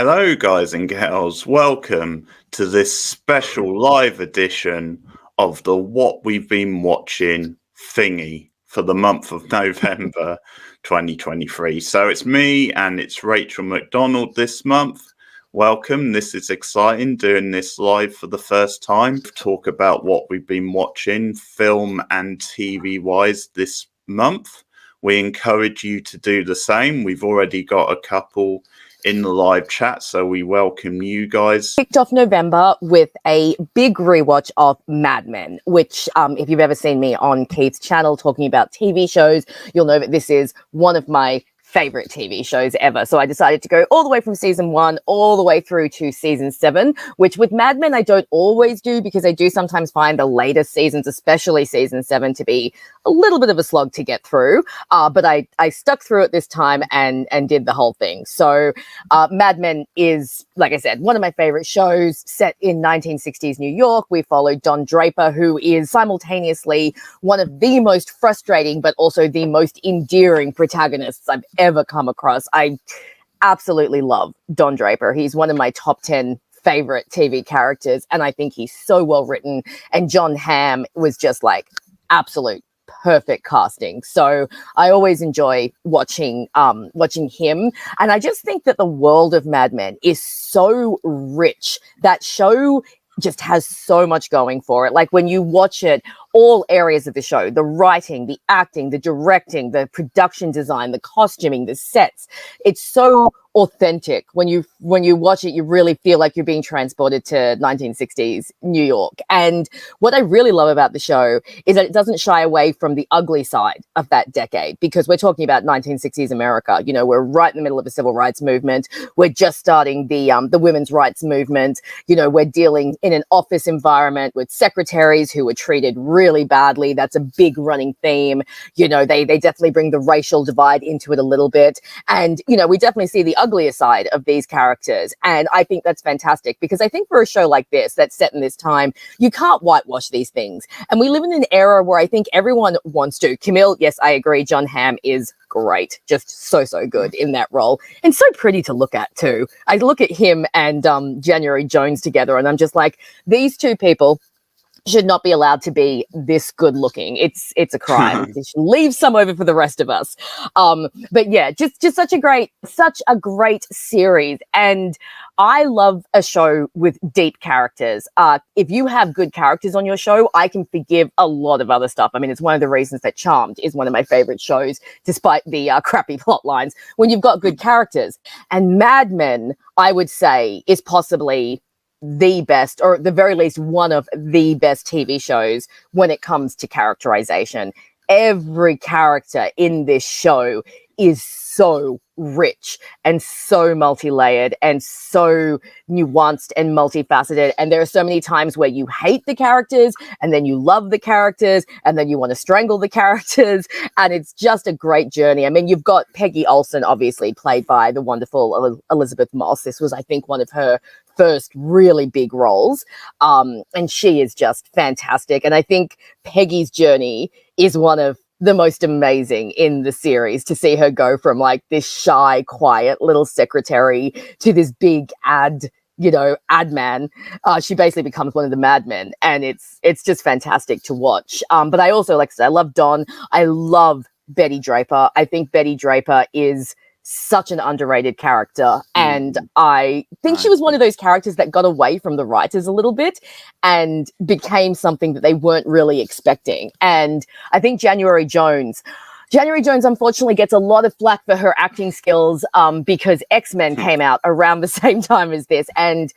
Hello, guys and girls. Welcome to this special live edition of the What We've Been Watching thingy for the month of November 2023. So it's me and it's Rachel Macdonald this month. Welcome. This is exciting doing this live for the first time. Talk about what we've been watching film and TV wise this month. We encourage you to do the same. We've already got a couple in the live chat, so we welcome you guys. Kicked off November with a big rewatch of Mad Men, which if you've ever seen me on Keith's channel talking about TV shows, you'll know that this is one of my favorite TV shows ever. So I decided to go all the way from season 1 all the way through to season 7, which with Mad Men I don't always do because I do sometimes find the later seasons, especially season 7, to be a little bit of a slog to get through. But I stuck through it this time and did the whole thing. So Mad Men is, like I said, one of my favorite shows set in 1960s New York. We followed Don Draper, who is simultaneously one of the most frustrating but also the most endearing protagonists I've ever come across. I absolutely love Don Draper. He's one of my top 10 favorite TV characters, and I think he's so well written. And John Hamm was just like absolute perfect casting. So I always enjoy watching him. And I just think that the world of Mad Men is so rich. That show just has so much going for it. Like when you watch it, all areas of the show, the writing, the acting, the directing, the production design, the costuming, the sets, it's so authentic. When you watch it, you really feel like you're being transported to 1960s New York. And what I really love about the show is that it doesn't shy away from the ugly side of that decade, because we're talking about 1960s America. You know, we're right in the middle of a civil rights movement. We're just starting the women's rights movement. You know, we're dealing in an office environment with secretaries who were treated really badly. That's a big running theme. You know, they definitely bring the racial divide into it a little bit. And, you know, we definitely see the uglier side of these characters. And I think that's fantastic, because I think for a show like this that's set in this time, you can't whitewash these things. And we live in an era where I think everyone wants to. Camille, yes, I agree. John Hamm is great. Just so good in that role. And so pretty to look at too. I look at him and January Jones together and I'm just like, these two people should not be allowed to be this good looking. It's a crime. They should leave some over for the rest of us. But yeah, just such a great series. And I love a show with deep characters. If you have good characters on your show, I can forgive a lot of other stuff. I mean, it's one of the reasons that Charmed is one of my favorite shows, despite the crappy plot lines, when you've got good characters. And Mad Men, I would say, is possibly the best, or at the very least one of the best TV shows when it comes to characterization. Every character in this show is so rich and so multi-layered and so nuanced and multifaceted. And there are so many times where you hate the characters and then you love the characters and then you want to strangle the characters. And it's just a great journey. I mean, you've got Peggy Olson, obviously played by the wonderful Elizabeth Moss. This was, I think, one of her first really big roles. And she is just fantastic. And I think Peggy's journey is one of the most amazing in the series, to see her go from like this shy, quiet little secretary to this big ad man. She basically becomes one of the Mad Men, and it's just fantastic to watch. But I also, like I said, I love Don. I love Betty Draper. I think Betty Draper is such an underrated character, and I think she was one of those characters that got away from the writers a little bit and became something that they weren't really expecting. And I think January Jones unfortunately gets a lot of flack for her acting skills because X-Men came out around the same time as this, and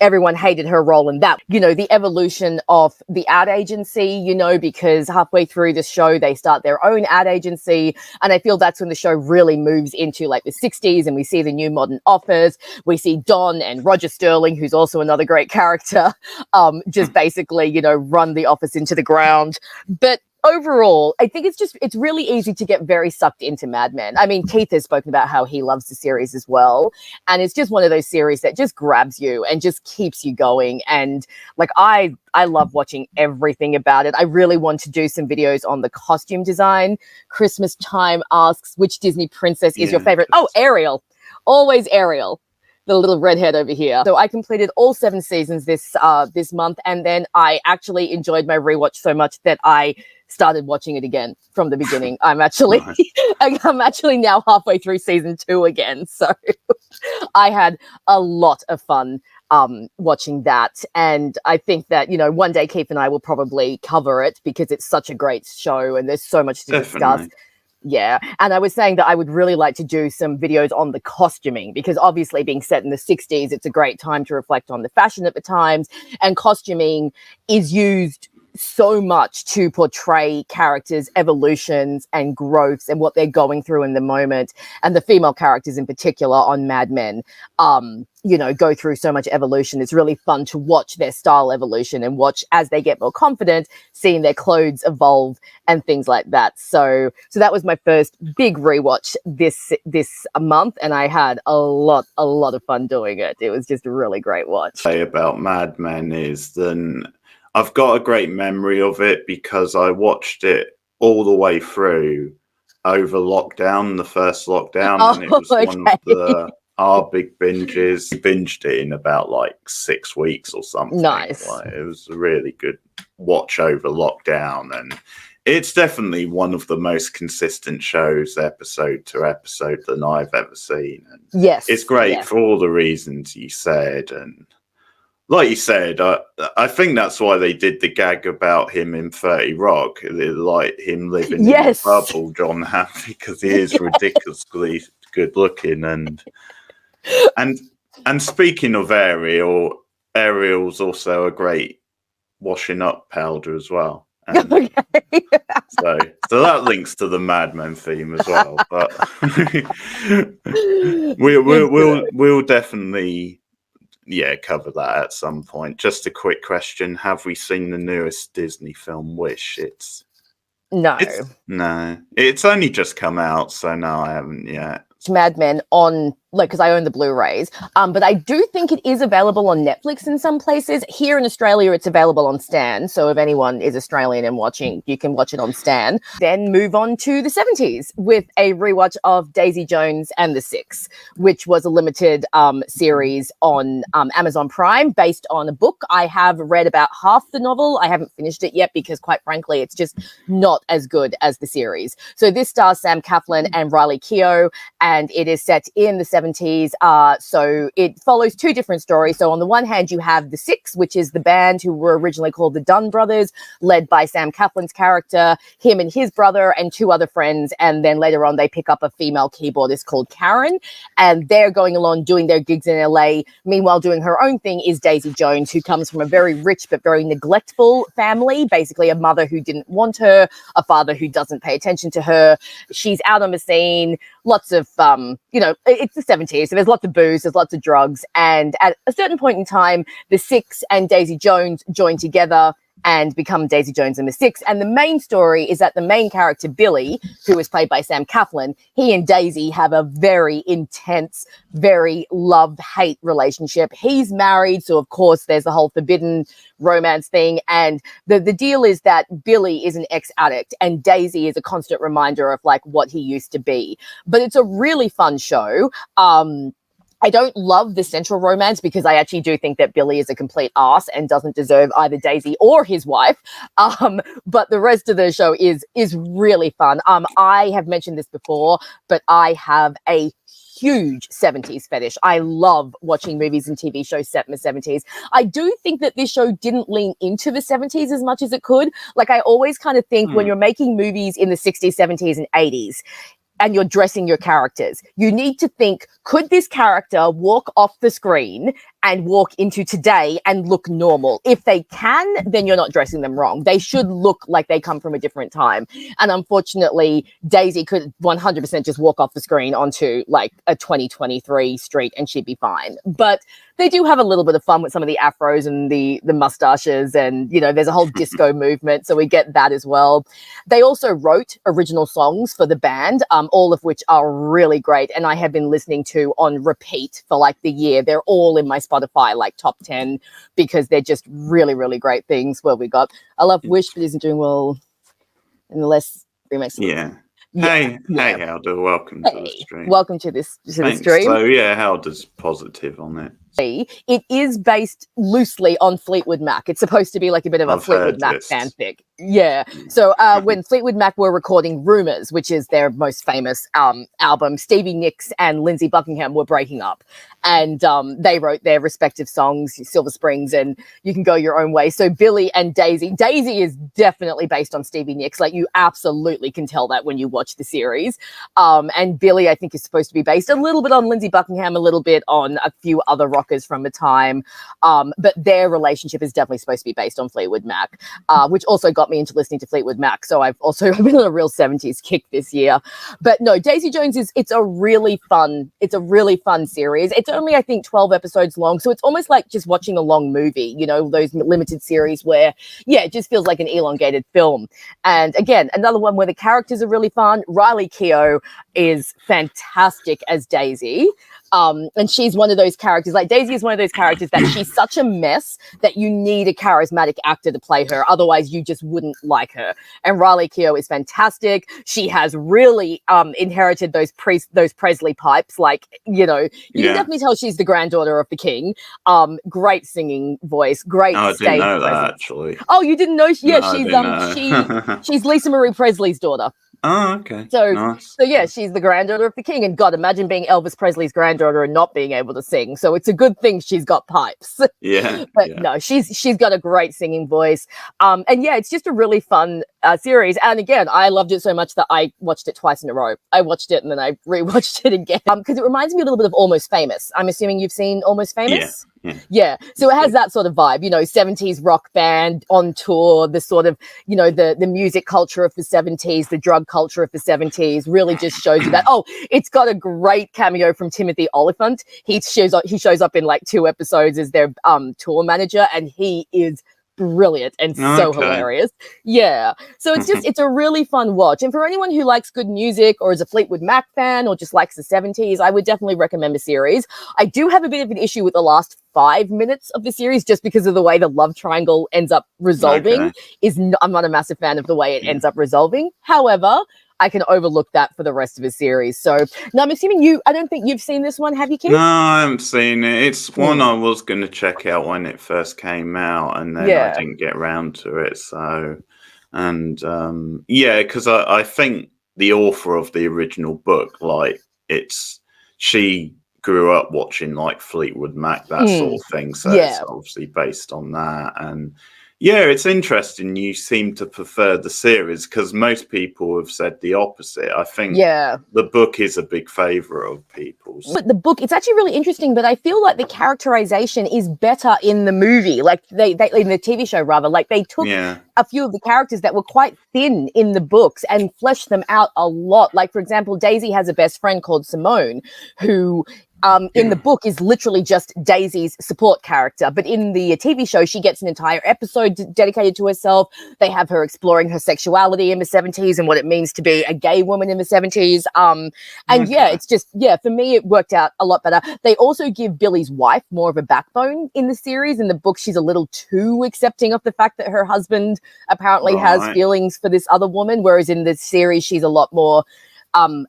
everyone hated her role in that. You know, the evolution of the ad agency, you know, because halfway through the show, they start their own ad agency. And I feel that's when the show really moves into like the 60s, and we see the new modern office. We see Don and Roger Sterling, who's also another great character, just basically, you know, run the office into the ground. But overall, I think it's really easy to get very sucked into Mad Men. I mean, Keith has spoken about how he loves the series as well. And it's just one of those series that just grabs you and just keeps you going. And like, I love watching everything about it. I really want to do some videos on the costume design. Christmas Time asks, which Disney princess is your favorite? Oh, Ariel. Always Ariel. the little redhead over here. So I completed all 7 seasons this month, and then I actually enjoyed my rewatch so much that I started watching it again from the beginning. I'm actually I'm actually now halfway through season 2 again. So I had a lot of fun watching that, and I think that, you know, one day Keith and I will probably cover it because it's such a great show and there's so much to discuss. Yeah, and I was saying that I would really like to do some videos on the costuming, because obviously being set in the 60s, it's a great time to reflect on the fashion at the times, and costuming is used so much to portray characters' evolutions and growths and what they're going through in the moment. And the female characters in particular on Mad Men, you know, go through so much evolution. It's really fun to watch their style evolution and watch as they get more confident, seeing their clothes evolve and things like that. So that was my first big rewatch this month, and I had a lot of fun doing it. It was just a really great watch. Say about Mad Men is then I've got a great memory of it because I watched it all the way through over lockdown, the first lockdown, and it was one of our big binges. Binged it in about like 6 weeks or something. Nice. Like, it was a really good watch over lockdown, and it's definitely one of the most consistent shows, episode to episode, than I've ever seen. And yes, it's great for all the reasons you said, and like you said, I think that's why they did the gag about him in 30 Rock, like him living in a bubble, John Hamm, because he is ridiculously good looking. And speaking of Ariel's also a great washing up powder as well. Okay. So that links to the Mad Men theme as well. But we'll definitely cover that at some point. Just a quick question: have we seen the newest Disney film, Wish? No. It's only just come out, so no, I haven't yet. Mad Men on, like, because I own the Blu-rays, but I do think it is available on Netflix in some places. Here in Australia, it's available on Stan, so if anyone is Australian and watching, you can watch it on Stan. Then move on to the 70s with a rewatch of Daisy Jones and the Six, which was a limited series on Amazon Prime based on a book. I have read about half the novel. I haven't finished it yet because, quite frankly, it's just not as good as the series. So this stars Sam Claflin and Riley Keough, and it is set in the 70s. So it follows 2 different stories. So on the one hand, you have the Six, which is the band who were originally called the Dunn Brothers, led by Sam Claflin's character, him and his brother and 2 other friends. And then later on, they pick up a female keyboardist called Karen, and they're going along doing their gigs in LA. Meanwhile, doing her own thing is Daisy Jones, who comes from a very rich but very neglectful family, basically a mother who didn't want her, a father who doesn't pay attention to her. She's out on the scene, lots of, it's the 70s, so there's lots of booze, there's lots of drugs. And at a certain point in time, the Six and Daisy Jones join together and become Daisy Jones and the Six. And the main story is that the main character, Billy, who is played by Sam Claflin, he and Daisy have a very intense, very love-hate relationship. He's married, so of course there's the whole forbidden romance thing. And the deal is that Billy is an ex-addict and Daisy is a constant reminder of like what he used to be. But it's a really fun show. I don't love the central romance because I actually do think that Billy is a complete arse and doesn't deserve either Daisy or his wife. But the rest of the show is really fun. I have mentioned this before, but I have a huge 70s fetish. I love watching movies and TV shows set in the 70s. I do think that this show didn't lean into the 70s as much as it could. Like, I always kind of think when you're making movies in the 60s, 70s, and 80s, and you're dressing your characters, you need to think, could this character walk off the screen and walk into today and look normal? If they can, then you're not dressing them wrong. They should look like they come from a different time. And unfortunately, Daisy could 100% just walk off the screen onto like a 2023 street and she'd be fine. But they do have a little bit of fun with some of the afros and the mustaches, and, you know, there's a whole disco movement, so we get that as well. They also wrote original songs for the band, all of which are really great, and I have been listening to on repeat for like the year. They're all in my Spotify like top 10 because they're just really, really great things. Well, we got I Love Wish, but isn't doing well in the less remakes. Yeah. Hey, yeah. Aldo, welcome to the Hey, stream. welcome to the Thanks. stream. So, yeah, Aldo's positive on it. It is based loosely on Fleetwood Mac. It's supposed to be like a bit of a I've Fleetwood heard Mac this. fanfic. Yeah. So when Fleetwood Mac were recording Rumours, which is their most famous album, Stevie Nicks and Lindsey Buckingham were breaking up. And they wrote their respective songs, Silver Springs and You Can Go Your Own Way. So Billy and Daisy is definitely based on Stevie Nicks. Like, you absolutely can tell that when you watch the series. And Billy, I think, is supposed to be based a little bit on Lindsey Buckingham, a little bit on a few other rockers from the time. But their relationship is definitely supposed to be based on Fleetwood Mac, which also got me into listening to Fleetwood Mac. So I've been on a real 70s kick this year. But no, Daisy Jones it's a really fun series. It's only, I think, 12 episodes long. So it's almost like just watching a long movie, you know, those limited series where, yeah, it just feels like an elongated film. And again, another one where the characters are really fun. Riley Keough is fantastic as Daisy. And she's one of those characters, like Daisy is one of those characters that she's such a mess that you need a charismatic actor to play her. Otherwise, you just wouldn't like her. And Riley Keough is fantastic. She has really inherited those Presley pipes. Like, you know, you can definitely tell she's the granddaughter of the king. Great singing voice, great I stage didn't know presence. that, actually. Oh, you didn't know? Yeah, No, she's Lisa Marie Presley's daughter. Oh, okay. So, Nice. so yeah, she's the granddaughter of the king. And God, imagine being Elvis Presley's granddaughter and not being able to sing. So it's a good thing she's got pipes. Yeah. But no, she's got a great singing voice. And yeah, it's just a really fun series. And again, I loved it so much that I watched it twice in a row. I watched it and then I rewatched it again. Because it reminds me a little bit of Almost Famous. I'm assuming you've seen Almost Famous? Yeah. So it has that sort of vibe, you know, 70s rock band on tour, the sort of, you know, the music culture of the 70s, the drug culture of the 70s really just shows you that. Oh, it's got a great cameo from Timothy Olyphant. He shows up in like 2 episodes as their tour manager, and he is brilliant and so hilarious. Yeah. So it's a really fun watch. And for anyone who likes good music or is a Fleetwood Mac fan or just likes the 70s, I would definitely recommend the series. I do have a bit of an issue with the last 5 minutes of the series just because of the way the love triangle ends up resolving. I'm not a massive fan of the way it ends up resolving. However, I can overlook that for the rest of the series. So now I'm assuming I don't think you've seen this one, have you, Keith? No, I haven't seen it. It's one I was going to check out when it first came out, and then I didn't get around to it. So, and because I think the author of the original book, like she grew up watching like Fleetwood Mac, that sort of thing. So it's obviously based on that. And yeah, it's interesting. You seem to prefer the series because most people have said the opposite. I think the book is a big favourite of people's. But the book, it's actually really interesting, but I feel like the characterization is better in the movie. Like they in the TV show rather, like they took a few of the characters that were quite thin in the books and fleshed them out a lot. Like, for example, Daisy has a best friend called Simone who in the book is literally just Daisy's support character. But in the TV show, she gets an entire episode dedicated to herself. They have her exploring her sexuality in the 70s and what it means to be a gay woman in the 70s. It's just, for me, it worked out a lot better. They also give Billy's wife more of a backbone in the series. In the book, she's a little too accepting of the fact that her husband apparently has feelings for this other woman, whereas in the series, she's a lot more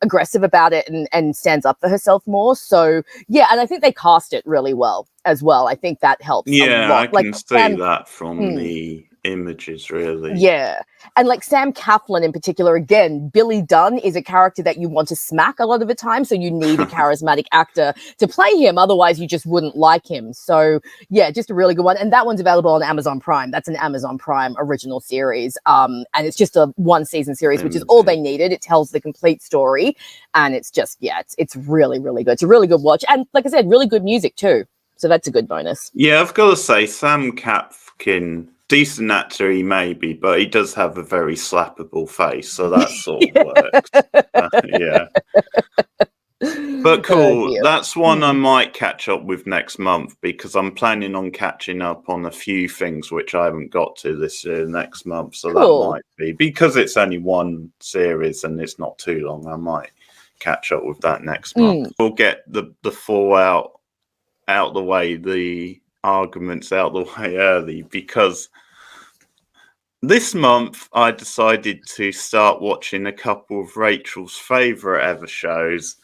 aggressive about it and stands up for herself more. So and I think they cast it really well as well. I think that helps a lot. I can see that from the images, really. Yeah. And like Sam Claflin in particular, again, Billy Dunn is a character that you want to smack a lot of the time. So you need a charismatic actor to play him. Otherwise, you just wouldn't like him. So yeah, just a really good one. And that one's available on Amazon Prime. That's an Amazon Prime original series. And it's just a 1-season series, which is all they needed. It tells the complete story. And it's just, it's really, really good. It's a really good watch. And like I said, really good music too. So that's a good bonus. Yeah, I've got to say, Sam Claflin, decent actor he may be, but he does have a very slappable face, so that sort of works. But cool. That's one I might catch up with next month because I'm planning on catching up on a few things which I haven't got to this next month. So that might be, because it's only one series and it's not too long, I might catch up with that next month. We'll get the fallout out the way, the arguments out the way early, because This month, I decided to start watching a couple of Rachel's favourite ever shows.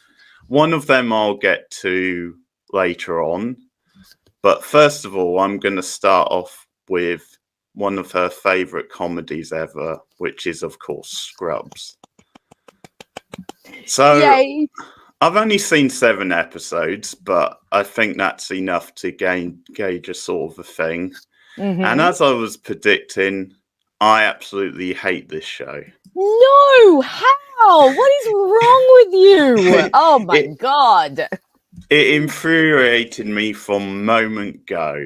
One of them I'll get to later on. But first of all, I'm going to start off with one of her favourite comedies ever, which is, of course, Scrubs. So Yay! I've only seen 7 episodes, but I think that's enough to gauge a sort of a thing. Mhm. And as I was predicting, I absolutely hate this show. No, how? What is wrong with you? Oh my god. It infuriated me from moment go.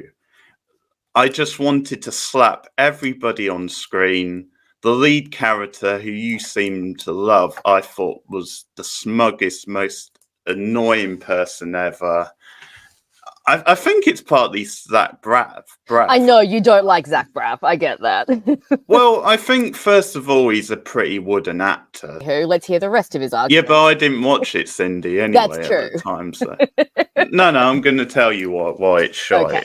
I just wanted to slap everybody on screen. The lead character, who you seem to love, I thought was the smuggest, most annoying person ever. I think it's partly Zach Braff. I know you don't like Zach Braff. I get that. Well, I think, first of all, he's a pretty wooden actor. Who? Let's hear the rest of his Yeah, argument. but I didn't watch it, Cindy, anyway, That's at true. the time. So. No, I'm going to tell you why it's shy. Okay.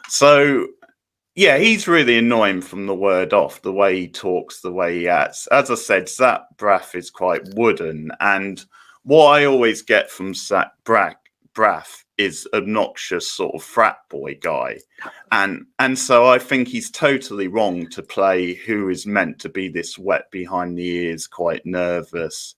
So, yeah, he's really annoying from the word off, the way he talks, the way he acts. As I said, Zach Braff is quite wooden. And what I always get from Zach Braff is obnoxious sort of frat boy guy. And so I think he's totally wrong to play who is meant to be this wet behind the ears, quite nervous.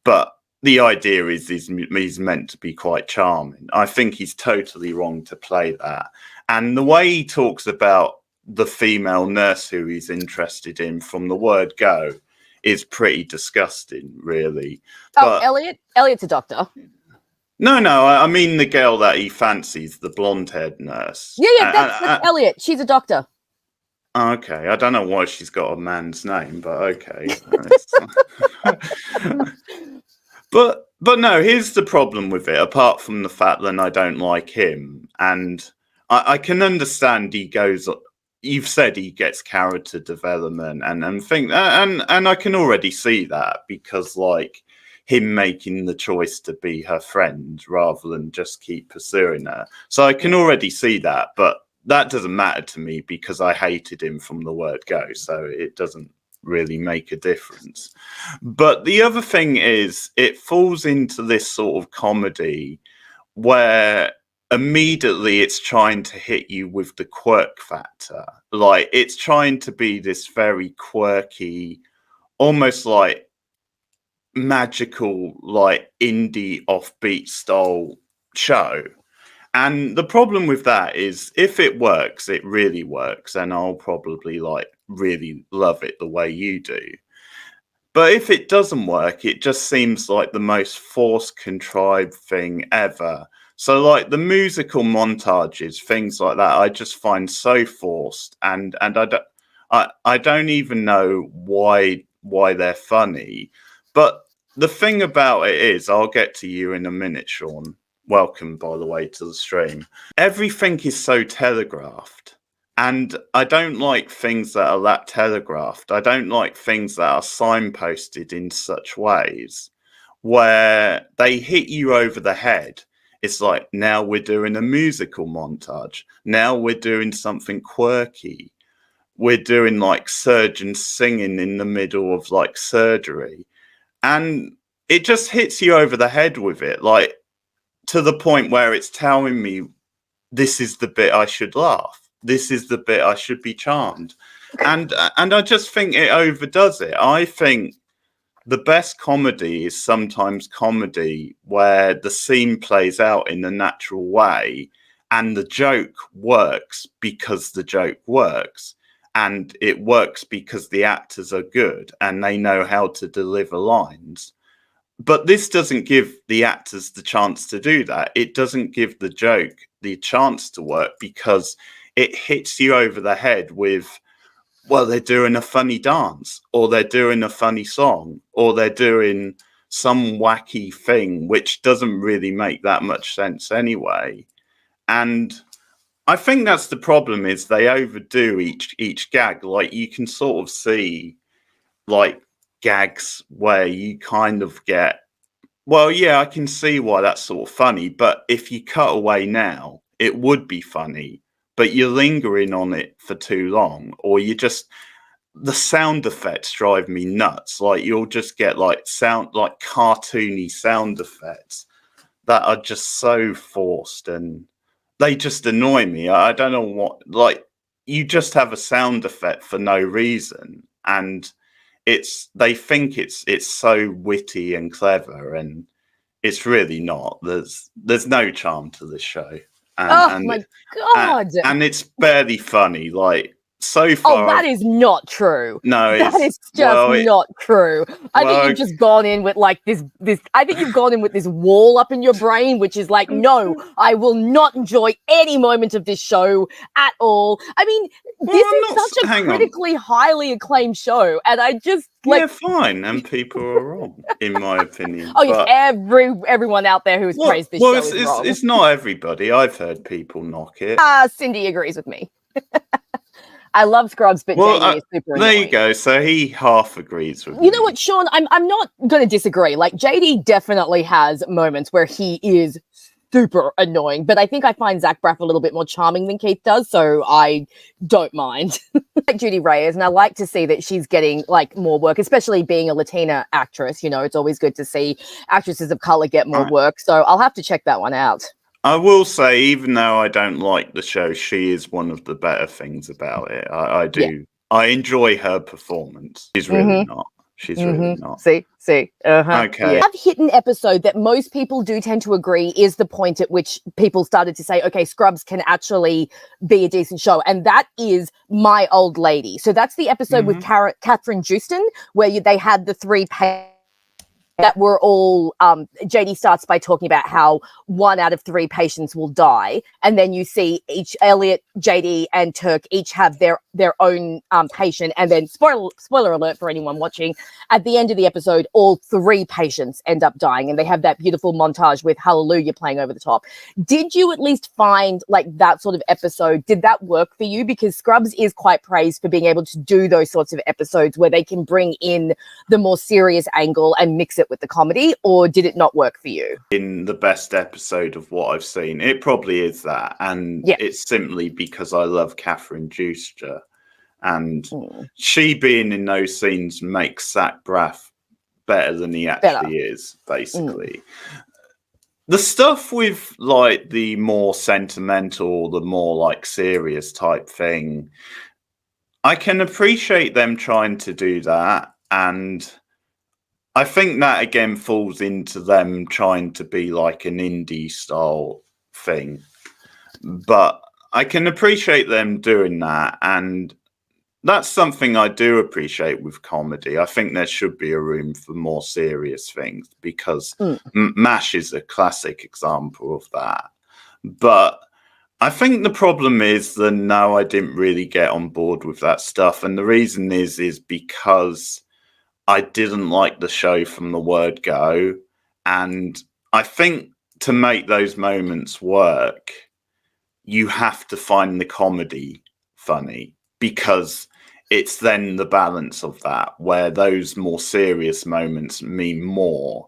But the idea is he's meant to be quite charming. I think he's totally wrong to play that. And the way he talks about the female nurse who he's interested in from the word go is pretty disgusting, really. Oh, Elliot? Elliot's a doctor. No, I mean the girl that he fancies, the blonde-haired nurse. Yeah, that's Elliot. She's a doctor. Okay, I don't know why she's got a man's name, but okay. But no, here's the problem with it, apart from the fact that I don't like him. And I can understand you've said he gets character development and I can already see that, because like him making the choice to be her friend rather than just keep pursuing her. So I can already see that, but that doesn't matter to me because I hated him from the word go. So it doesn't really make a difference. But the other thing is, it falls into this sort of comedy where immediately it's trying to hit you with the quirk factor. Like, it's trying to be this very quirky, almost like magical, like indie offbeat style show. And the problem with that is, if it works, it really works, and I'll probably like really love it the way you do. But if it doesn't work, it just seems like the most forced, contrived thing ever. So like the musical montages, things like that, I just find so forced, and I don't even know why they're funny. But the thing about it is, I'll get to you in a minute, Sean. Welcome, by the way, to the stream. Everything is so telegraphed. And I don't like things that are that telegraphed. I don't like things that are signposted in such ways where they hit you over the head. It's like, now we're doing a musical montage. Now we're doing something quirky. We're doing like surgeons singing in the middle of like surgery. And it just hits you over the head with it. Like, to the point where it's telling me this is the bit I should laugh. This is the bit I should be charmed. And I just think it overdoes it. I think the best comedy is sometimes comedy where the scene plays out in a natural way and the joke works because the joke works. And it works because the actors are good and they know how to deliver lines. But this doesn't give the actors the chance to do that. It doesn't give the joke the chance to work because it hits you over the head with, well, they're doing a funny dance, or they're doing a funny song, or they're doing some wacky thing, which doesn't really make that much sense anyway. And I think that's the problem, is they overdo each gag. Like, you can sort of see like gags where you kind of get, well, yeah, I can see why that's sort of funny, but if you cut away now, it would be funny. but you're lingering on it for too long, or the sound effects drive me nuts. Like, you'll just get like cartoony sound effects that are just so forced, and they just annoy me. I don't know what, like, you just have a sound effect for no reason, and they think it's so witty and clever, and it's really not. There's no charm to this show, Oh my God. and it's barely funny. Like, so Oh, far, that is not true. no, That is just not true. I think you've just gone in with like this. I think you've gone in with this wall up in your brain, which is like, no, I will not enjoy any moment of this show at all. I mean, this is such a critically highly acclaimed show, and I just like, yeah, fine, and people are wrong, in my opinion. Oh, yes, everyone out there who has praised this show is wrong. It's not everybody. I've heard people knock it. Cindy agrees with me. I love Scrubs, but JD is super annoying. There you go. So he half agrees with me. You know what, Sean? I'm not going to disagree. Like, JD definitely has moments where he is super annoying, but I think I find Zach Braff a little bit more charming than Keith does, so I don't mind. Like Judy Reyes, and I like to see that she's getting like more work, especially being a Latina actress. You know, it's always good to see actresses of color get more work, so I'll have to check that one out. I will say, even though I don't like the show, she is one of the better things about it. I do. Yeah. I enjoy her performance. She's really not. She's really not. See? Okay. Yeah. I've hit an episode that most people do tend to agree is the point at which people started to say, okay, Scrubs can actually be a decent show. And that is My Old Lady. So that's the episode with Catherine Justin, where they had the three that were all, JD starts by talking about how 1 out of 3 patients will die. And then you see Elliot, JD, and Turk each have their own patient. And then, spoiler alert for anyone watching, at the end of the episode, all 3 patients end up dying. And they have that beautiful montage with Hallelujah playing over the top. Did you at least find like that sort of episode? Did that work for you? Because Scrubs is quite praised for being able to do those sorts of episodes where they can bring in the more serious angle and mix it with the comedy, or did it not work for you? In the best episode of what I've seen, it probably is that, and it's simply because I love Catherine Juster, and she being in those scenes makes Zach Braff better than he actually is, basically. The stuff with like the more sentimental, the more like serious type thing, I can appreciate them trying to do that, and I think that again falls into them trying to be like an indie style thing. But I can appreciate them doing that, and that's something I do appreciate with comedy. I think there should be a room for more serious things, because MASH is a classic example of that. But I think the problem is that no, I didn't really get on board with that stuff. And the reason is because I didn't like the show from the word go. And I think to make those moments work, you have to find the comedy funny, because it's then the balance of that, where those more serious moments mean more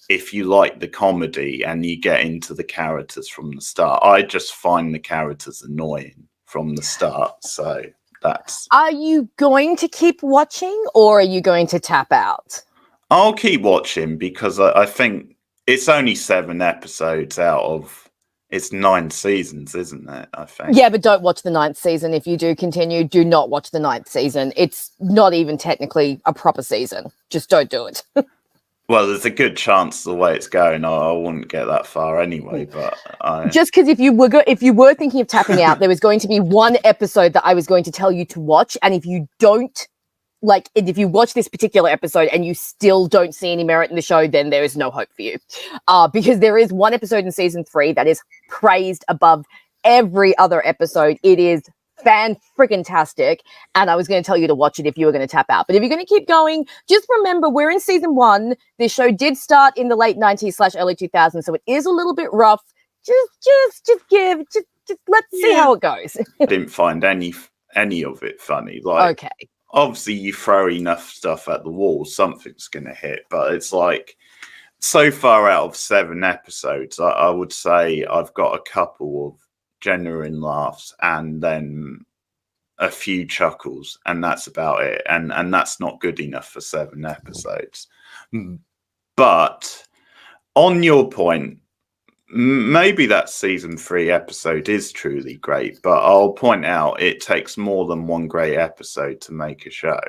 if you like the comedy and you get into the characters from the start. I just find the characters annoying from the start. So Are you going to keep watching, or are you going to tap out? I'll keep watching, because I think it's only 7 episodes out of, it's 9 seasons, isn't it? I think. Yeah, but don't watch the 9th season. If you do continue, do not watch the 9th season. It's not even technically a proper season. Just don't do it. Well, there's a good chance the way it's going, I wouldn't get that far anyway. But just because if you were thinking of tapping out, there was going to be 1 episode that I was going to tell you to watch, and if you don't if you watch this particular episode and you still don't see any merit in the show, then there is no hope for you, because there is 1 episode in season 3 that is praised above every other episode. It is fan-friggin-tastic, and I was going to tell you to watch it if you were going to tap out. But if you're going to keep going, just remember we're in season 1. This show did start in the late 90s / early 2000s, so it is a little bit rough. Just let's see how it goes. I didn't find any of it funny. Like, okay, obviously you throw enough stuff at the wall, something's going to hit. But it's like, so far out of 7 episodes, I would say I've got a couple of genuine laughs, and then a few chuckles, and that's about it. And that's not good enough for 7 episodes. But on your point, maybe that season 3 episode is truly great, but I'll point out it takes more than one great episode to make a show.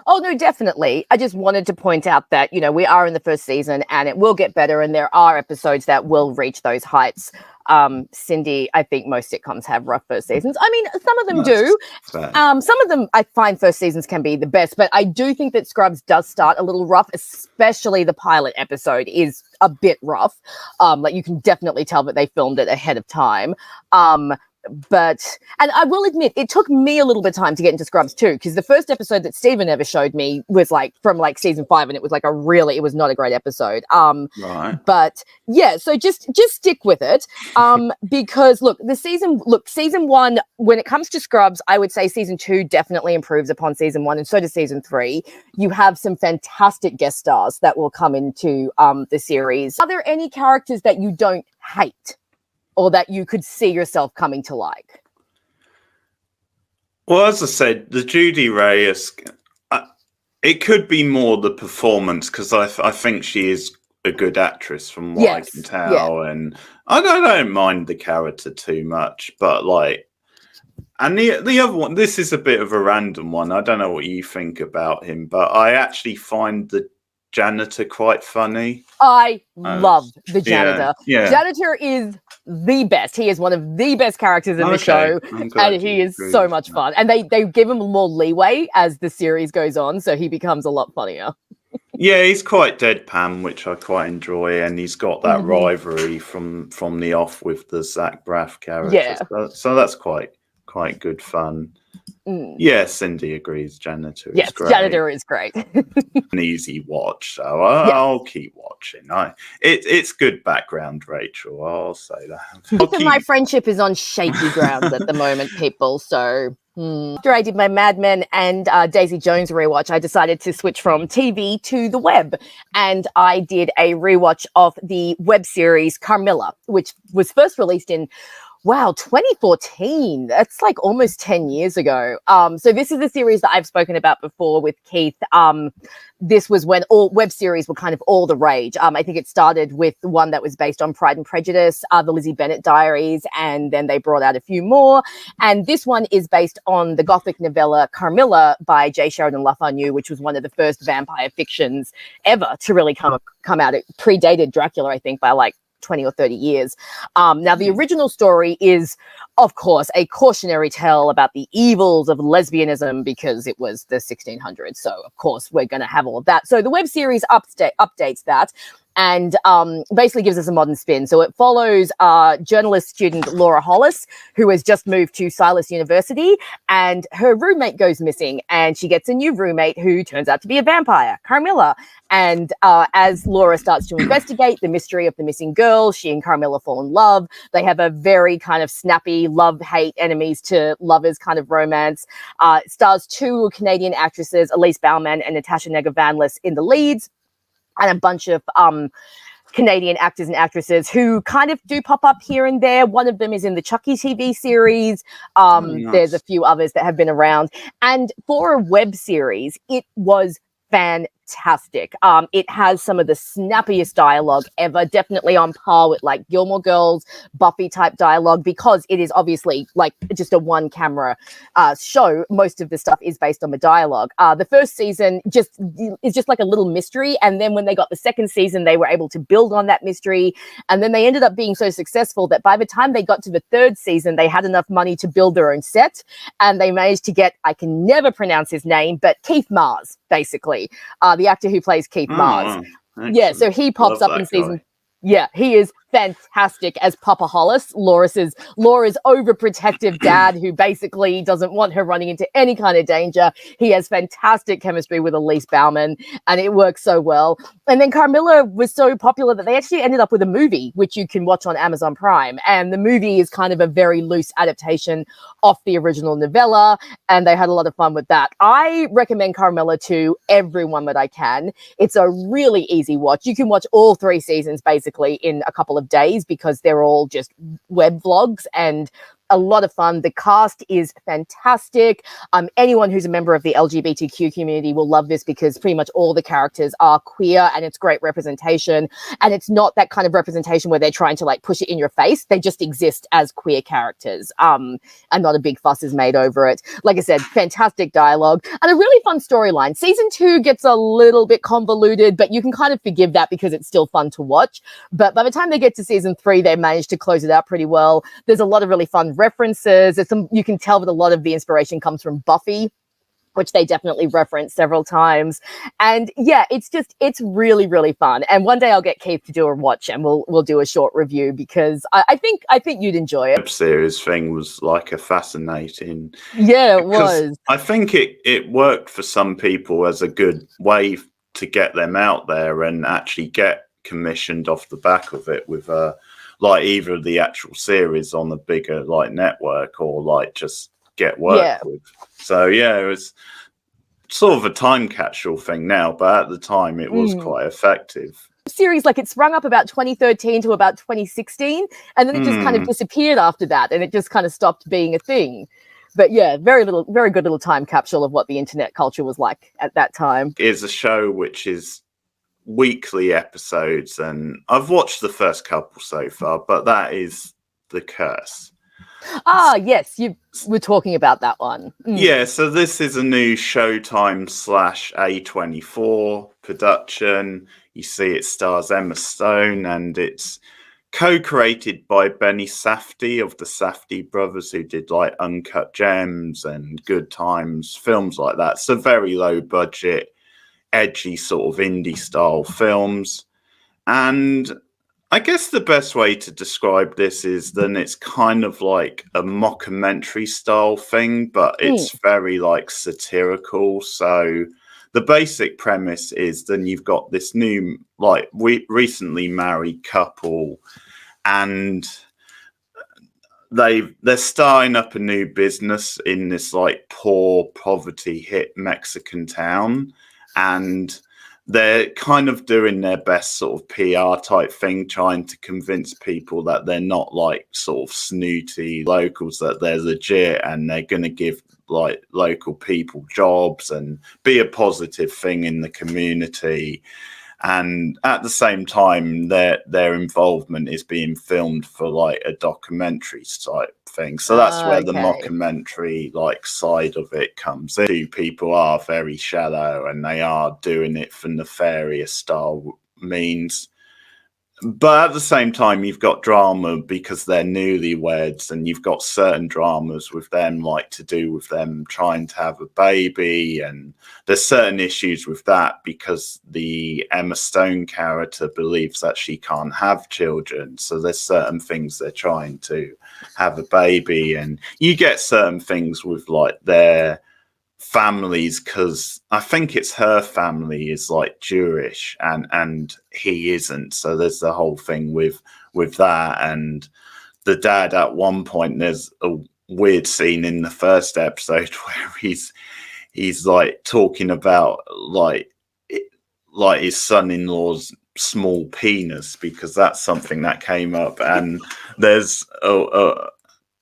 Oh, no, definitely. I just wanted to point out that, you know, we are in the first season and it will get better, and there are episodes that will reach those heights. Cindy, I think most sitcoms have rough first seasons. I mean, some of them do. Some of them, I find first seasons can be the best, but I do think that Scrubs does start a little rough, especially the pilot episode is a bit rough. Like you can definitely tell that they filmed it ahead of time. And I will admit, it took me a little bit of time to get into Scrubs too, because the first episode that Steven ever showed me was like from like season 5, and it was like it was not a great episode. Right. But yeah, so just stick with it. Because season 1, when it comes to Scrubs, I would say season 2 definitely improves upon season 1, and so does season 3. You have some fantastic guest stars that will come into the series. Are there any characters that you don't hate, or that you could see yourself coming to like? Well, as I said, the Judy Reyes, it could be more the performance, because I think she is a good actress from what I can tell. Yeah. And I don't mind the character too much, but like, and the other one, this is a bit of a random one. I don't know what you think about him, but I actually find the janitor quite funny. I love the janitor. Yeah. Janitor is the best. He is one of the best characters in the show, and he is so much fun. And they give him more leeway as the series goes on, so he becomes a lot funnier. Yeah, he's quite deadpan, which I quite enjoy, and he's got that rivalry from the off with the Zach Braff character. Yeah. So that's quite good fun. Yeah, Cindy agrees. Janitor is great. Janitor is great. An easy watch, so I'll keep watching. It's good background, Rachel. I'll say that. My friendship is on shaky grounds at the moment, people. So after I did my Mad Men and Daisy Jones rewatch, I decided to switch from TV to the web, and I did a rewatch of the web series Carmilla, which was first released in 2014. That's like almost 10 years ago. So this is a series that I've spoken about before with Keith. This was when all web series were kind of all the rage. I think it started with one that was based on Pride and Prejudice, the Lizzie Bennet Diaries, and then they brought out a few more. And this one is based on the Gothic novella Carmilla by J. Sheridan Le Fanu, which was one of the first vampire fictions ever to really come out. It predated Dracula, I think, by like 20 or 30 years. Now, the original story is, of course, a cautionary tale about the evils of lesbianism, because it was the 1600s. So, of course, we're going to have all of that. So the web series updates that and basically gives us a modern spin. So it follows journalist student Laura Hollis, who has just moved to Silas University, and her roommate goes missing, and she gets a new roommate who turns out to be a vampire, Carmilla. And as Laura starts to investigate the mystery of the missing girl, she and Carmilla fall in love. They have a very kind of snappy love-hate, enemies to lovers kind of romance. It stars 2 Canadian actresses, Elise Bauman and Natasha Nega-Vanlis, in the leads, and a bunch of Canadian actors and actresses who kind of do pop up here and there. One of them is in the Chucky TV series. Nice. There's a few others that have been around. And for a web series, it was fantastic. It has some of the snappiest dialogue ever, definitely on par with like Gilmore Girls, Buffy type dialogue, because it is obviously like just a one camera show. Most of the stuff is based on the dialogue. The first season is just like a little mystery, and then when they got the second season, they were able to build on that mystery, and then they ended up being so successful that by the time they got to the third season, they had enough money to build their own set, and they managed to get, I can never pronounce his name, but Keith Mars, basically, the actor who plays Keith Mars. Yeah, so he pops up in season. Yeah, he is fantastic as Papa Hollis, Laura's overprotective dad who basically doesn't want her running into any kind of danger. He has fantastic chemistry with Elise Bauman, and it works so well. And then Carmilla was so popular that they actually ended up with a movie, which you can watch on Amazon Prime. And the movie is kind of a very loose adaptation of the original novella, and they had a lot of fun with that. I recommend Carmilla to everyone that I can. It's a really easy watch. You can watch all 3 seasons basically in a couple of of days because they're all just web vlogs and a lot of fun. The cast is fantastic. Anyone who's a member of the LGBTQ community will love this because pretty much all the characters are queer and it's great representation. And it's not that kind of representation where they're trying to like push it in your face. They just exist as queer characters. And not a big fuss is made over it. Like I said, fantastic dialogue and a really fun storyline. Season 2 gets a little bit convoluted, but you can kind of forgive that because it's still fun to watch. But by the time they get to season 3, they managed to close it out pretty well. There's a lot of really fun references. You can tell that a lot of the inspiration comes from Buffy, which they definitely reference several times. And yeah, it's really, really fun. And one day I'll get Keith to do a watch and we'll do a short review because I think you'd enjoy it. Web series thing was like a fascinating. Yeah, it was. I think it worked for some people as a good way to get them out there and actually get commissioned off the back of it with like either the actual series on a bigger like network or like just get work with. So yeah, it was sort of a time capsule thing now, but at the time it was quite effective. Series, like it sprung up about 2013 to about 2016 and then it just kind of disappeared after that and it just kind of stopped being a thing. But yeah, very good little time capsule of what the internet culture was like at that time. It's a show which is weekly episodes and I've watched the first couple so far, but that is the curse. Yes, you were talking about that one. Yeah, so this is a new Showtime / A24 production. You see it stars Emma Stone and it's co-created by Benny Safdie of the Safdie brothers who did like Uncut Gems and Good Times, films like that. So very low budget, edgy sort of indie style films. And I guess the best way to describe this is then it's kind of like a mockumentary style thing, but it's very like satirical. So the basic premise is then you've got this new like recently married couple and they're starting up a new business in this like poor poverty hit Mexican town. And they're kind of doing their best sort of PR type thing, trying to convince people that they're not like sort of snooty locals, that they're legit and they're going to give like local people jobs and be a positive thing in the community. And at the same time, their involvement is being filmed for like a documentary type thing. So that's where the mockumentary like side of it comes in. People are very shallow and they are doing it for nefarious style means. But at the same time, you've got drama because they're newlyweds, and you've got certain dramas with them, like to do with them trying to have a baby. And there's certain issues with that because the Emma Stone character believes that she can't have children. So there's certain things they're trying to have a baby. And you get certain things with like their families, because I think it's her family is like Jewish and he isn't, so there's the whole thing with that. And the dad, at one point there's a weird scene in the first episode where he's like talking about like his son-in-law's small penis, because that's something that came up. And there's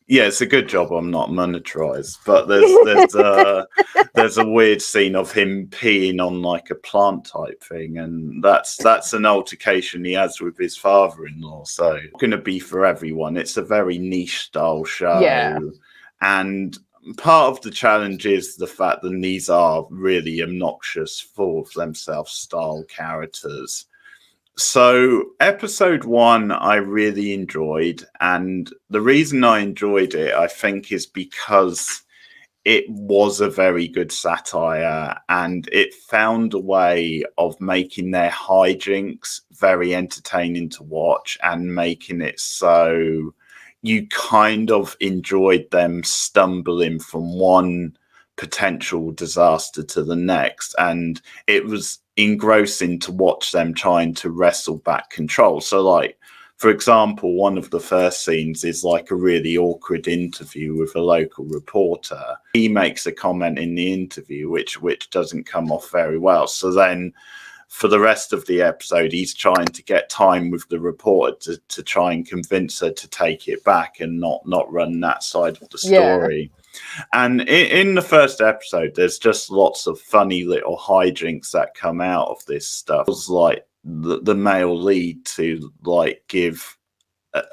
yeah, it's a good job I'm not monetized, but there's a weird scene of him peeing on like a plant type thing, and that's an altercation he has with his father-in-law. So it's going to be for everyone. It's a very niche style show, and part of the challenge is the fact that these are really obnoxious, full of themselves style characters. So episode 1 I really enjoyed, and the reason I enjoyed it, I think, is because it was a very good satire and it found a way of making their hijinks very entertaining to watch and making it so you kind of enjoyed them stumbling from one potential disaster to the next, and it was engrossing to watch them trying to wrestle back control. So like, for example, one of the first scenes is like a really awkward interview with a local reporter. He makes a comment in the interview which doesn't come off very well. So then for the rest of the episode, he's trying to get time with the reporter to try and convince her to take it back and not run that side of the story. And in the first episode, there's just lots of funny little hijinks that come out of this stuff. It was like the male lead to like give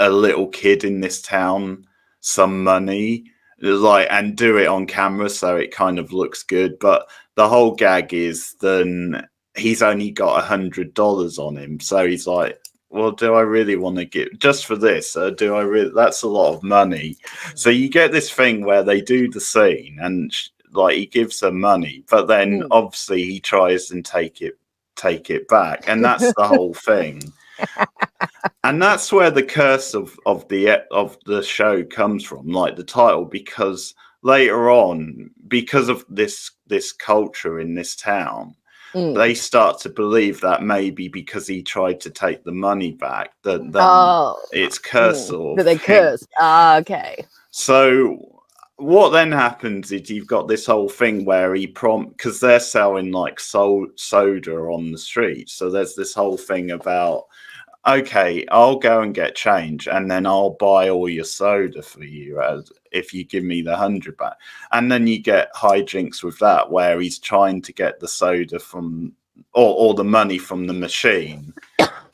a little kid in this town some money, like, and do it on camera so it kind of looks good. But the whole gag is then he's only got $100 on him, so he's like, well, do I really want to give just for this? Do I really? That's a lot of money. So you get this thing where they do the scene and like he gives her money, but then obviously he tries and take it back, and that's the whole thing. And that's where the curse of the show comes from, like the title, because later on, because of this culture in this town, they start to believe that maybe because he tried to take the money back, that it's curse that they cursed. Okay. So what then happens is you've got this whole thing where he because they're selling like soda on the street. So there's this whole thing about, okay, I'll go and get change, and then I'll buy all your soda for you if you give me the 100 back. And then you get hijinks with that, where he's trying to get the soda from or the money from the machine,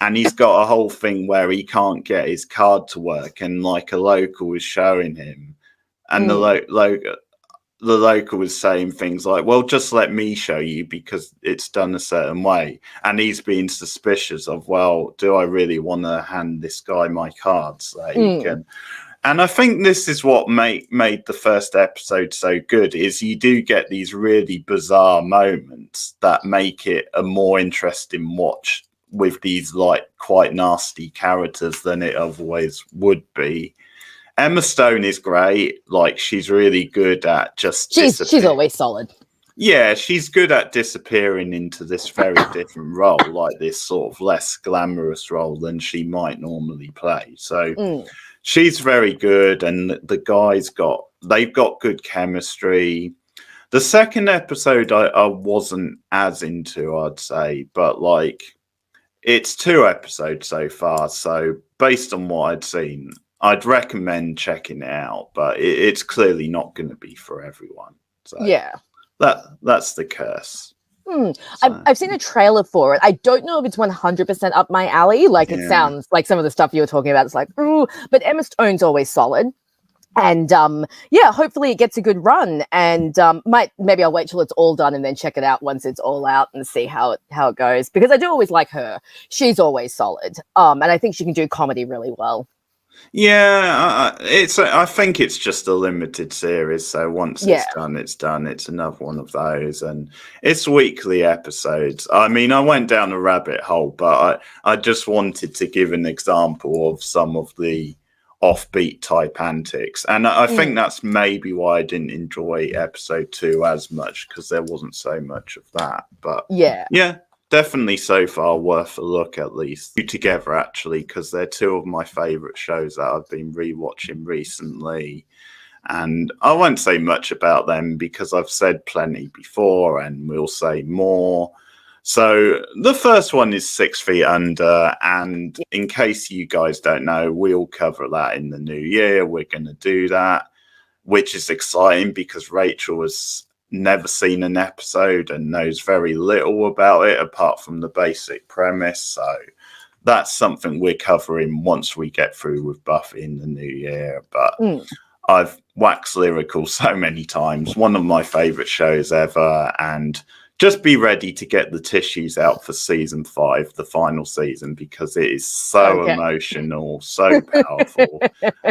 and he's got a whole thing where he can't get his card to work, and like a local is showing him, and the local is saying things like, well, just let me show you because it's done a certain way. And he's being suspicious of, well, do I really want to hand this guy my card so he can? And I think this is what made the first episode so good, is you do get these really bizarre moments that make it a more interesting watch with these like quite nasty characters than it otherwise would be. Emma Stone is great. Like, she's really good at just she's always solid. Yeah, she's good at disappearing into this very different role, like this sort of less glamorous role than she might normally play. So she's very good, and the guys they've got good chemistry. The second episode I wasn't as into, I'd say, but like it's 2 episodes so far. So based on what I'd seen, I'd recommend checking it out, but it's clearly not going to be for everyone. So yeah, that's the curse. So, I've seen a trailer for it. I don't know if it's 100% up my alley. Like, it sounds like some of the stuff you were talking about. It's like, ooh, but Emma Stone's always solid. And hopefully it gets a good run. And maybe I'll wait till it's all done and then check it out once it's all out and see how it goes. Because I do always like her. She's always solid. And I think she can do comedy really well. Yeah, I think it's just a limited series, so once it's done, it's done. It's another one of those, and it's weekly episodes. I mean, I went down a rabbit hole, but I just wanted to give an example of some of the offbeat type antics, and I think that's maybe why I didn't enjoy episode 2 as much, because there wasn't so much of that. But yeah. Definitely so far worth a look, at least. Together, actually, because they're 2 of my favourite shows that I've been rewatching recently. And I won't say much about them because I've said plenty before and we'll say more. So the first one is 6 Feet Under. And in case you guys don't know, we'll cover that in the new year. We're going to do that, which is exciting because Rachel has never seen an episode and knows very little about it apart from the basic premise. So that's something we're covering once we get through with Buffy in the new year. But I've waxed lyrical so many times. One of my favorite shows ever. And just be ready to get the tissues out for season 5, the final season, because it is so emotional, so powerful.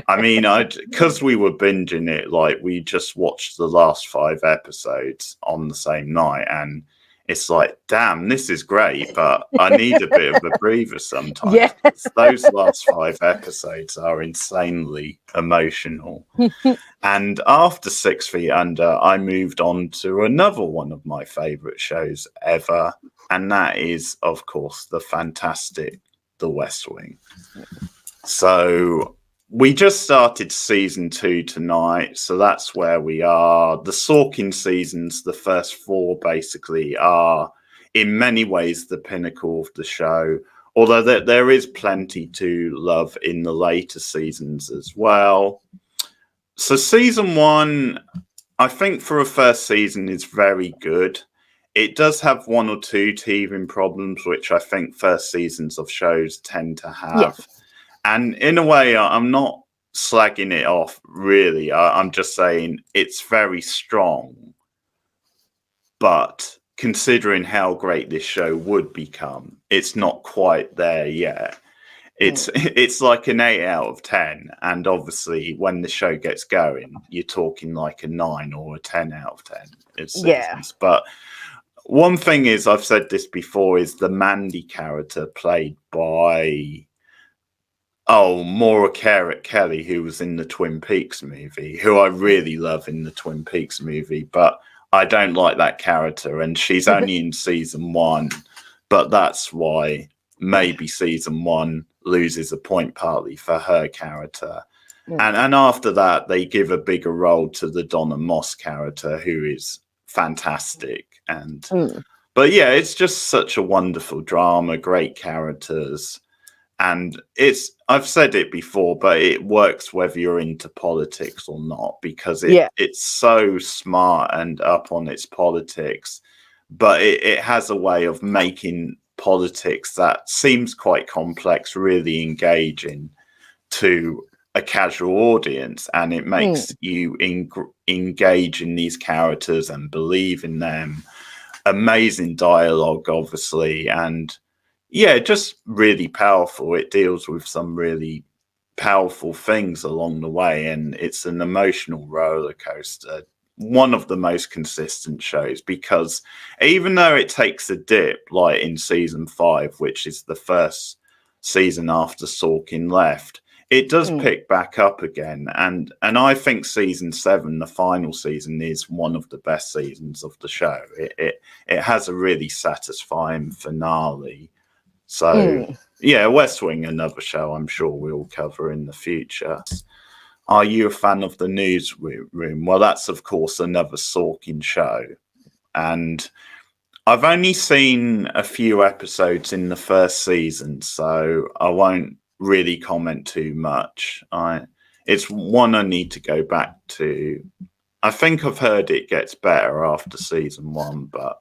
I mean, because we were binging it, like we just watched the last 5 episodes on the same night, and it's like, damn, this is great, but I need a bit of a breather sometimes. Yes. Those last 5 episodes are insanely emotional. And after 6 Feet Under, I moved on to another one of my favourite shows ever, and that is, of course, the fantastic The West Wing. So we just started season 2 tonight, so that's where we are. The Sorkin seasons, the first 4 basically, are in many ways the pinnacle of the show. Although there is plenty to love in the later seasons as well. So season 1, I think for a first season is very good. It does have 1 or 2 teething problems, which I think first seasons of shows tend to have. Yeah. And in a way, I'm not slagging it off, really. I'm just saying it's very strong. But considering how great this show would become, it's not quite there yet. It's like an 8 out of 10, and obviously when the show gets going, you're talking like a 9 or a 10 out of 10. Yeah. But one thing is, I've said this before, is the Mandy character played by Maura Kelly, who was in the Twin Peaks movie, who I really love in the Twin Peaks movie, but I don't like that character, and she's only in season 1, but that's why maybe season 1 loses a point partly for her character. And after that, they give a bigger role to the Donna Moss character, who is fantastic. And but yeah, it's just such a wonderful drama, great characters. And I've said it before, but it works whether you're into politics or not, because it's so smart and up on its politics, but it has a way of making politics that seems quite complex really engaging to a casual audience, and it makes you engage in these characters and believe in them. Amazing dialogue, obviously, and yeah, just really powerful. It deals with some really powerful things along the way, and it's an emotional roller coaster. One of the most consistent shows, because even though it takes a dip, like in season 5, which is the first season after Sorkin left, it does pick back up again. And I think season 7, the final season, is one of the best seasons of the show. It has a really satisfying finale. So yeah, West Wing, another show I'm sure we'll cover in the future. Are you a fan of the Newsroom? Well, that's of course another Sorkin show, and I've only seen a few episodes in the first season, so I won't really comment too much. It's one I need to go back to. I think I've heard it gets better after season 1, but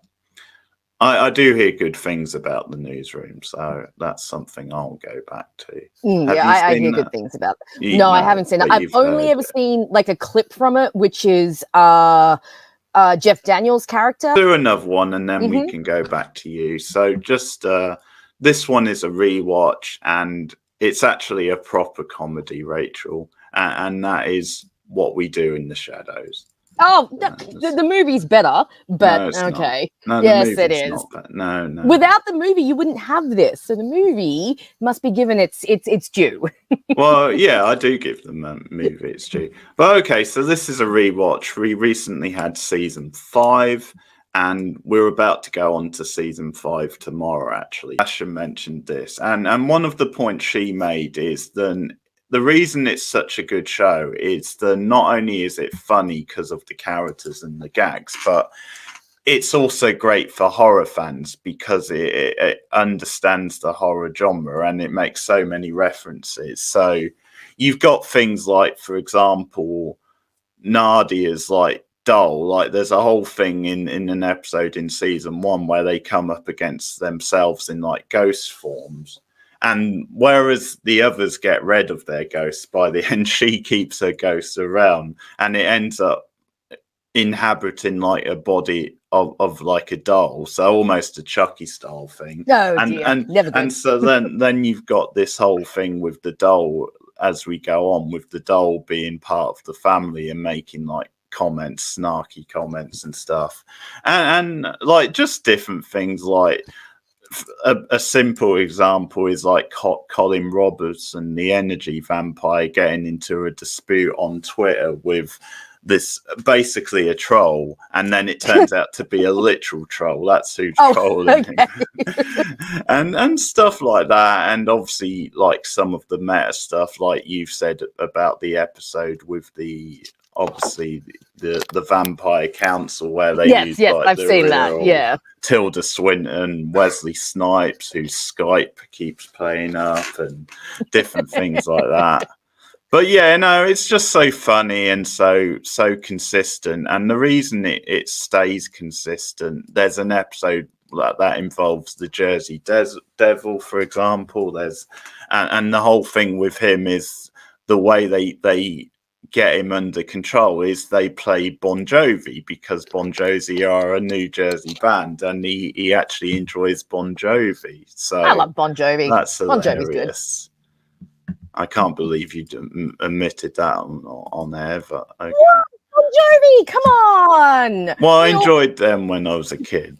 I do hear good things about the Newsroom, so that's something I'll go back to. I hear good things about it. No, I haven't seen it. I've only ever seen like a clip from it, which is Jeff Daniels' character. Do another one, and then we can go back to you. So just this one is a rewatch, and it's actually a proper comedy, Rachel, and that is What We Do in the Shadows. Oh, the movie's better, but no, okay. No, yes, it is. No. Without the movie, you wouldn't have this. So the movie must be given its due. Well, yeah, I do give the movie its due. But okay, so this is a rewatch. We recently had season 5, and we're about to go on to season 5 tomorrow, actually. Asha mentioned this, and one of the points she made is the reason it's such a good show is that not only is it funny because of the characters and the gags, but it's also great for horror fans because it understands the horror genre, and it makes so many references. So you've got things like, for example, Nadia's like doll. Like there's a whole thing in an episode in season 1 where they come up against themselves in like ghost forms. And whereas the others get rid of their ghosts, by the end she keeps her ghosts around, and it ends up inhabiting like a body of like a doll, so almost a Chucky style thing. And so then you've got this whole thing with the doll as we go on, with the doll being part of the family and making like comments, snarky comments and stuff, and like just different things. Like a simple example is like Colin Robertson, the energy vampire, getting into a dispute on Twitter with this basically a troll, and then it turns out to be a literal troll. That's who's trolling him. and stuff like that. And obviously like some of the meta stuff, like you've said about the episode with the obviously the Vampire Council, where they Yes, use yes, like I've the seen that. real Yeah. Tilda Swinton, Wesley Snipes, whose Skype keeps playing up, and different things like that. But yeah, no, it's just so funny and so consistent. And the reason it stays consistent, there's an episode that involves the Jersey Devil, for example. And the whole thing with him is the way they get him under control is they play Bon Jovi, because Bon Jovi are a New Jersey band, and he actually enjoys Bon Jovi. So I love Bon Jovi. That's Bon Jovi's good. hilarious. I can't believe you admitted that on air, but okay. What? Bon Jovi, come on! Well, I enjoyed them when I was a kid,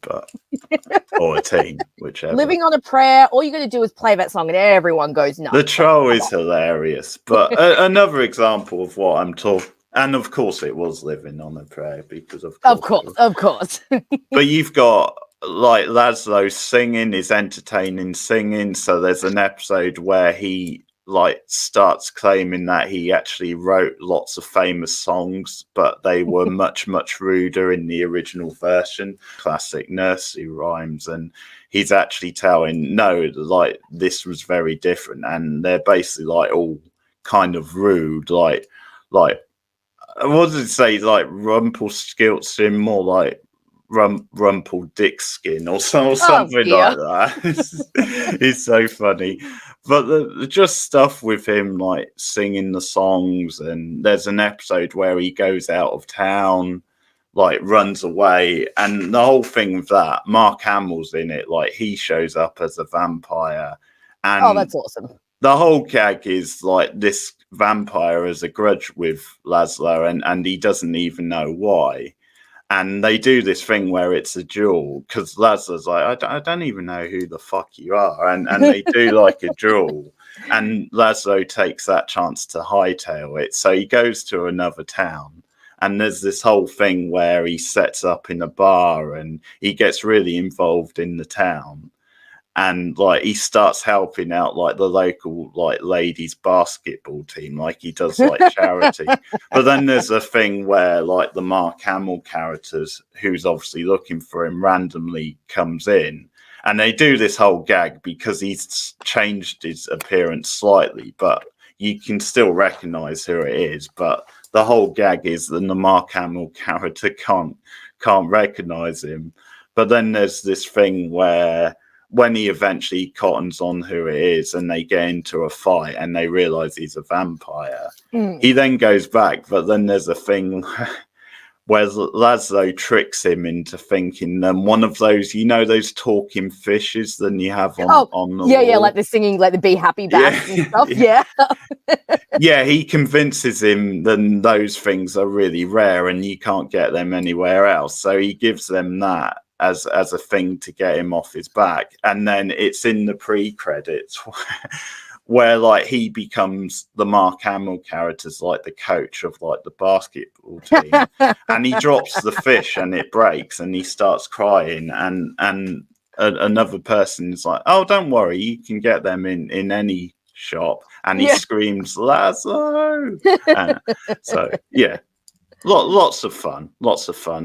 or a teen, whichever. Living on a Prayer, all you got to do is play that song and everyone goes nuts. The Troll is hilarious, but another example of what I'm talking. And of course, it was Living on a Prayer, because of course. But you've got like Laszlo singing, is entertaining singing. So there's an episode where he like starts claiming that he actually wrote lots of famous songs, but they were much ruder in the original version. Classic nursery rhymes, and he's actually telling no, like this was very different, and they're basically like all kind of rude, like what does it say, like Rumpelstiltskin, more like Rumpelstiltskin or something like that. It's so funny. But the just stuff with him like singing the songs, and there's an episode where he goes out of town, like runs away, and the whole thing with that, Mark Hamill's in it, like he shows up as a vampire, and that's awesome. The whole gag is like this vampire has a grudge with Laszlo, and he doesn't even know why. And they do this thing where it's a duel, because Laszlo's like, I don't even know who the fuck you are. And they do like a duel. And Laszlo takes that chance to hightail it. So he goes to another town. And there's this whole thing where he sets up in a bar and he gets really involved in the town. And like he starts helping out like the local like ladies basketball team, like he does like charity. But then there's a thing where like the Mark Hamill characters, who's obviously looking for him, randomly comes in, and they do this whole gag because he's changed his appearance slightly, but you can still recognize who it is. But the whole gag is that the Mark Hamill character can't recognize him. But then there's this thing where when he eventually cottons on who it is and they get into a fight and they realize he's a vampire, he then goes back. But then there's a thing where Laszlo tricks him into thinking one of those, you know, those talking fishes that you have on the wall. Like the singing, like the Be Happy bats and stuff. Yeah, he convinces him that those things are really rare and you can't get them anywhere else. So he gives them that as a thing to get him off his back. And then it's in the pre-credits where like he becomes the Mark Hamill character's like the coach of like the basketball team. And he drops the fish and it breaks and he starts crying, and another person is like, oh, don't worry, you can get them in any shop. And he screams, Laszlo. So yeah, lots of fun.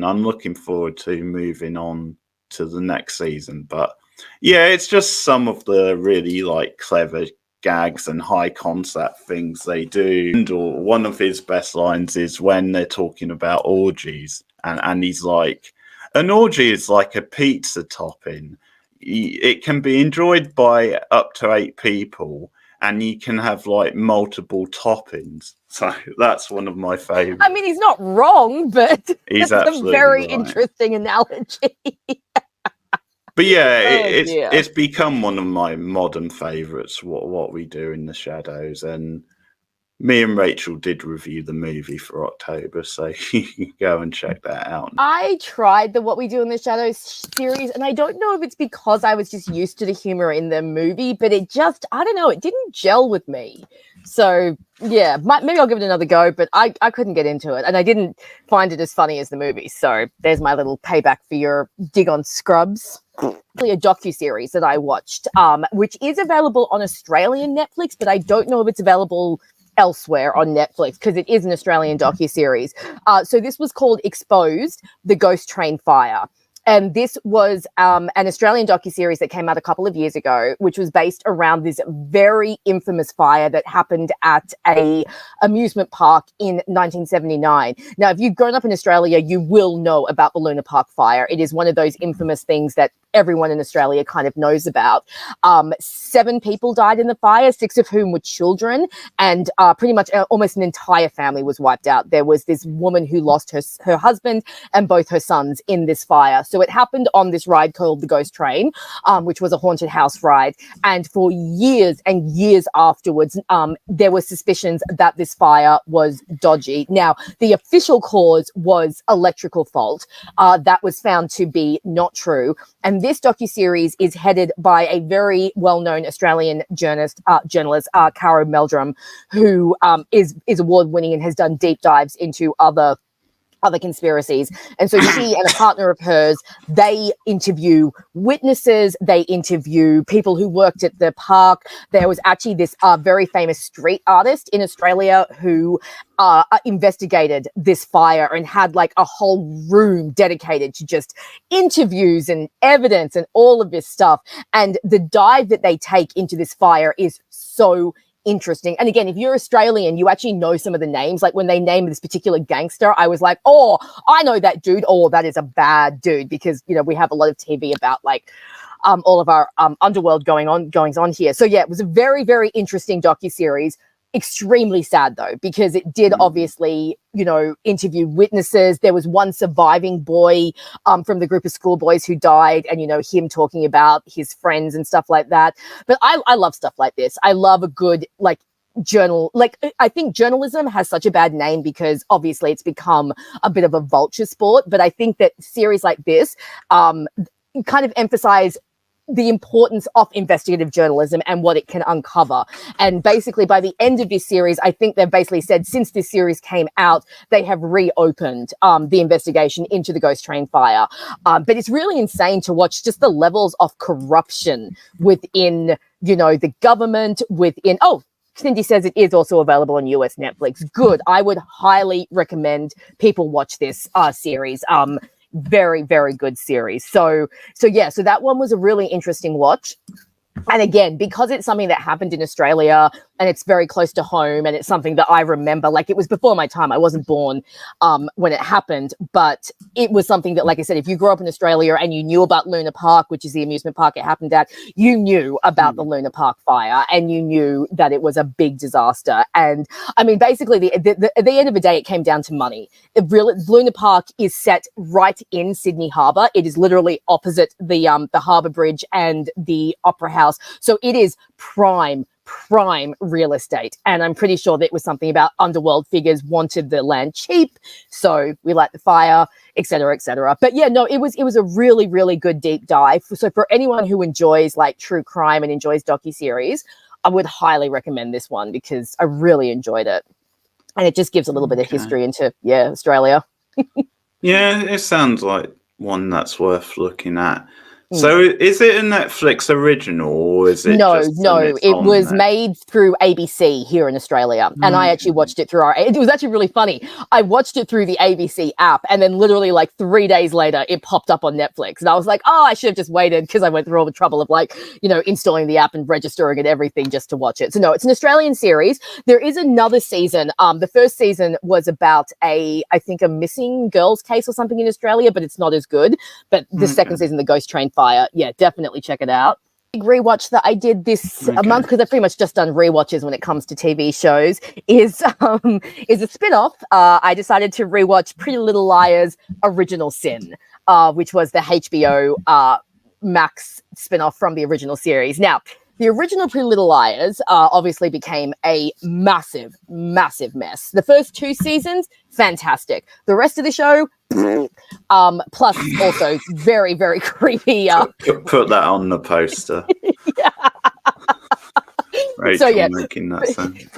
I'm looking forward to moving on to the next season. But yeah, it's just some of the really like clever gags and high concept things they do. And one of his best lines is when they're talking about orgies, and he's like, an orgy is like a pizza topping. It can be enjoyed by up to 8 people, and you can have like multiple toppings. So that's one of my favorites. I mean, he's not wrong, but he's that's a very right. interesting analogy. But yeah, it's become one of my modern favorites, what we do in the shadows. And me and Rachel did review the movie for October, so you can go and check that out. I tried the What We Do in the Shadows series, and I don't know if it's because I was just used to the humor in the movie, but it just, I don't know, it didn't gel with me. So yeah, maybe I'll give it another go, but I couldn't get into it, and I didn't find it as funny as the movie. So there's my little payback for your dig on Scrubs. A docuseries that I watched, which is available on Australian Netflix, but I don't know if it's available elsewhere on Netflix because it is an Australian docuseries. So this was called Exposed, the Ghost Train Fire. And this was an Australian docuseries that came out a couple of years ago, which was based around this very infamous fire that happened at a amusement park in 1979. Now, if you've grown up in Australia, you will know about the Luna Park fire. It is one of those infamous things that everyone in Australia kind of knows about. 7 people died in the fire, 6 of whom were children, and pretty much almost an entire family was wiped out. There was this woman who lost her husband and both her sons in this fire. So it happened on this ride called the Ghost Train, which was a haunted house ride. And for years and years afterwards, there were suspicions that this fire was dodgy. Now, the official cause was electrical fault. That was found to be not true. And this docuseries is headed by a very well-known Australian journalist, Cara Meldrum, who is award-winning and has done deep dives into other conspiracies. And so she and a partner of hers, they interview witnesses, they interview people who worked at the park. There was actually this very famous street artist in Australia who investigated this fire and had like a whole room dedicated to just interviews and evidence and all of this stuff. And the dive that they take into this fire is so interesting. And again, if you're Australian, you actually know some of the names. Like when they named this particular gangster, I was like, oh, I know that dude. Oh, that is a bad dude, because, you know, we have a lot of TV about like all of our underworld goings on here. So yeah, it was a very, very interesting docuseries. Extremely sad though, because it did obviously, you know, interview witnesses. There was one surviving boy from the group of schoolboys who died, and, you know, him talking about his friends and stuff like that. But I love stuff like this. I love a good, like, journal. Like, I think journalism has such a bad name because obviously it's become a bit of a vulture sport. But I think that series like this kind of emphasize the importance of investigative journalism and what it can uncover. And basically by the end of this series, I think they've basically said since this series came out, they have reopened the investigation into the Ghost Train fire. But it's really insane to watch just the levels of corruption within, you know, the government, within, Cindy says it is also available on US Netflix. Good. I would highly recommend people watch this series. Very, very good series. So that one was a really interesting watch. And again, because it's something that happened in Australia and it's very close to home and it's something that I remember, like it was before my time. I wasn't born when it happened, but it was something that, like I said, if you grew up in Australia and you knew about Luna Park, which is the amusement park it happened at, you knew about the Luna Park fire and you knew that it was a big disaster. And I mean, basically, at the end of the day, it came down to money. Luna Park is set right in Sydney Harbour. It is literally opposite the Harbour Bridge and the Opera House. So it is prime real estate. And I'm pretty sure that it was something about underworld figures wanted the land cheap. So we light the fire, et cetera, et cetera. But yeah, no, it was a really, really good deep dive. So for anyone who enjoys like true crime and enjoys docuseries, I would highly recommend this one because I really enjoyed it. And it just gives a little bit of history into, Australia. Yeah, it sounds like one that's worth looking at. So is it a Netflix original or is it No, it was made through ABC here in Australia. And I actually watched it through it was actually really funny. I watched it through the ABC app and then literally like 3 days later it popped up on Netflix. And I was like, oh, I should have just waited because I went through all the trouble of like, you know, installing the app and registering and everything just to watch it. So no, it's an Australian series. There is another season. The first season was about I think a missing girls case or something in Australia, but it's not as good. But the second season, the Ghost Train fire, yeah, definitely check it out. Big rewatch that I did this month, because I've pretty much just done rewatches when it comes to TV shows, is a spin-off. I decided to rewatch Pretty Little Liars Original Sin, which was the HBO Max spin-off from the original series. Now, the original Pretty Little Liars obviously became a massive, massive mess. The first 2 seasons, fantastic. The rest of the show, plus also very, very creepy. Put that on the poster. Rachel making that sound.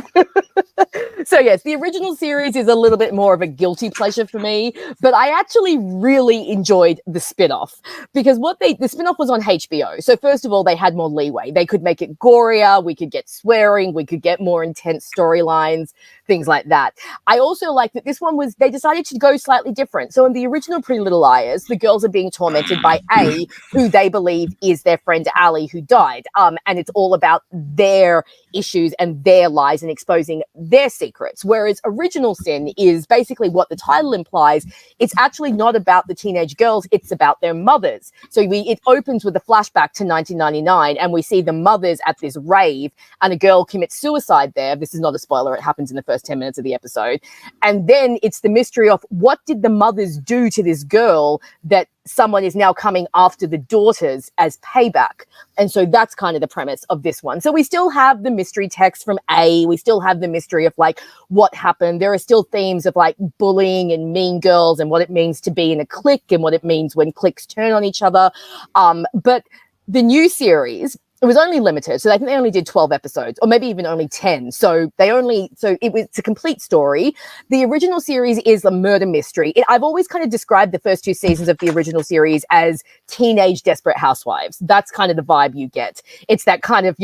So yes, the original series is a little bit more of a guilty pleasure for me, but I actually really enjoyed the spin-off because the spin-off was on HBO. So first of all, they had more leeway. They could make it gorier, we could get swearing, we could get more intense storylines, things like that. I also like that this one they decided to go slightly different. So in the original Pretty Little Liars, the girls are being tormented by A, who they believe is their friend Ali who died. And it's all about their issues and their lies and exposing their secrets. Whereas Original Sin is basically what the title implies. It's actually not about the teenage girls, it's about their mothers. So it opens with a flashback to 1999 and we see the mothers at this rave and a girl commits suicide there. This is not a spoiler, it happens in the first 10 minutes of the episode. And then it's the mystery of what did the mothers do to this girl that someone is now coming after the daughters as payback. And so that's kind of the premise of this one. So we still have the mystery text from A. We still have the mystery of like what happened. There are still themes of like bullying and mean girls and what it means to be in a clique and what it means when cliques turn on each other. But the new series, it was only limited. So I think they only did 12 episodes or maybe even only 10. So it's a complete story. The original series is a murder mystery. I've always kind of described the first 2 seasons of the original series as teenage Desperate Housewives. That's kind of the vibe you get. It's that kind of,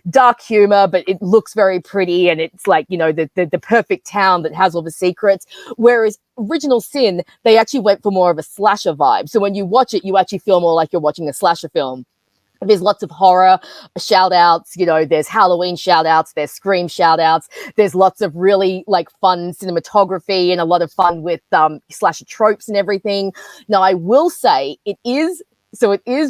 dark humor, but it looks very pretty. And it's like, the perfect town that has all the secrets. Whereas Original Sin, they actually went for more of a slasher vibe. So when you watch it, you actually feel more like you're watching a slasher film. There's lots of horror shout outs, there's Halloween shout outs, there's Scream shout outs, there's lots of really like fun cinematography and a lot of fun with slasher tropes and everything. Now, I will say it is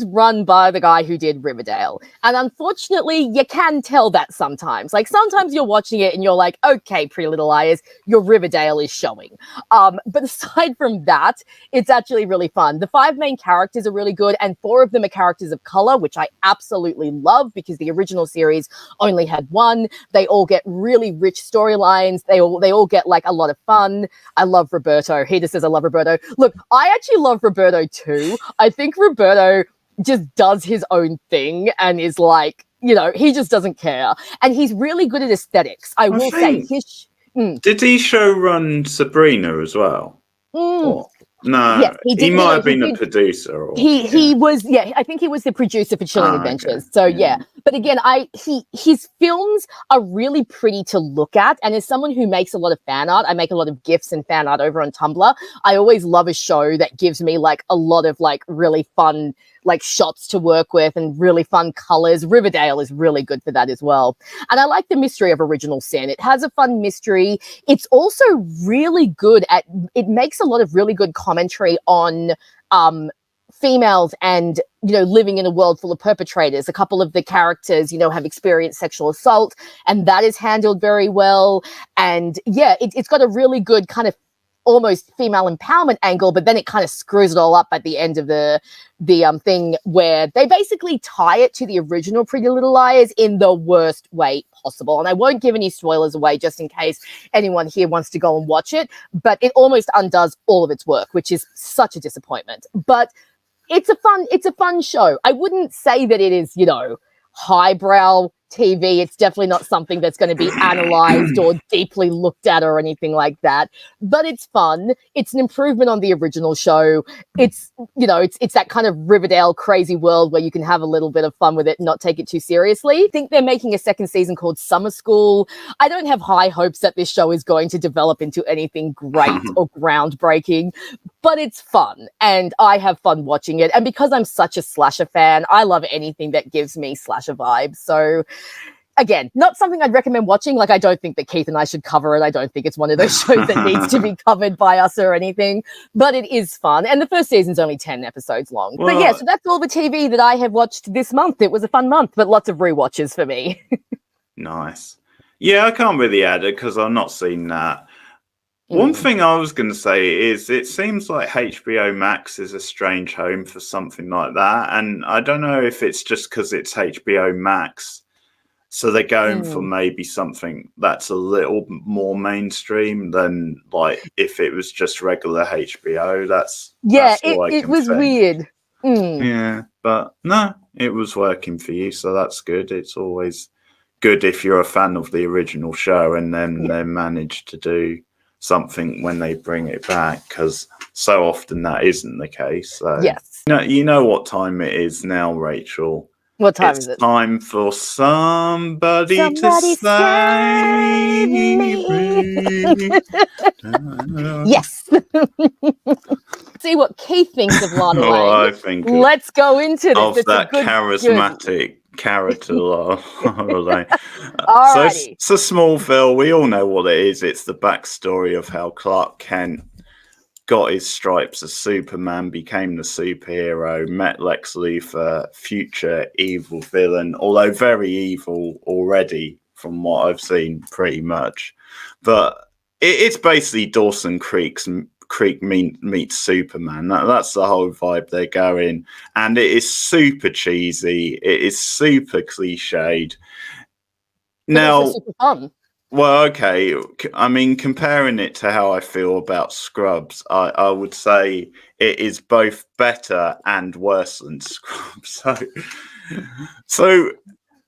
run by the guy who did Riverdale. And unfortunately, you can tell that sometimes. Like sometimes you're watching it and you're like, okay, Pretty Little Liars, your Riverdale is showing. But aside from that, it's actually really fun. The 5 main characters are really good and 4 of them are characters of color, which I absolutely love because the original series only had 1. They all get really rich storylines. They all get like a lot of fun. I love Roberto. He just says I love Roberto. Look, I actually love Roberto too. I think Roberto just does his own thing and is like, he just doesn't care. And he's really good at aesthetics. I will say Did he show run Sabrina as well? No, yes, he might have been a producer. He was, I think he was the producer for Chilling Adventures. Okay. So yeah. But again, his films are really pretty to look at. And as someone who makes a lot of fan art, I make a lot of GIFs and fan art over on Tumblr. I always love a show that gives me like a lot of like really fun like shots to work with and really fun colors. Riverdale is really good for that as well. And I like the mystery of Original Sin. It has a fun mystery. It's also really good it makes a lot of really good commentary on females and, living in a world full of perpetrators. A couple of the characters, have experienced sexual assault and that is handled very well. And yeah, it's got a really good kind of almost female empowerment angle, but then it kind of screws it all up at the end of the thing where they basically tie it to the original Pretty Little Liars in the worst way possible. And I won't give any spoilers away just in case anyone here wants to go and watch it, but it almost undoes all of its work, which is such a disappointment. But it's a fun show. I wouldn't say that it is, highbrow TV. It's definitely not something that's going to be analyzed or deeply looked at or anything like that. But it's fun. It's an improvement on the original show. It's, it's that kind of Riverdale crazy world where you can have a little bit of fun with it and not take it too seriously. I think they're making a 2nd season called Summer School. I don't have high hopes that this show is going to develop into anything great or groundbreaking, but it's fun and I have fun watching it. And because I'm such a slasher fan, I love anything that gives me slasher vibes. So again, not something I'd recommend watching. Like, I don't think that Keith and I should cover it. I don't think it's one of those shows that needs to be covered by us or anything, but it is fun. And the first season's only 10 episodes long. Well, but yeah, so that's all the TV that I have watched this month. It was a fun month, but lots of rewatches for me. Nice. Yeah, I can't really add it because I've not seen that. One thing I was going to say is it seems like HBO Max is a strange home for something like that. And I don't know if it's just because it's HBO Max. So they're going for maybe something that's a little more mainstream than like if it was just regular HBO. That's it was weird. Yeah, but no, it was working for you. So that's good. It's always good if you're a fan of the original show, and then they manage to do something when they bring it back, because so often that isn't the case. So Yes. you know what time it is now, Rachel. What time It's is it? time for somebody to Somebody save me. me. Yes. See what Keith thinks of Lana Oh, Lang. I think Let's go into this. of It's a that good charismatic character. So Alrighty. it's a Smallville. We all know what it is. It's the backstory of how Clark Kent got his stripes as Superman, became the superhero, met Lex Luthor, future evil villain, although very evil already from what I've seen, pretty much. But it's basically Dawson Creek meets Superman. That's the whole vibe they're going, and it is super cheesy. It is super cliched. Now, Super fun. well, okay. I mean, comparing it to how I feel about Scrubs, I would say it is both better and worse than Scrubs. So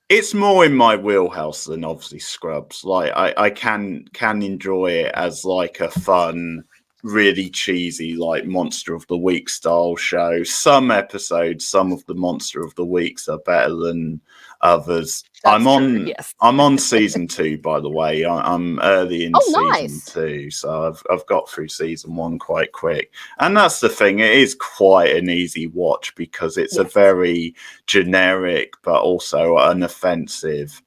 it's more in my wheelhouse than obviously Scrubs. Like I can enjoy it as like a fun, really cheesy, like Monster of the Week style show. Some episodes, some of the Monster of the Weeks are better than others. That's true, yes. I'm on season 2, by the way. I'm early in season nice. 2, so I've got through season 1 quite quick. And that's the thing; it is quite an easy watch because it's a very generic but also unoffensive.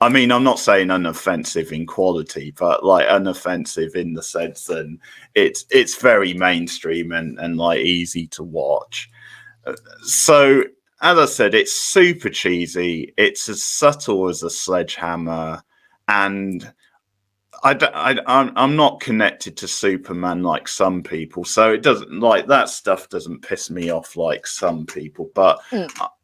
I mean, I'm not saying unoffensive in quality, but like unoffensive in the sense that it's very mainstream and like easy to watch. So, as I said, it's super cheesy. It's as subtle as a sledgehammer, and I'm not connected to Superman like some people, so it doesn't like that stuff doesn't piss me off like some people. But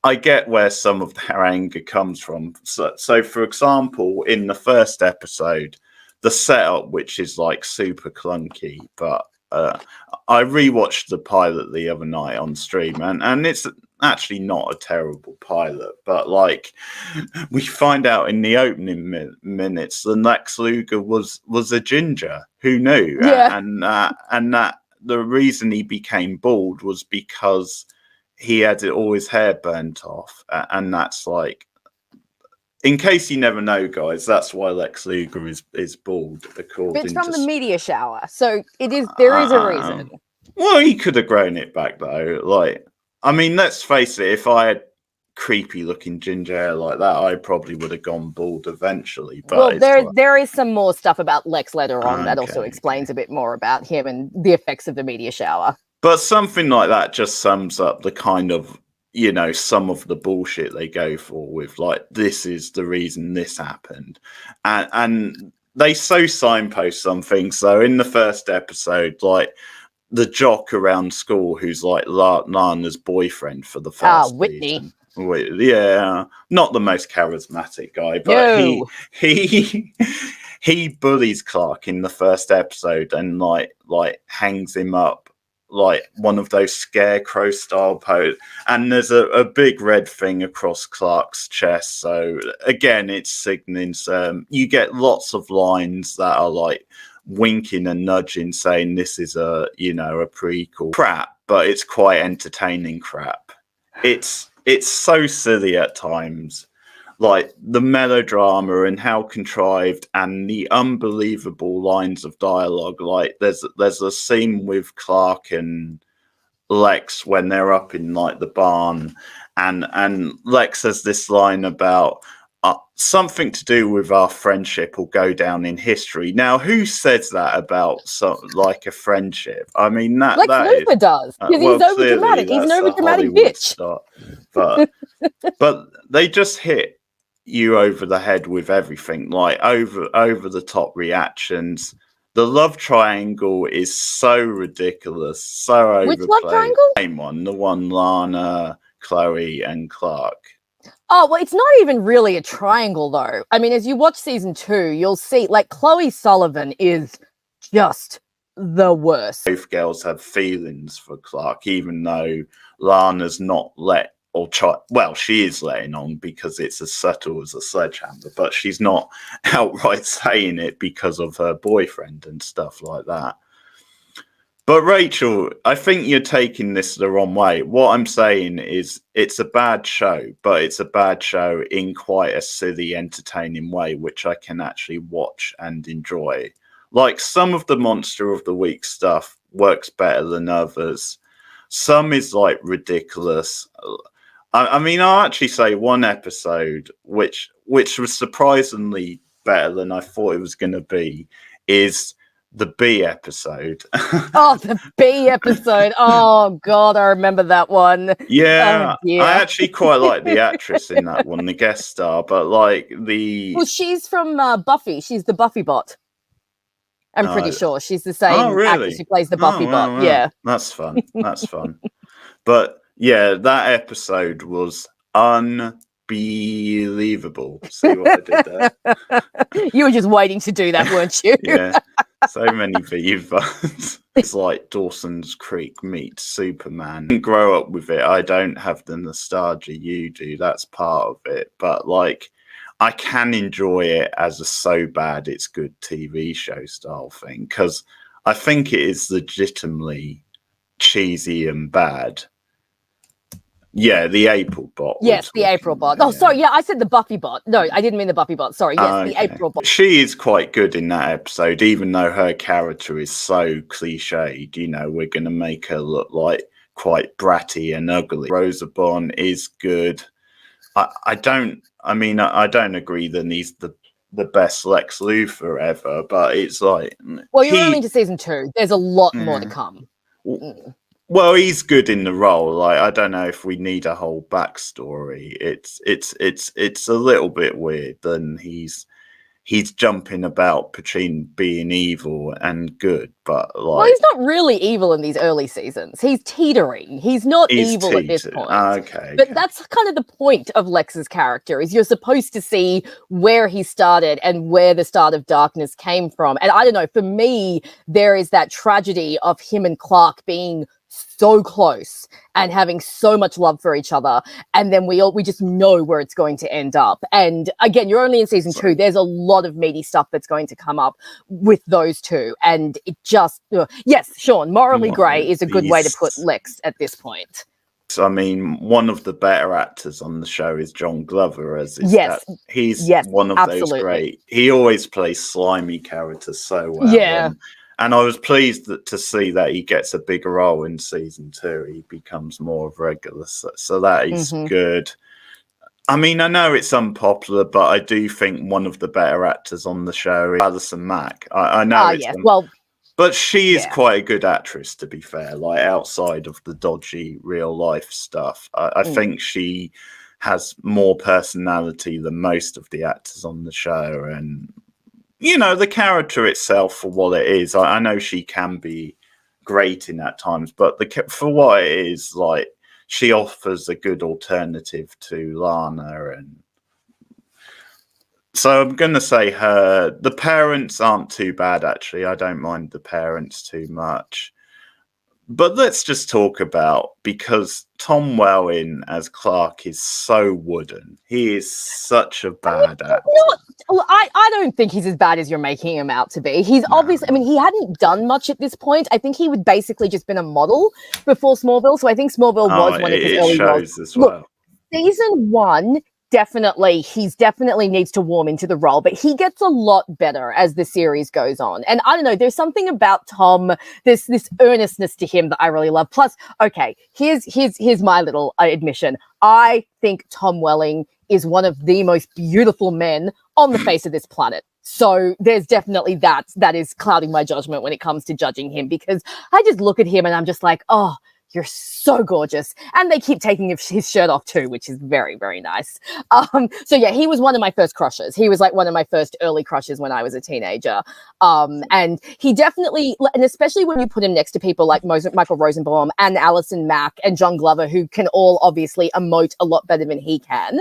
I get where some of their anger comes from. So for example, in the first episode, the setup, which is like super clunky, but I rewatched the pilot the other night on stream, and it's actually not a terrible pilot, but like we find out in the opening minutes that Lex Luger was a ginger. Who knew? Yeah. And that the reason he became bald was because he had all his hair burnt off, and that's like, in case you never know, guys, that's why Lex Luger is bald. It's from the meteor shower, so there is a reason. Well, he could have grown it back though. Like, I mean, let's face it, if I had creepy looking ginger hair like that, I probably would have gone bald eventually. But there is some more stuff about Lex later on that also explains a bit more about him and the effects of the meteor shower. But something like that just sums up the kind of, you know, some of the bullshit they go for with like, this is the reason this happened. And they so signpost something. So in the first episode, like, the jock around school who's like Lana's boyfriend for the first Whitney. season. Yeah, not the most charismatic guy, but he bullies Clark in the first episode and like hangs him up like one of those scarecrow style pose, and there's a big red thing across Clark's chest. So again, it's signaling you get lots of lines that are like winking and nudging, saying this is a prequel. Crap, but it's quite entertaining crap. It's so silly at times, like the melodrama and how contrived and the unbelievable lines of dialogue. Like there's a scene with Clark and Lex when they're up in like the barn, and Lex has this line about something to do with our friendship will go down in history. Now, who says that about like a friendship? I mean, Lex Luthor does, because he's over dramatic. He's an over dramatic bitch. But they just hit you over the head with everything, like over the top reactions. The love triangle is so ridiculous, so overplayed. Which love triangle? Same one, the one Lana, Chloe, and Clark. Oh, well, it's not even really a triangle, though. I mean, as you watch season 2, you'll see, like, Chloe Sullivan is just the worst. Both girls have feelings for Clark, even though Lana's not let or try. Well, she is letting on because it's as subtle as a sledgehammer, but she's not outright saying it because of her boyfriend and stuff like that. But Rachel, I think you're taking this the wrong way. What I'm saying is it's a bad show, but it's a bad show in quite a silly, entertaining way, which I can actually watch and enjoy. Like, some of the Monster of the Week stuff works better than others. Some is like ridiculous. I mean, I'll actually say one episode, which was surprisingly better than I thought it was going to be, is the B episode. Oh, the B episode. Oh, God, I remember that one. Yeah, Oh, I actually quite like the actress in that one, the guest star, but like Well, she's from Buffy. She's the Buffy bot. I'm pretty sure she's the same really? actress who plays the Buffy bot. Wow. Yeah. That's fun. That's fun. But yeah, that episode was unbelievable. See what I did there? You were just waiting to do that, weren't you? Yeah. So many V-buttons. It's like Dawson's Creek meets Superman. I didn't grow up with it. I don't have the nostalgia you do. That's part of it. But like, I can enjoy it as a so bad it's good TV show style thing, because I think it is legitimately cheesy and bad. Yeah, the April bot. Yes, the April bot. Oh, sorry. Yeah, I said the Buffy bot. No, I didn't mean the Buffy bot. Sorry. Yes, the April bot. She is quite good in that episode, even though her character is so cliched. You know, we're going to make her look like quite bratty and ugly. Rosa Bond is good. I don't agree that he's the best Lex Luthor ever, but it's like... Well, you're only into season 2. There's a lot more to come. Well, he's good in the role. Like, I don't know if we need a whole backstory. It's a little bit weird. Then he's jumping about between being evil and good, but like, well, he's not really evil in these early seasons. He's teetering. He's not evil at this point. Okay, but that's kind of the point of Lex's character, is you're supposed to see where he started and where the start of darkness came from. And I don't know, for me, there is that tragedy of him and Clark being so close and having so much love for each other, and then we just know where it's going to end up. And again, you're only in season 2. There's a lot of meaty stuff that's going to come up with those two, and it just yes, Sean, morally grey is a good way to put Lex at this point. I mean, one of the better actors on the show is John Glover, he's one of those great. He always plays slimy characters so well. Yeah. And I was pleased to see that he gets a bigger role in season 2. He becomes more of a regular. So that is good. I mean, I know it's unpopular, but I do think one of the better actors on the show is Alison Mack. I know it's... but she is quite a good actress, to be fair, like outside of the dodgy real life stuff. I think she has more personality than most of the actors on the show. And... you know, the character itself for what it is, I know she can be grating at times, but for what it is, like, she offers a good alternative to Lana. And so I'm going to say the parents aren't too bad, actually. I don't mind the parents too much. But let's just talk about, because Tom Welling as Clark is so wooden. He is such a bad actor. I don't think he's as bad as you're making him out to be. He's obviously, I mean, he hadn't done much at this point. I think he would basically just been a model before Smallville. So I think Smallville was one of his early roles. As well. Look, season 1, he definitely needs to warm into the role, but he gets a lot better as the series goes on. And I don't know, there's something about Tom, this earnestness to him that I really love. Plus, okay, here's my little admission. I think Tom Welling is one of the most beautiful men on the face of this planet. So there's definitely that is clouding my judgment when it comes to judging him, because I just look at him and I'm just like, oh, you're so gorgeous. And they keep taking his shirt off too, which is very, very nice. So yeah, he was one of my first crushes. He was like one of my first early crushes when I was a teenager. And he definitely, and especially when you put him next to people like Michael Rosenbaum and Alison Mack and John Glover, who can all obviously emote a lot better than he can.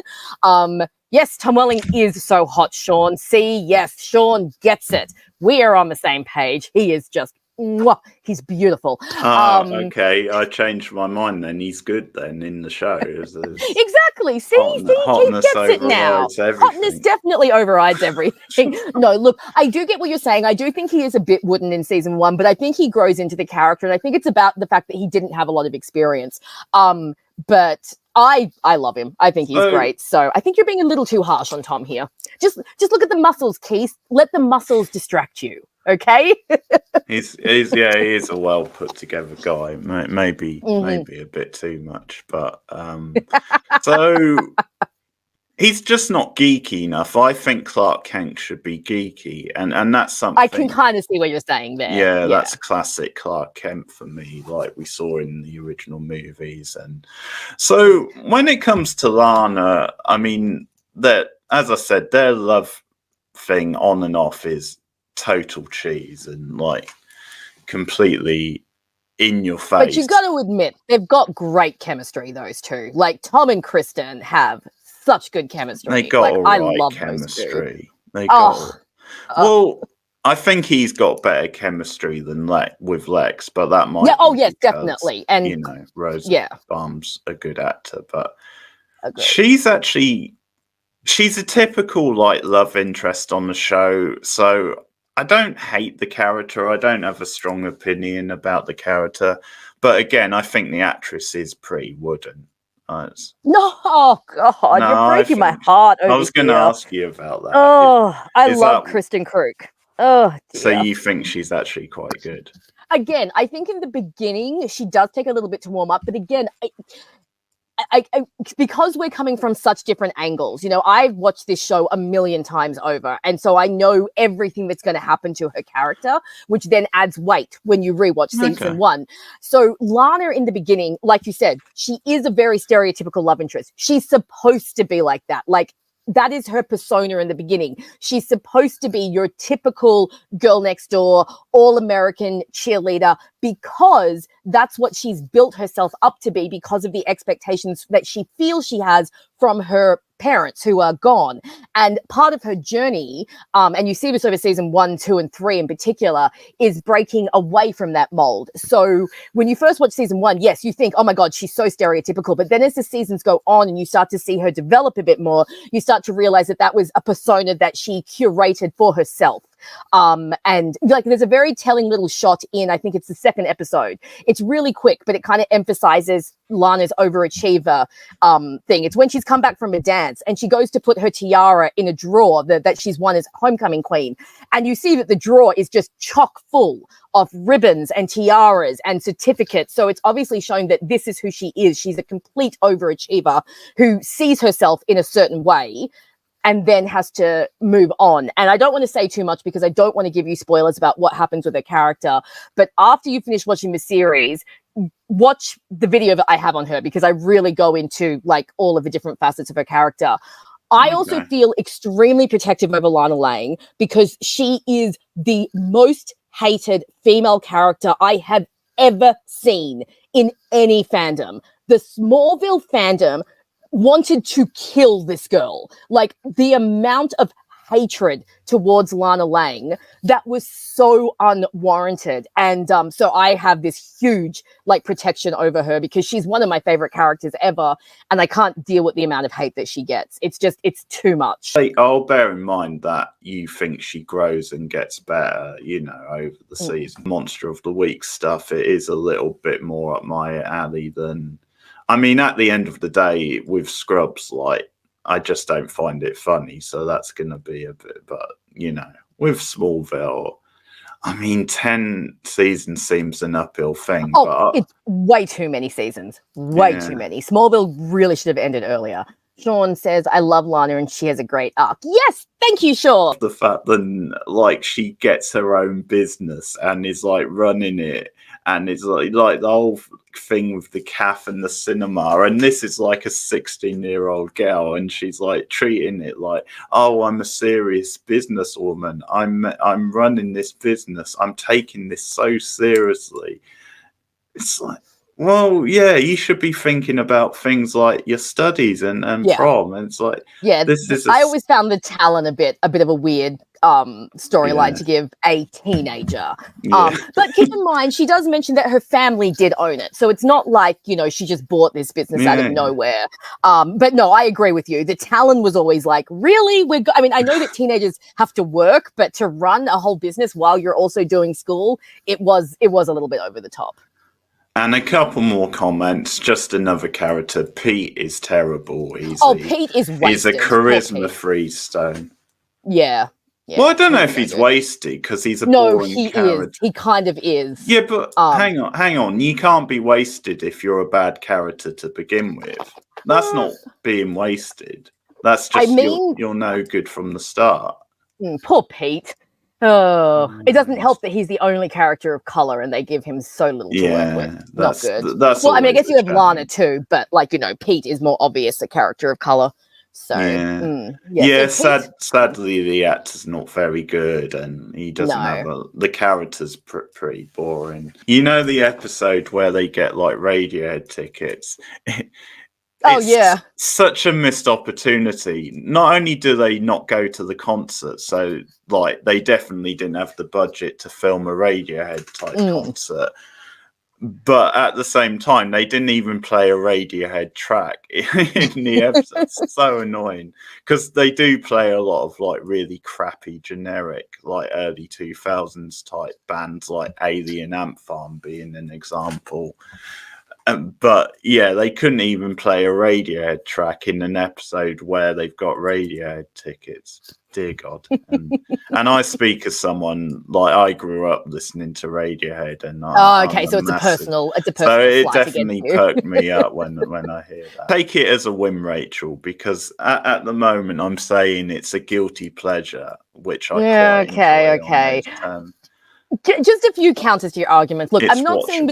Yes, Tom Welling is so hot, Sean. See, yes, Sean gets it. We are on the same page. He is just mwah, he's beautiful. Okay, I changed my mind then. He's good then in the show. Exactly. See, Keith Hotness gets it now. overrides everything. Hotness definitely overrides everything. No, look, I do get what you're saying. I do think he is a bit wooden in season 1, but I think he grows into the character, and I think it's about the fact that he didn't have a lot of experience. But I love him. I think he's great. So I think you're being a little too harsh on Tom here. Just look at the muscles, Keith. Let the muscles distract you. Okay. he is a well put together guy. Maybe a bit too much, but so he's just not geeky enough. I think Clark Kent should be geeky, and that's something I can kind of see what you're saying there. Yeah, that's classic Clark Kent for me, like we saw in the original movies. And so when it comes to Lana, I mean, that, as I said, their love thing on and off is total cheese and like completely in your face. But you've got to admit, they've got great chemistry, those two. Like Tom and Kristen have such good chemistry. They got I love chemistry. They got well, I think he's got better chemistry than with Lex, but that might yes, definitely. And Rose Barnes a good actor, but agreed. she's a typical like love interest on the show, so I don't hate the character. I don't have a strong opinion about the character. But again, I think the actress is pretty wooden. Oh, God. You're breaking my heart over I was going to ask you about that. Oh, I love Kristen Krug. Oh, dear. So you think she's actually quite good? Again, I think in the beginning, she does take a little bit to warm up. But again, I because we're coming from such different angles, I've watched this show a million times over, and so I know everything that's going to happen to her character, which then adds weight when you rewatch season 1. So Lana in the beginning, like you said, she is a very stereotypical love interest. She's supposed to be like that. Like, that is her persona in the beginning. She's supposed to be your typical girl next door, all-American cheerleader, because that's what she's built herself up to be because of the expectations that she feels she has from her parents who are gone. And part of her journey, and you see this over season 1, 2, and 3 in particular, is breaking away from that mold. So when you first watch season 1, yes, you think, oh my God, she's so stereotypical. But then as the seasons go on and you start to see her develop a bit more, you start to realize that that was a persona that she curated for herself. And like, there's a very telling little shot in, I think it's the second episode. It's really quick, but it kind of emphasizes Lana's overachiever thing. It's when she's come back from a dance and she goes to put her tiara in a drawer that she's won as homecoming queen. And you see that the drawer is just chock full of ribbons and tiaras and certificates. So it's obviously showing that this is who she is. She's a complete overachiever who sees herself in a certain way and then has to move on. And I don't want to say too much because I don't want to give you spoilers about what happens with her character. But after you finish watching the series, watch the video that I have on her, because I really go into like all of the different facets of her character. I also feel extremely protective over Lana Lang because she is the most hated female character I have ever seen in any fandom. The Smallville fandom wanted to kill this girl. Like, the amount of hatred towards Lana Lang that was so unwarranted. And so I have this huge like protection over her because she's one of my favorite characters ever, and I can't deal with the amount of hate that she gets. It's too much. I'll bear in mind that you think she grows and gets better, over the season. Monster of the Week stuff, it is a little bit more up my alley than, I mean, at the end of the day, with Scrubs, like, I just don't find it funny. So that's going to be a bit, but, with Smallville, I mean, 10 seasons seems an uphill thing. But it's way too many seasons. Way too many. Smallville really should have ended earlier. Sean says, I love Lana and she has a great arc. Yes, thank you, Sean. The fact that, like, she gets her own business and is, like, running it. And it's like the whole thing with the cafe and the cinema. And this is like a 16-year-old girl. And she's like treating it like, oh, I'm a serious businesswoman. I'm running this business. I'm taking this so seriously. It's like, well, yeah, you should be thinking about things like your studies and prom. And it's like, I always found the Talon a bit of a weird storyline Yeah. to give a teenager. Yeah. But keep in mind, she does mention that her family did own it. So it's not like, she just bought this business out of nowhere. But no, I agree with you. The Talon was always like, really? I know that teenagers have to work, but to run a whole business while you're also doing school, it was a little bit over the top. And a couple more comments. Just another character. Pete is terrible. Pete is wasted. He's a charisma freestone. Yeah. Well, I don't know if he's wasted because he's a boring character. No, he is. He kind of is. Yeah, but hang on. You can't be wasted if you're a bad character to begin with. That's not being wasted. That's just you're no good from the start. Poor Pete. Oh, it doesn't help that he's the only character of color and they give him so little to work with. Not good. I guess you have Lana too, but Pete is more obvious a character of color. So sadly the actor's not very good and he doesn't have the character's pretty boring. The episode where they get like Radiohead tickets. It's such a missed opportunity. Not only do they not go to the concert, so like they definitely didn't have the budget to film a Radiohead type concert, but at the same time they didn't even play a Radiohead track in the episode. It's so annoying because they do play a lot of like really crappy generic like early 2000s type bands, like Alien Ant Farm being an example. But yeah, they couldn't even play a Radiohead track in an episode where they've got Radiohead tickets. Dear God. And I speak as someone, like, I grew up listening to Radiohead. And so it's a personal so it definitely perked me up when I hear that. Take it as a win, Rachel, because at the moment I'm saying it's a guilty pleasure, which I quite enjoy. Just a few counters to your arguments. Look, I'm not saying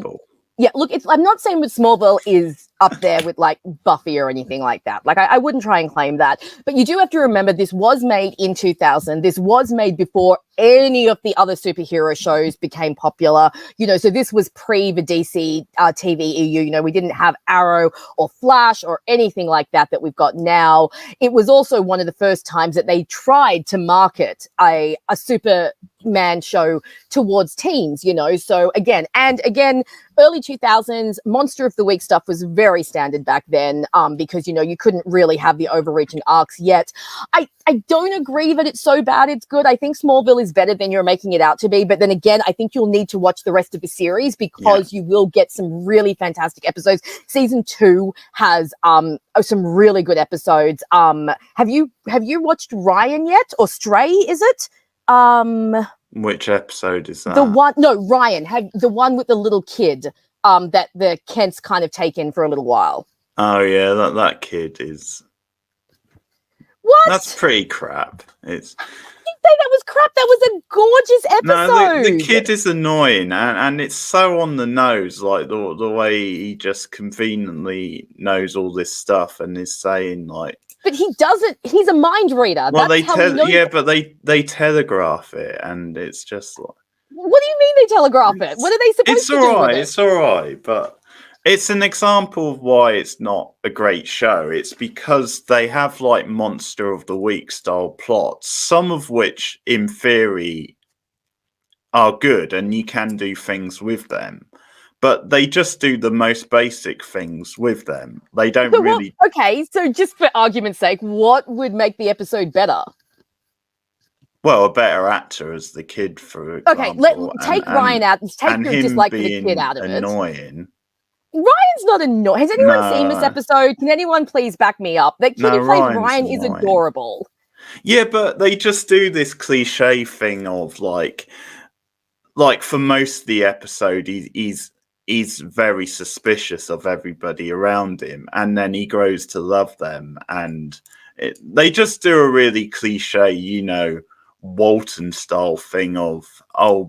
I'm not saying that Smallville is up there with like Buffy or anything like that. Like I wouldn't try and claim that. But you do have to remember this was made in 2000. This was made before any of the other superhero shows became popular. So this was pre the DC TV EU. We didn't have Arrow or Flash or anything like that we've got now. It was also one of the first times that they tried to market a Superman show towards teens, So again, early 2000s, Monster of the Week stuff was very standard back then because, you couldn't really have the overreaching arcs yet. I don't agree that it's so bad it's good. I think Smallville is better than you're making it out to be. But then again, I think you'll need to watch the rest of the series because you will get some really fantastic episodes. Season 2 has some really good episodes. Have you watched Ryan yet? Or Stray, is it? Which episode is that? Ryan, the one with the little kid that the Kents kind of take in for a little while. Oh yeah, that kid is. What? That's pretty crap. It's. I didn't say that was crap. That was a gorgeous episode. No, the kid is annoying, and it's so on the nose, like the way he just conveniently knows all this stuff and is saying like. But he doesn't. He's a mind reader. Well, but they telegraph it, and it's just like. What do you mean they telegraph it? What are they supposed to do with it? It's all right, but it's an example of why it's not a great show. It's because they have like Monster of the Week style plots, some of which, in theory, are good, and you can do things with them. But they just do the most basic things with them. They don't really. Okay, so just for argument's sake, what would make the episode better? Well, a better actor as the kid, for example. Okay, take Ryan out. Take your dislike for the kid out of it. Annoying. Ryan's not annoying. Has anyone seen this episode? Can anyone please back me up? That kid who plays Ryan is adorable. Yeah, but they just do this cliche thing of like for most of the episode, he's very suspicious of everybody around him, and then he grows to love them, and they just do a really cliche, Walton style thing of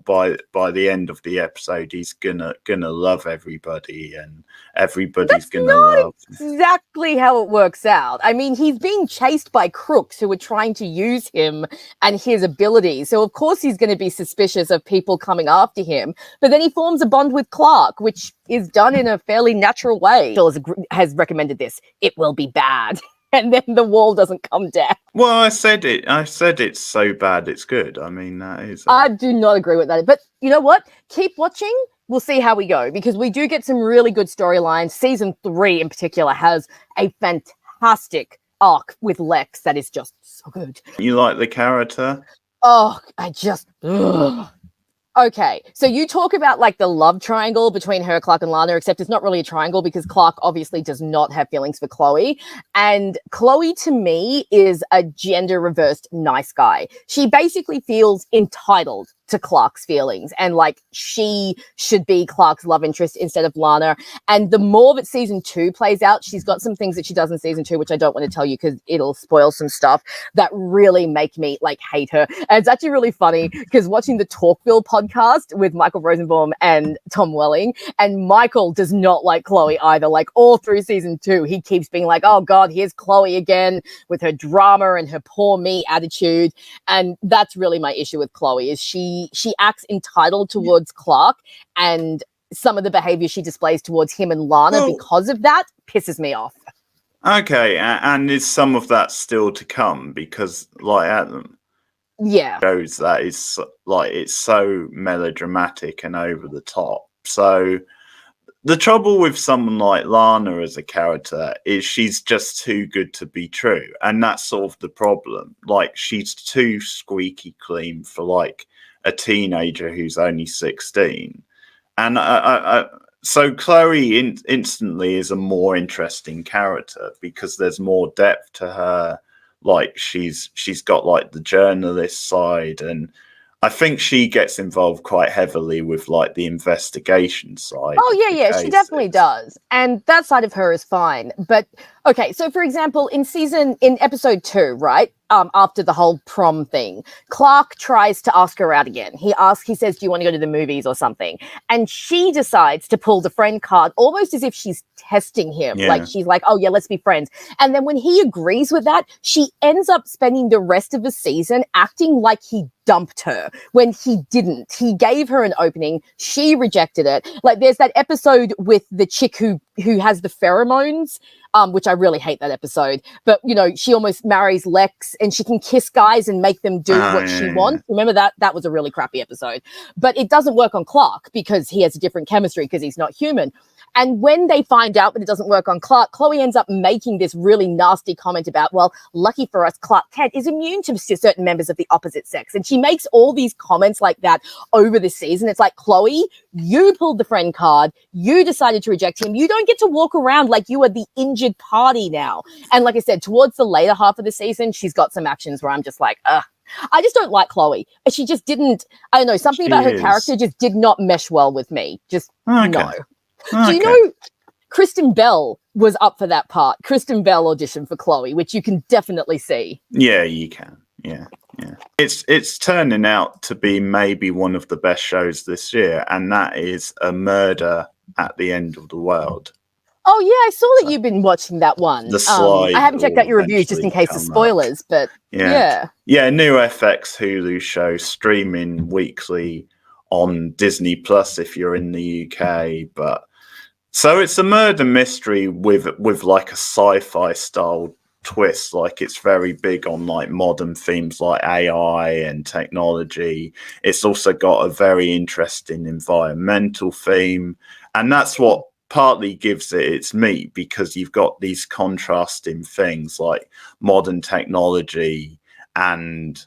by the end of the episode he's gonna love everybody and everybody's gonna love. Exactly how it works out. I mean, he's being chased by crooks who are trying to use him and his abilities, so of course he's going to be suspicious of people coming after him, but then he forms a bond with Clark, which is done in a fairly natural way. Phil has recommended this. It will be bad. and then the wall doesn't come down. Well, I said it. I said it's so bad it's good. I mean, that is. I do not agree with that. But you know what? Keep watching. We'll see how we go, because we do get some really good storylines. Season 3 in particular has a fantastic arc with Lex that is just so good. You like the character? Oh, ugh. Okay, so you talk about like the love triangle between her, Clark, and Lana, except it's not really a triangle because Clark obviously does not have feelings for Chloe. And Chloe, to me, is a gender reversed nice guy. She basically feels entitled to Clark's feelings, and like she should be Clark's love interest instead of Lana. And the more that season 2 plays out, she's got some things that she does in season 2, which I don't want to tell you because it'll spoil some stuff that really make me like hate her. And it's actually really funny because watching the Talkville podcast with Michael Rosenbaum and Tom Welling, and Michael does not like Chloe either. Like all through season 2, he keeps being like, oh God, here's Chloe again with her drama and her poor me attitude. And that's really my issue with Chloe, is she acts entitled towards Clark, and some of the behavior she displays towards him and Lana because of that pisses me off. Okay, and is some of that still to come? Because like Adam shows that is like it's so melodramatic and over the top. So the trouble with someone like Lana as a character is she's just too good to be true, and that's sort of the problem. Like she's too squeaky clean for like a teenager who's only 16, and so Chloe instantly is a more interesting character because there's more depth to her. Like she's got like the journalist side, and I think she gets involved quite heavily with like the investigation side. Oh yeah, she definitely does. And that side of her is fine. But okay, so for example, in episode 2, right? After the whole prom thing, Clark tries to ask her out again. He says, do you want to go to the movies or something? And she decides to pull the friend card almost as if she's testing him. Yeah. Like she's like, oh yeah, let's be friends. And then when he agrees with that, she ends up spending the rest of the season acting like he dumped her when he didn't. He gave her an opening. She rejected it. Like there's that episode with the chick who has the pheromones, which I really hate that episode. But, you know, she almost marries Lex and she can kiss guys and make them do what she wants. Remember that? That was a really crappy episode. But it doesn't work on Clark because he has a different chemistry because he's not human. And when they find out that it doesn't work on Clark, Chloe ends up making this really nasty comment about, well, lucky for us, Clark Kent is immune to certain members of the opposite sex. And she makes all these comments like that over the season. It's like, Chloe, you pulled the friend card. You decided to reject him. You don't get to walk around like you are the injured party now. And like I said, towards the later half of the season, she's got some actions where I'm just like, ugh. I just don't like Chloe. She just didn't, I don't know, something about her character just did not mesh well with me. Just no. Okay. Do you know Kristen Bell was up for that part? Kristen Bell auditioned for Chloe, which you can definitely see. Yeah, you can. Yeah. It's turning out to be maybe one of the best shows this year, and that is A Murder at the End of the World. Oh yeah, I saw that you've been watching that one. The slide. I haven't checked out your reviews just in case of spoilers, but yeah. New FX Hulu show streaming weekly on Disney Plus if you're in the UK, but. So it's a murder mystery with like a sci-fi style twist. Like it's very big on like modern themes like AI and technology. It's also got a very interesting environmental theme, and that's what partly gives it its meat, because you've got these contrasting things like modern technology and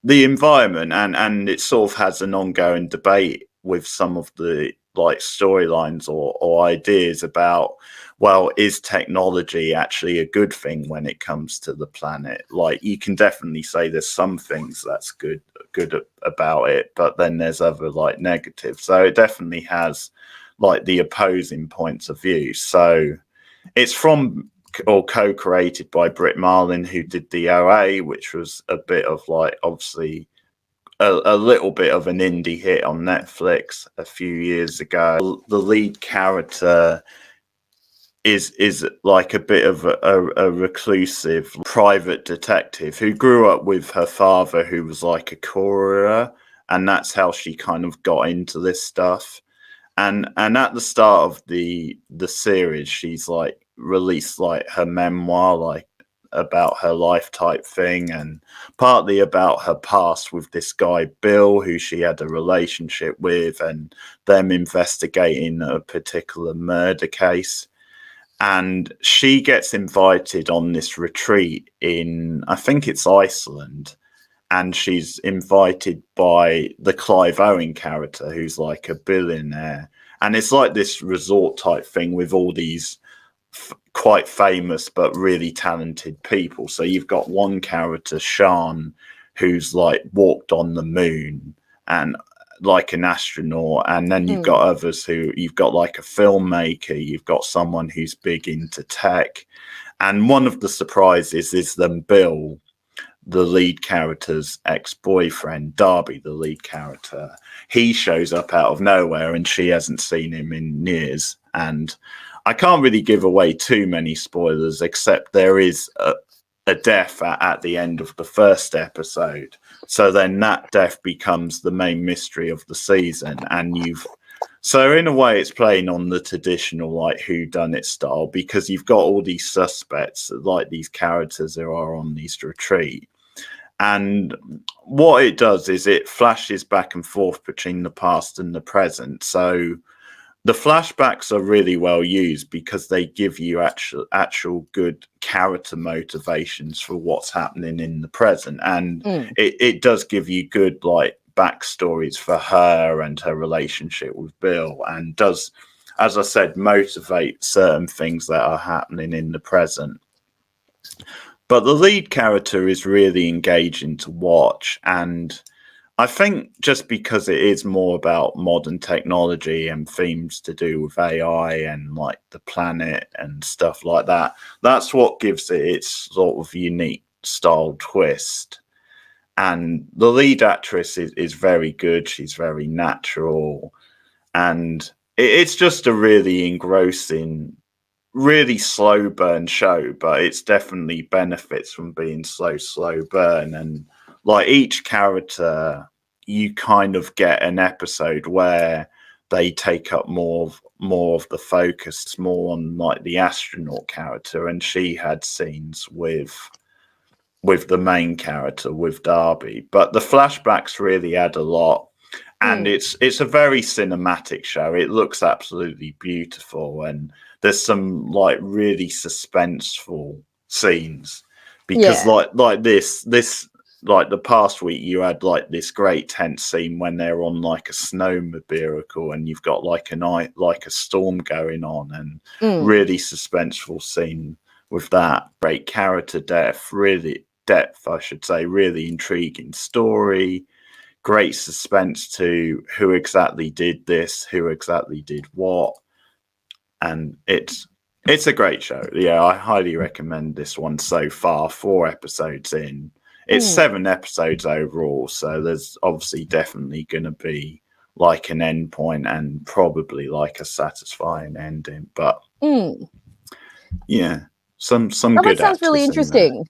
the environment, and it sort of has an ongoing debate with some of the like storylines or ideas about, well, is technology actually a good thing when it comes to the planet? Like you can definitely say there's some things that's good about it, but then there's other like negative. So it definitely has like the opposing points of view. So it's from or co-created by Britt Marlin, who did the OA, which was a bit of like obviously a little bit of an indie hit on Netflix a few years ago. The lead character is like a bit of a reclusive private detective who grew up with her father, who was like a courier, and that's how she kind of got into this stuff. And at the start of the series, she's like released like her memoir, like about her life type thing, and partly about her past with this guy Bill, who she had a relationship with, and them investigating a particular murder case. And she gets invited on this retreat in, I think it's Iceland, and she's invited by the Clive Owen character, who's like a billionaire. And it's like this resort type thing with all these quite famous but really talented people. So you've got one character, Sean, who's like walked on the moon and like an astronaut, and then you've got others who, you've got like a filmmaker, you've got someone who's big into tech. And one of the surprises is then Bill, the lead character's ex-boyfriend, Darby, the lead character. He shows up out of nowhere and she hasn't seen him in years. And I can't really give away too many spoilers, except there is a death at the end of the first episode. So then that death becomes the main mystery of the season. And so in a way, it's playing on the traditional like whodunit style, because you've got all these suspects, like these characters who are on this retreat. And what it does is it flashes back and forth between the past and the present. So the flashbacks are really well used because they give you actual good character motivations for what's happening in the present. And it does give you good like backstories for her and her relationship with Bill, and does, as I said, motivate certain things that are happening in the present. But the lead character is really engaging to watch, and I think just because it is more about modern technology and themes to do with AI and like the planet and stuff like that, that's what gives it its sort of unique style twist. And the lead actress is very good. She's very natural, and it's just a really engrossing, really slow burn show, but it's definitely benefits from being slow burn. And like each character, you kind of get an episode where they take up more of the focus, more on like the astronaut character, and she had scenes with the main character, with Darby. But the flashbacks really add a lot. And it's a very cinematic show. It looks absolutely beautiful, and there's some like really suspenseful scenes, because like this like the past week you had like this great tense scene when they're on like a snowmobile and you've got like a storm going on, and really suspenseful scene with that. Great character depth, I should say, really intriguing story. Great suspense to who exactly did this, who exactly did what. And it's a great show. Yeah, I highly recommend this one so far. 4 episodes in. It's 7 episodes overall, so there's obviously definitely going to be like an end point and probably like a satisfying ending. But yeah, some good. That sounds really interesting.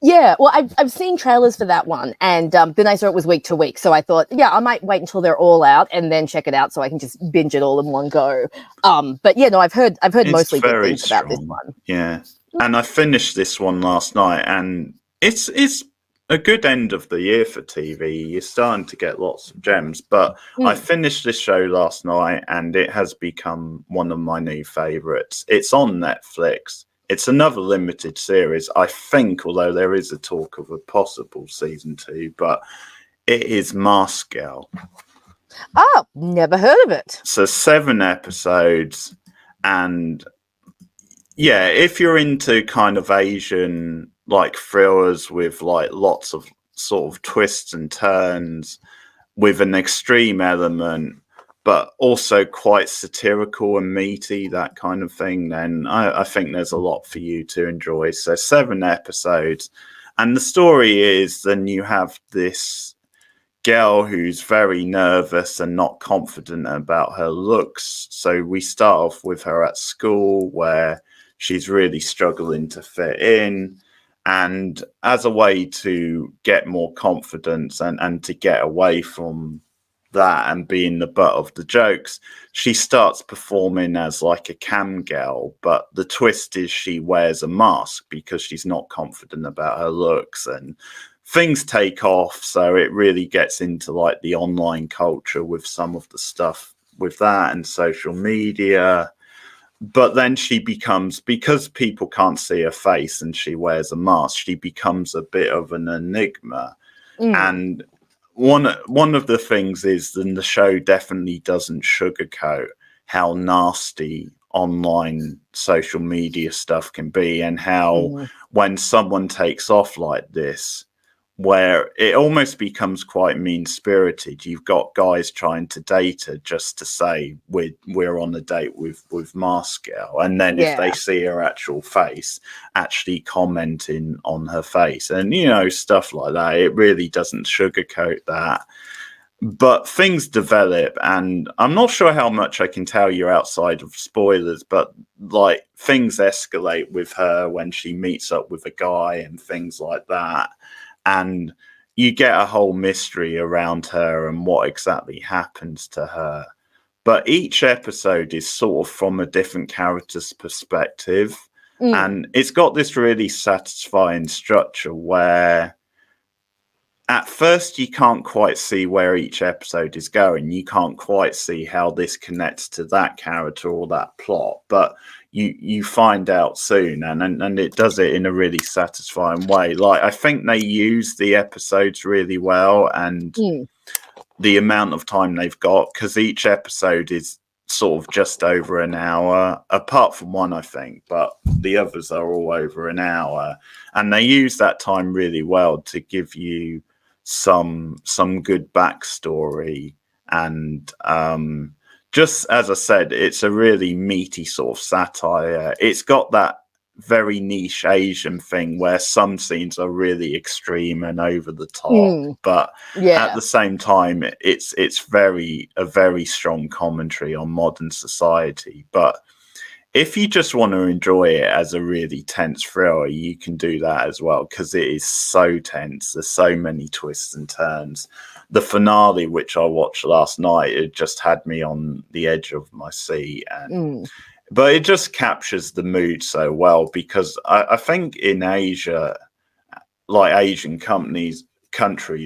Yeah, well, I've seen trailers for that one, and then I saw it was week to week, so I thought, yeah, I might wait until they're all out and then check it out, so I can just binge it all in one go. But yeah, no, I've heard mostly good things about this one. Yeah, and I finished this one last night, and it's a good end of the year for TV. You're starting to get lots of gems, but I finished this show last night, and it has become one of my new favorites. It's on Netflix. It's another limited series, I think, although there is a talk of a possible season 2, but it is Mask Girl. Oh, never heard of it. So 7 episodes, and yeah, if you're into kind of Asian like thrillers with like lots of sort of twists and turns with an extreme element, but also quite satirical and meaty, that kind of thing, then I think there's a lot for you to enjoy. So 7 episodes. And the story is, then you have this girl who's very nervous and not confident about her looks. So we start off with her at school where she's really struggling to fit in. And as a way to get more confidence and to get away from that and being the butt of the jokes, she starts performing as like a cam girl, but the twist is she wears a mask because she's not confident about her looks, and things take off. So it really gets into like the online culture with some of the stuff with that and social media. But then she becomes, because people can't see her face and she wears a mask, she becomes a bit of an enigma. And one of the things is that the show definitely doesn't sugarcoat how nasty online social media stuff can be, and how when someone takes off like this, where it almost becomes quite mean-spirited. You've got guys trying to date her just to say we're on a date with Mask Girl, and then if they see her actual face, actually commenting on her face, and stuff like that. It really doesn't sugarcoat that. But things develop, and I'm not sure how much I can tell you outside of spoilers, but like things escalate with her when she meets up with a guy and things like that. And you get a whole mystery around her and what exactly happens to her. But each episode is sort of from a different character's perspective. And it's got this really satisfying structure where at first you can't quite see where each episode is going. You can't quite see how this connects to that character or that plot. But you find out soon, and it does it in a really satisfying way. Like, I think they use the episodes really well, and the amount of time they've got, because each episode is sort of just over an hour, apart from one, I think, but the others are all over an hour, and they use that time really well to give you some good backstory. And just as I said, it's a really meaty sort of satire. It's got that very niche Asian thing where some scenes are really extreme and over the top, but at the same time, it's a very strong commentary on modern society. But if you just want to enjoy it as a really tense thriller, you can do that as well, because it is so tense. There's so many twists and turns. The finale, which I watched last night, it just had me on the edge of my seat. And but it just captures the mood so well, because I think in Asia, like Asian countries,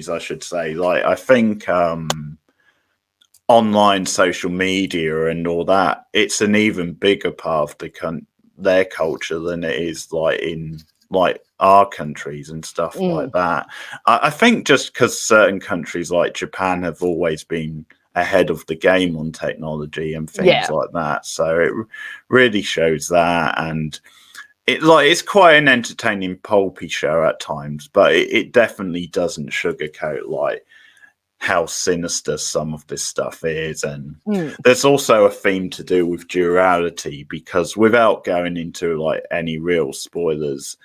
I should say, like I think online social media and all that, it's an even bigger part of their culture than it is like in like our countries and stuff like that. I think just because certain countries like Japan have always been ahead of the game on technology and things like that, so it really shows that. And it's quite an entertaining pulpy show at times, but it definitely doesn't sugarcoat like how sinister some of this stuff is. And there's also a theme to do with duality, because without going into like any real spoilers,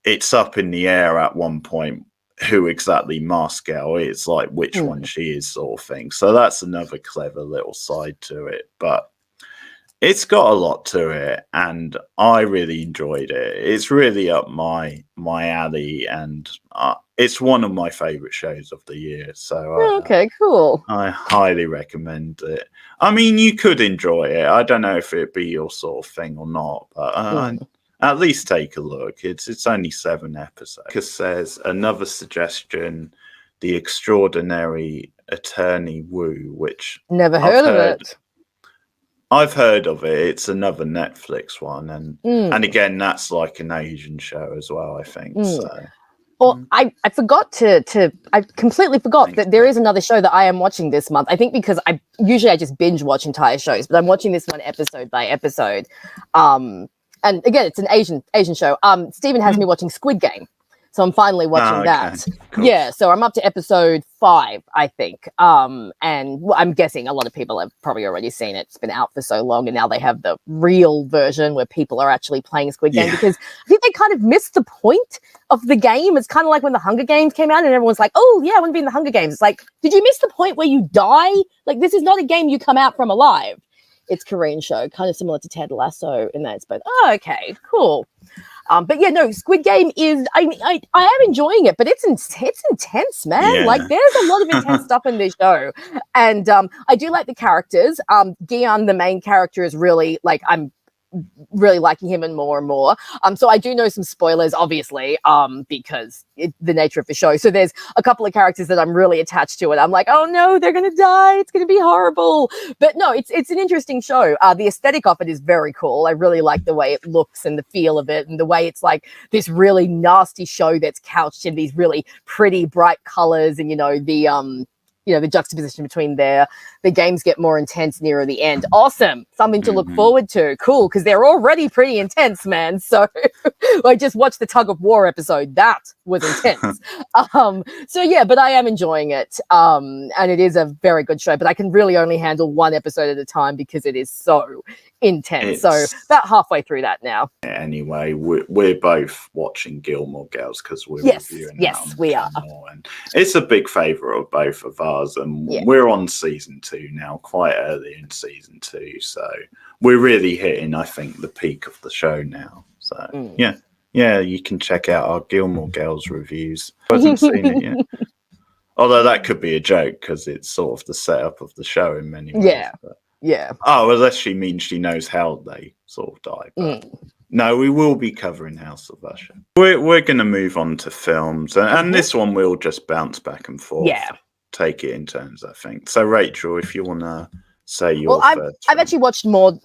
it's up in the air at one point who exactly Mask Girl is, like which one she is, sort of thing. So that's another clever little side to it. But it's got a lot to it, and I really enjoyed it. It's really up my alley, and it's one of my favorite shows of the year. So okay, cool. I highly recommend it. I mean, you could enjoy it. I don't know if it'd be your sort of thing or not, but at least take a look. It's only 7 episodes. Because says another suggestion, The Extraordinary Attorney Wu, which never heard of it. I've heard of it. It's another Netflix one, and again, that's like an Asian show as well, I think. So, well, I forgot I completely forgot that there is another show that I am watching this month. I think because I just binge watch entire shows, but I'm watching this one episode by episode. And again, it's an Asian show. Stephen has me watching Squid Game. So I'm finally watching that. Cool. Yeah, so I'm up to episode 5, I think. And I'm guessing a lot of people have probably already seen it. It's been out for so long, and now they have the real version where people are actually playing Squid Game, because I think they kind of missed the point of the game. It's kind of like when the Hunger Games came out and everyone's like, oh, yeah, I want to be in the Hunger Games. It's like, did you miss the point where you die? Like, this is not a game you come out from alive. It's a Korean show, kind of similar to Ted Lasso in that it's both. Oh, okay, cool. But yeah, no, Squid Game is. I am enjoying it, but it's intense, man. Yeah. Like there's a lot of intense stuff in this show, and I do like the characters. Gian, the main character, is really like I'm really liking him and more. So I do know some spoilers, obviously, because the nature of the show. So there's a couple of characters that I'm really attached to, and I'm like, oh no, they're gonna die. It's gonna be horrible. But no, it's an interesting show. The aesthetic of it is very cool. I really like the way it looks and the feel of it, and the way it's like this really nasty show that's couched in these really pretty bright colors, and the juxtaposition between the games get more intense nearer the end. Awesome. Something to look forward to. Cool, because they're already pretty intense, man. So I just watched the tug of war episode. That was intense. So yeah, but I am enjoying it. And it is a very good show, but I can really only handle one episode at a time because it is so intense. So about halfway through that now. Anyway, we're both watching Gilmore Girls because we're reviewing that on we the channel, and it's a big favourite of both of ours, and we're on season 2 now, quite early in season 2, so we're really hitting, I think, the peak of the show now. So yeah, you can check out our Gilmore Girls reviews. I haven't seen it yet. Although that could be a joke because it's sort of the setup of the show in many ways. Yeah. But... yeah. Oh, unless she means she knows how they sort of die. But no, we will be covering House of Usher. We're going to move on to films, and this one we'll just bounce back and forth. Yeah. Take it in turns, I think. So, Rachel, if you want to say your first. I've actually watched more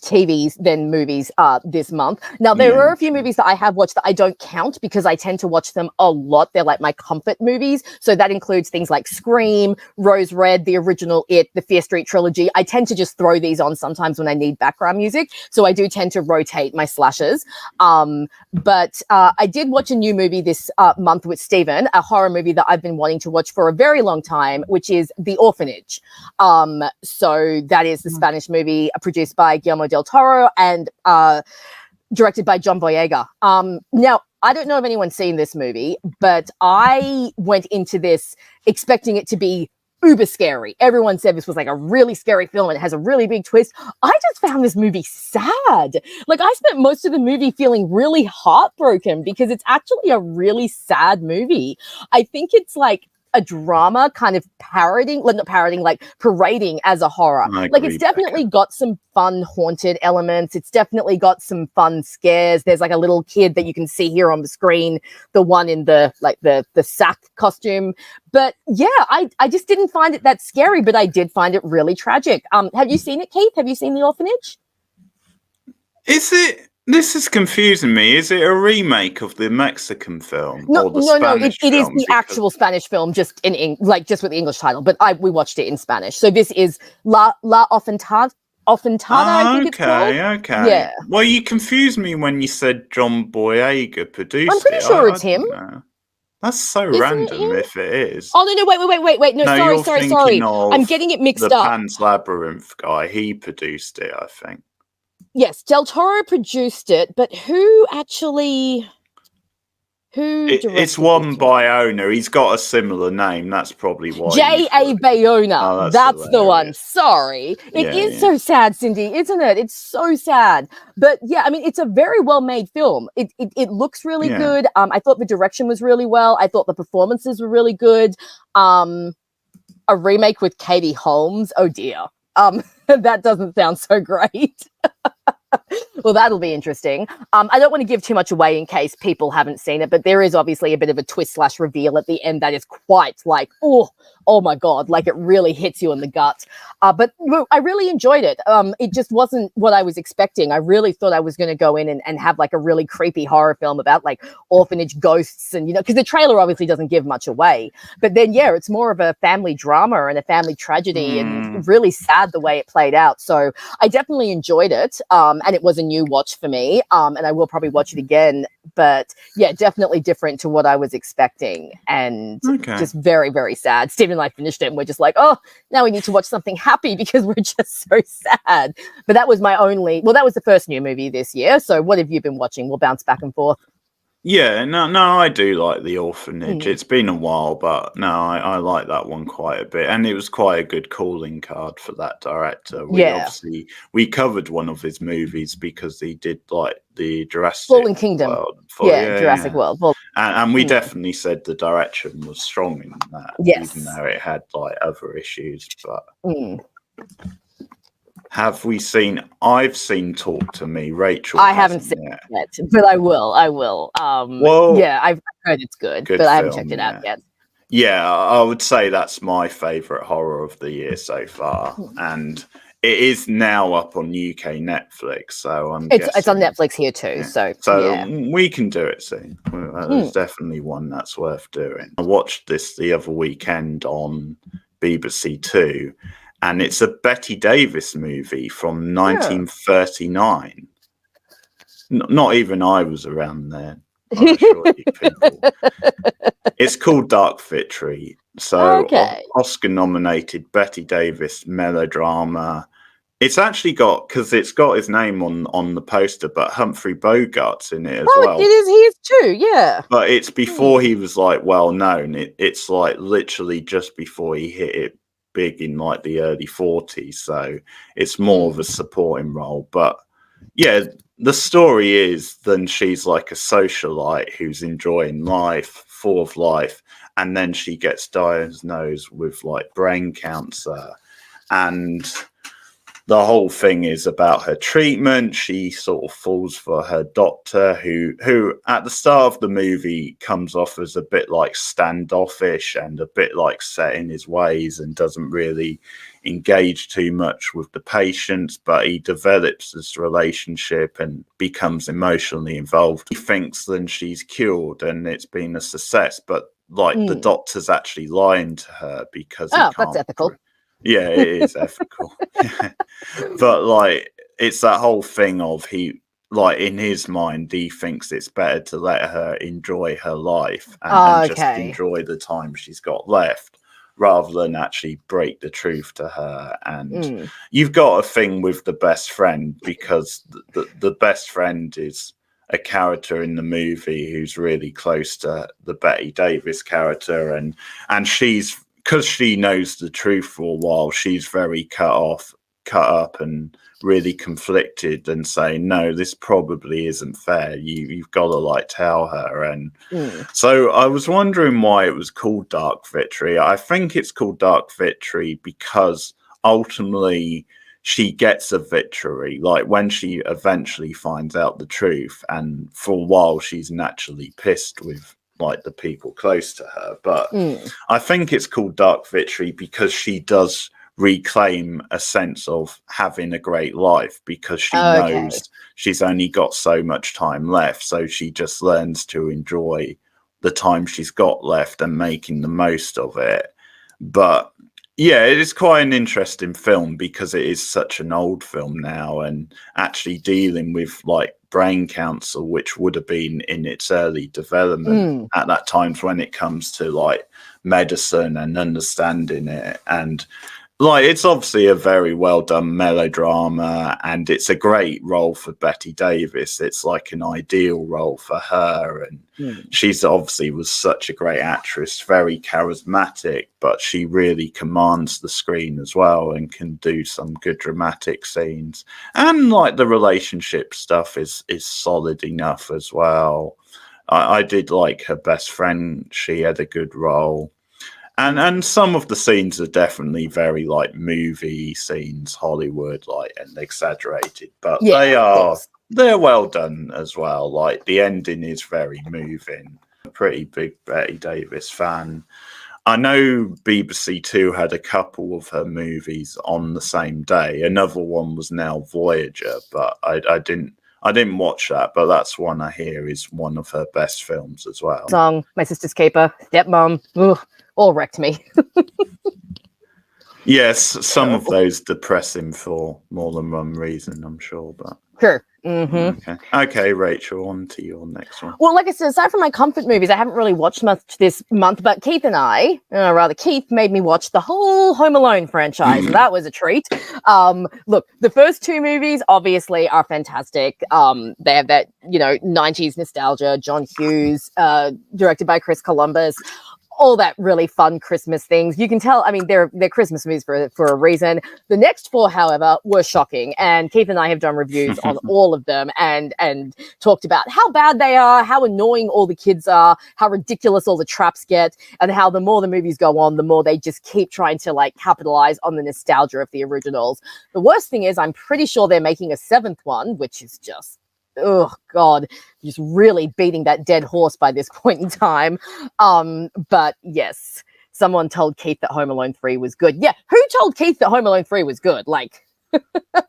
TVs than movies this month. Now there are a few movies that I have watched that I don't count because I tend to watch them a lot. They're like my comfort movies. So that includes things like Scream, Rose Red, the original It, the Fear Street trilogy. I tend to just throw these on sometimes when I need background music. So I do tend to rotate my slashes. But I did watch a new movie this month with Steven, a horror movie that I've been wanting to watch for a very long time, which is The Orphanage. So that is the Spanish movie produced by Guillermo del Toro and directed by John Boyega. Now, I don't know if anyone's seen this movie, but I went into this expecting it to be uber scary. Everyone said this was like a really scary film and it has a really big twist. I just found this movie sad. Like I spent most of the movie feeling really heartbroken because it's actually a really sad movie. I think it's like a drama kind of parading as a horror. Like it's definitely got some fun haunted elements. It's definitely got some fun scares. There's like a little kid that you can see here on the screen, the one in the sack costume. But yeah, I just didn't find it that scary, but I did find it really tragic. Have you seen it, Keith? Have you seen The Orphanage? This is confusing me. Is it a remake of the Mexican film? No, or the Spanish it is film? the actual Spanish film, just just with the English title. But we watched it in Spanish. So this is La Ofentada, I think it's called. Okay. Yeah. Well, you confused me when you said John Boyega produced it. I'm pretty sure it's him. That's so Isn't random if it is. Oh, no, wait. No, sorry. I'm getting it mixed up. The Pan's Labyrinth guy, he produced it, I think. Yes, Del Toro produced it, but who it's one Bayona. He's got a similar name. That's probably why. J.A. Bayona. Oh, that's the one. Sorry. It is so sad, Cindy, isn't it? It's so sad. But yeah, I mean, it's a very well-made film. It looks really good. I thought the direction was really well. I thought the performances were really good. A remake with Katie Holmes. Oh, dear. That doesn't sound so great. Well, that'll be interesting. I don't want to give too much away in case people haven't seen it, but there is obviously a bit of a twist/reveal at the end that is quite like, oh my God, like it really hits you in the gut. But I really enjoyed it. It just wasn't what I was expecting. I really thought I was going to go in and have like a really creepy horror film about like orphanage ghosts and, because the trailer obviously doesn't give much away. But then, yeah, it's more of a family drama and a family tragedy and really sad the way it played out. So I definitely enjoyed it. And it was a new watch for me. And I will probably watch it again. But yeah, definitely different to what I was expecting. And just very, very sad. Stephen and I finished it and we're just like, oh, now we need to watch something happy because we're just so sad. But that was that was the first new movie this year. So what have you been watching? We'll bounce back and forth. Yeah, no, I do like The Orphanage. Mm. It's been a while, but no, I like that one quite a bit, and it was quite a good calling card for that director. Yeah. We covered one of his movies because he did like the Jurassic Fallen Kingdom. World. For Yeah, yeah, Jurassic yeah, World. Well, and we mm, definitely said the direction was strong in that, even yes. though it had like other issues. But Mm. have we seen? I've seen Talk to Me. Rachel I haven't hasn't seen yet. it yet, but I will. I will. Well, Yeah, I've heard it's good, good but I haven't checked film, it out yeah. yet. Yeah, I would say that's my favourite horror of the year so far, and it is now up on UK Netflix. So I'm It's on guessing, Netflix here too, yeah. so So yeah. we can do it soon. There's definitely one that's worth doing. I watched this the other weekend on BBC Two, and it's a Betty Davis movie from Yeah. 1939. Not even I was around then, I assure you people. It's called Dark Victory. So Okay. Oscar-nominated Betty Davis melodrama. It's actually got, because it's got his name on the poster, but Humphrey Bogart's in it as Oh, it well. is his too. Yeah. But it's before he was like well known. It's like literally just before he hit it big in like the early 40s. So it's more of a supporting role. But yeah, the story is then she's like a socialite who's enjoying life, full of life, and then she gets diagnosed with like brain cancer, and the whole thing is about her treatment. She sort of falls for her doctor, who at the start of the movie comes off as a bit like standoffish and a bit like set in his ways and doesn't really engage too much with the patients, but he develops this relationship and becomes emotionally involved. He thinks then she's cured and it's been a success, but like the doctor's actually lying to her because he Oh, that's can't. ethical. Yeah, it is ethical. But like it's that whole thing of he like in his mind he thinks it's better to let her enjoy her life and just Okay. enjoy the time she's got left rather than actually break the truth to her. And you've got a thing with the best friend because the best friend is a character in the movie who's really close to the Betty Davis character, and she's, because she knows the truth for a while, she's very cut up and really conflicted and saying, no, this probably isn't fair. You've got to like tell her. And so I was wondering why it was called Dark Victory. I think it's called Dark Victory because ultimately she gets a victory, like when she eventually finds out the truth, and for a while she's naturally pissed with like the people close to her. But I think it's called Dark Victory because she does reclaim a sense of having a great life because she knows she's only got so much time left. So she just learns to enjoy the time she's got left and making the most of it. But yeah, it is quite an interesting film because it is such an old film now, and actually dealing with like brain cancer, which would have been in its early development at that time when it comes to like medicine and understanding it. And like it's obviously a very well done melodrama, and it's a great role for Betty Davis. It's like an ideal role for her, and she's obviously was such a great actress, very charismatic, but she really commands the screen as well and can do some good dramatic scenes. And like the relationship stuff is solid enough as well. I did like her best friend. She had a good role. And some of the scenes are definitely very like movie scenes, Hollywood, like, and exaggerated, but they're well done as well. Like the ending is very moving. A pretty big Betty Davis fan. I know BBC Two had a couple of her movies on the same day. Another one was now Voyager, but I didn't watch that, but that's one I hear is one of her best films as well. Song, My Sister's Caper, Stepmom, all wrecked me. Yes, some of those depressing for more than one reason, I'm sure. But Sure. Okay, Rachel, on to your next one. Well, like I said, aside from my comfort movies, I haven't really watched much this month, but Keith and I, rather Keith, made me watch the whole Home Alone franchise, and that was a treat. Look, the first two movies obviously are fantastic. They have that, 90s nostalgia, John Hughes, directed by Chris Columbus, all that really fun Christmas things. You can tell, I mean, they're Christmas movies for a reason. The next four, however, were shocking. And Keith and I have done reviews on all of them and talked about how bad they are, how annoying all the kids are, how ridiculous all the traps get, and how the more the movies go on, the more they just keep trying to like capitalize on the nostalgia of the originals. The worst thing is I'm pretty sure they're making a seventh one, which is just, oh God, just really beating that dead horse by this point in time. But yes, someone told Keith that Home Alone 3 was good. Yeah, who told Keith that Home Alone 3 was good? Like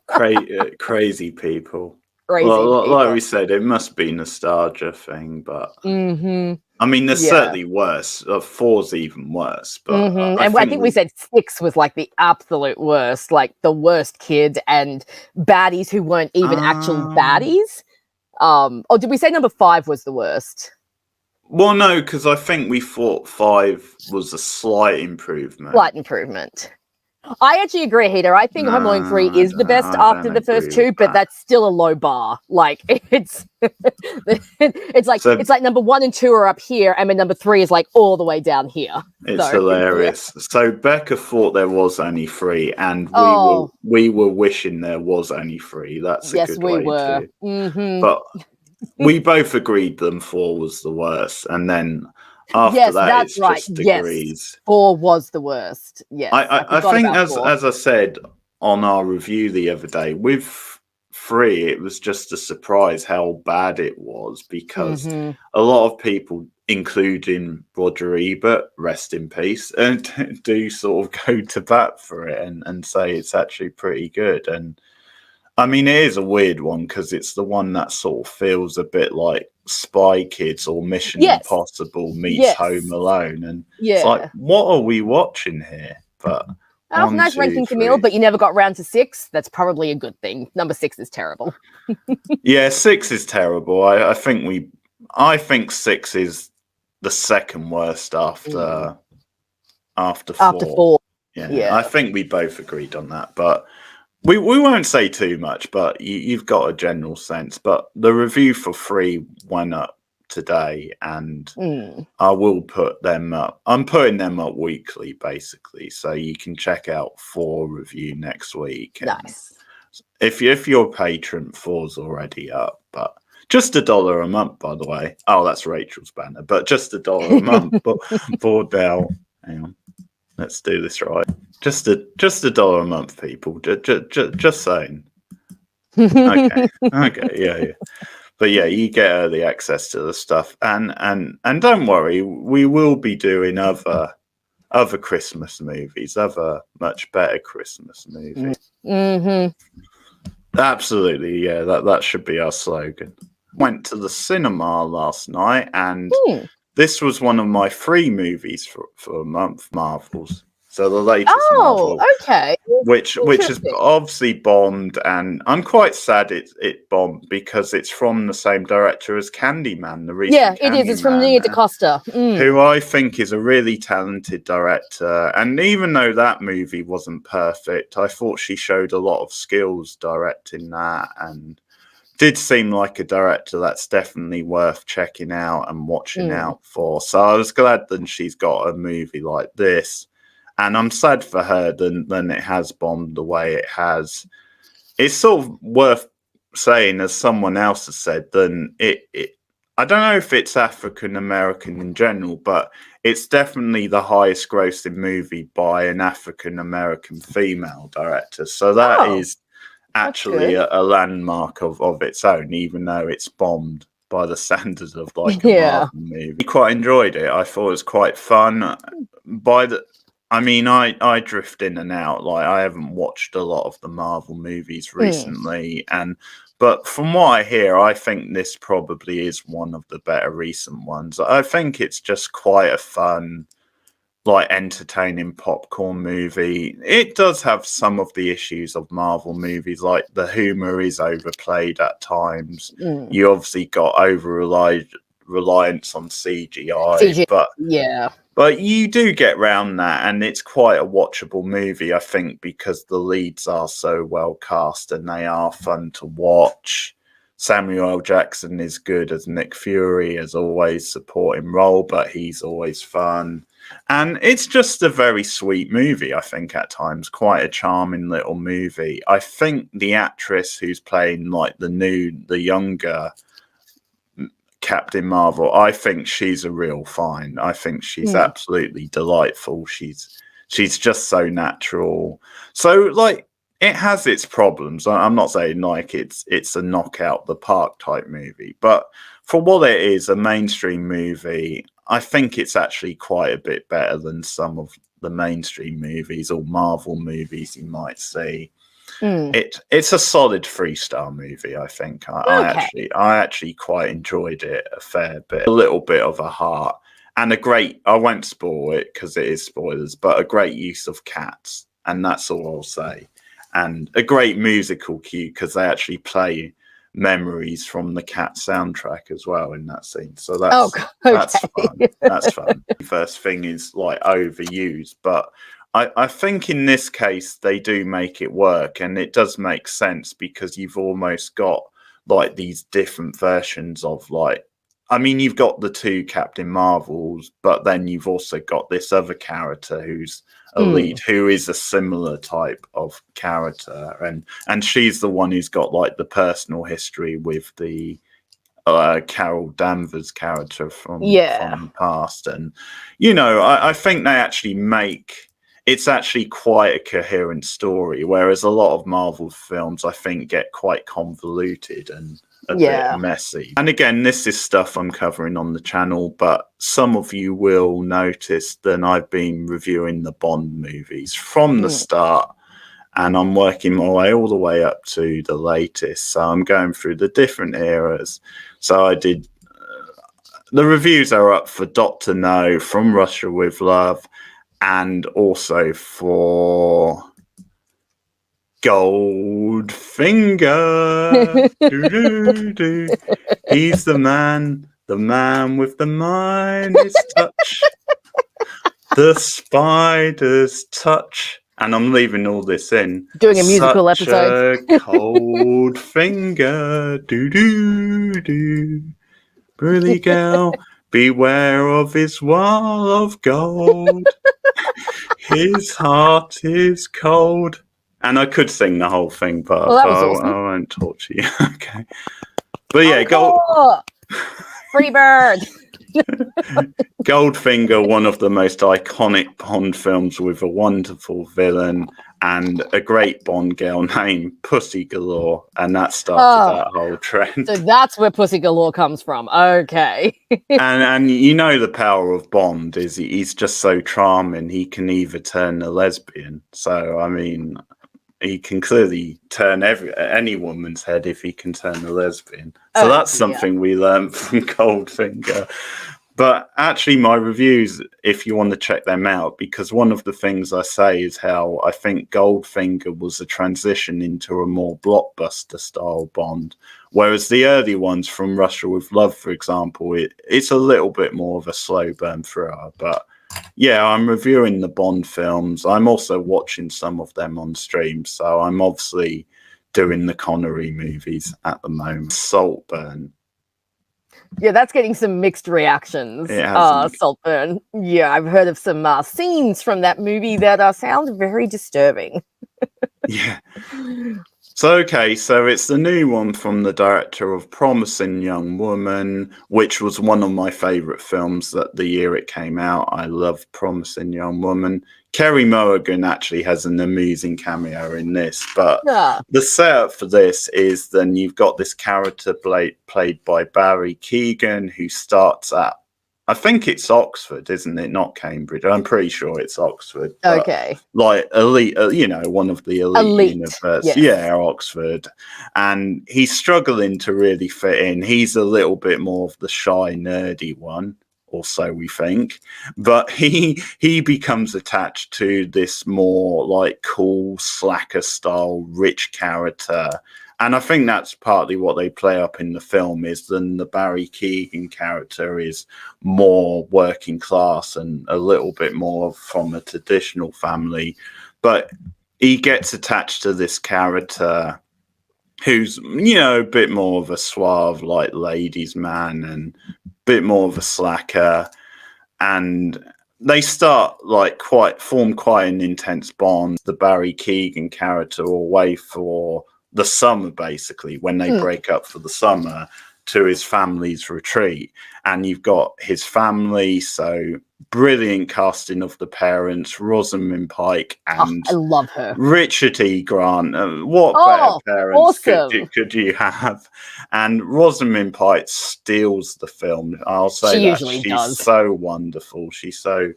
crazy people. Crazy well, people. Like we said, it must be nostalgia thing, but I mean, there's certainly worse. 4's even worse, but I think we said 6 was like the absolute worst, like the worst kid and baddies who weren't even actual baddies. Or did we say number 5 was the worst? Well, no, because I think we thought 5 was a slight improvement. I actually agree, Heater. I think Home Alone 3 is the best after the first two, but that's still a low bar. Like it's it's like number 1 and 2 are up here, and then number 3 is like all the way down here. It's hilarious. Yeah. So Becca thought there was only 3, and we were wishing there was only 3. That's a good way to. But we both agreed 4 was the worst, and then after that, it's just degrees. 4 was the worst. Yes, I think as I said on our review the other day, with 3, it was just a surprise how bad it was, because a lot of people, including Roger Ebert, rest in peace, and do sort of go to bat for it and say it's actually pretty good. And I mean, it is a weird one because it's the one that sort of feels a bit like Spy Kids or Mission Impossible meets Home Alone, and it's like, what are we watching here? But nice ranking, Camille, but you never got round to 6. That's probably a good thing. Number 6 is terrible. Yeah, 6 is terrible. I think 6 is the second worst after 4. Yeah, I think we both agreed on that, but we won't say too much. But you've got a general sense. But the review for 3 went up today, and I will put them up. I'm putting them up weekly, basically, so you can check out 4 review next week. Nice. If you're a patron, 4's already up, but just $1 a month, by the way. Oh, that's Rachel's banner, but just $1 a month. But Bordell, hang on, let's do this right. Just $1 a month, people. Just saying. Okay, yeah. But yeah, you get early access to the stuff, and don't worry, we will be doing other Christmas movies, other much better Christmas movies. Absolutely, yeah. That should be our slogan. Went to the cinema last night, and this was one of my 3 movies for a month, Marvels. So the latest Marvel, okay, which is obviously bombed, and I'm quite sad it bombed because it's from the same director as Candyman, the recent. Yeah, it is. It's from Nia DaCosta, who I think is a really talented director. And even though that movie wasn't perfect, I thought she showed a lot of skills directing that, and did seem like a director that's definitely worth checking out and watching out for. So I was glad that she's got a movie like this. And I'm sad for her than it has bombed the way it has. It's sort of worth saying, as someone else has said, then it I don't know if it's African American in general, but it's definitely the highest grossing movie by an African American female director. So that is actually a landmark of its own, even though it's bombed by the standards of like a Marvel movie. I quite enjoyed it. I thought it was quite fun. I drift in and out. Like, I haven't watched a lot of the Marvel movies recently, but from what I hear, I think this probably is one of the better recent ones. I think it's just quite a fun like entertaining popcorn movie. It does have some of the issues of Marvel movies, like the humor is overplayed at times. You obviously got reliance on CGI, but you do get round that, and it's quite a watchable movie, I think, because the leads are so well cast and they are fun to watch. Samuel L. Jackson is good as Nick Fury, as always, supporting role, but he's always fun. And it's just a very sweet movie, I think, at times. Quite a charming little movie. I think the actress who's playing like the younger Captain Marvel, I think she's a real find. I think she's absolutely delightful. She's just so natural. So like, it has its problems. I'm not saying like it's a knockout the park type movie, but for what it is, a mainstream movie, I think it's actually quite a bit better than some of the mainstream movies or Marvel movies you might see. It's a solid 3-star movie, I think. I actually quite enjoyed it a fair bit. A little bit of a heart and I won't spoil it because it is spoilers, but a great use of cats, and that's all I'll say. And a great musical cue because they actually play memories from the Cat soundtrack as well in that scene. So that's fun. That's fun. First thing is like overused, but I think in this case they do make it work, and it does make sense because you've almost got like these different versions of like, I mean, you've got the 2 Captain Marvels, but then you've also got this other character who's a lead, who is a similar type of character, and she's the one who's got like the personal history with the Carol Danvers character from the past. And you know, I think they actually it's actually quite a coherent story, whereas a lot of Marvel films I think get quite convoluted and a bit messy. And again, this is stuff I'm covering on the channel, but some of you will notice that I've been reviewing the Bond movies from the start, and I'm working my way all the way up to the latest. So I'm going through the different eras. So I did the reviews are up for Dr. No, From Russia with Love, and also for Goldfinger. He's the man with the Midas touch, the spider's touch. And I'm leaving all this in. Doing a musical episode. A cold finger. Pretty girl, beware of his wall of gold. His heart is cold. And I could sing the whole thing, but awesome. I won't torture you. Okay. But yeah, Freebird. Goldfinger, one of the most iconic Bond films with a wonderful villain and a great Bond girl named Pussy Galore, and that started that whole trend. So that's where Pussy Galore comes from. Okay. and you know the power of Bond is he's just so charming. He can either turn a lesbian. So I mean, he can clearly turn any woman's head if he can turn a lesbian. So that's something we learned from Goldfinger. But actually, my reviews, if you want to check them out, because one of the things I say is how I think Goldfinger was a transition into a more blockbuster style Bond, whereas the early ones, From Russia with Love, for example, it's a little bit more of a slow burn thriller. But yeah, I'm reviewing the Bond films. I'm also watching some of them on stream, so I'm obviously doing the Connery movies at the moment. Saltburn. Yeah, that's getting some mixed reactions. Saltburn. Yeah, I've heard of some scenes from that movie that sound very disturbing. Yeah. So it's the new one from the director of Promising Young Woman, which was one of my favourite films that the year it came out. I love Promising Young Woman. Kerry Mulligan actually has an amusing cameo in this, but the setup for this is then you've got this character played by Barry Keoghan, who starts at, I think it's Oxford, isn't it? Not Cambridge. I'm pretty sure it's Oxford. Okay. Like elite, one of the elite universities. Yes. Yeah, Oxford. And he's struggling to really fit in. He's a little bit more of the shy, nerdy one. or so we think. But he becomes attached to this more like cool slacker style rich character. And I think that's partly what they play up in the film, is then the Barry Keoghan character is more working class and a little bit more from a traditional family. But he gets attached to this character who's, you know, a bit more of a suave, like, ladies' man and a bit more of a slacker. And they start, like, form quite an intense bond. The Barry Keoghan character away for the summer, basically, when they break up for the summer, to his family's retreat. And you've got his family, so brilliant casting of the parents, Rosamund Pike and I love her. Richard E. Grant. What better parents awesome. could you have? And Rosamund Pike steals the film. I'll say She that usually she's does. so wonderful. She's so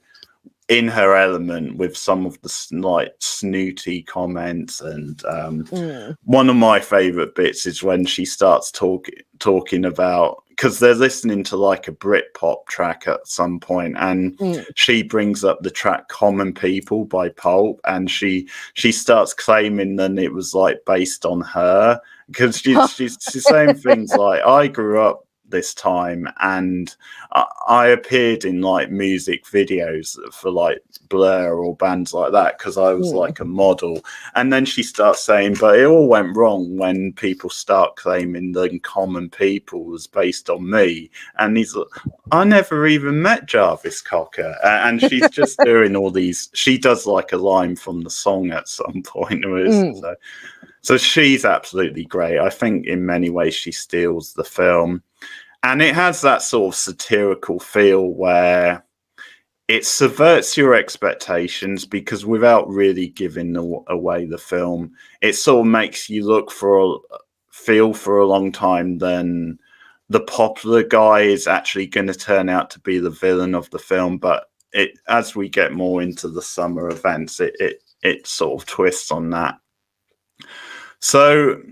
in her element with some of the like snooty comments. And one of my favorite bits is when she starts talking about, because they're listening to like a Britpop track at some point, and she brings up the track Common People by Pulp, and she starts claiming that it was like based on her, because she's saying things like, I grew up this time and I appeared in like music videos for like Blur or bands like that because I was like a model. And then she starts saying, but it all went wrong when people start claiming that Common People was based on me. And he's like, I never even met Jarvis Cocker. And she's just doing all these, she does like a line from the song at some point. So she's absolutely great. I think in many ways she steals the film. And it has that sort of satirical feel where it subverts your expectations, because without really giving away the film, it sort of makes you feel for a long time then the popular guy is actually going to turn out to be the villain of the film. But as we get more into the summer events, it sort of twists on that. So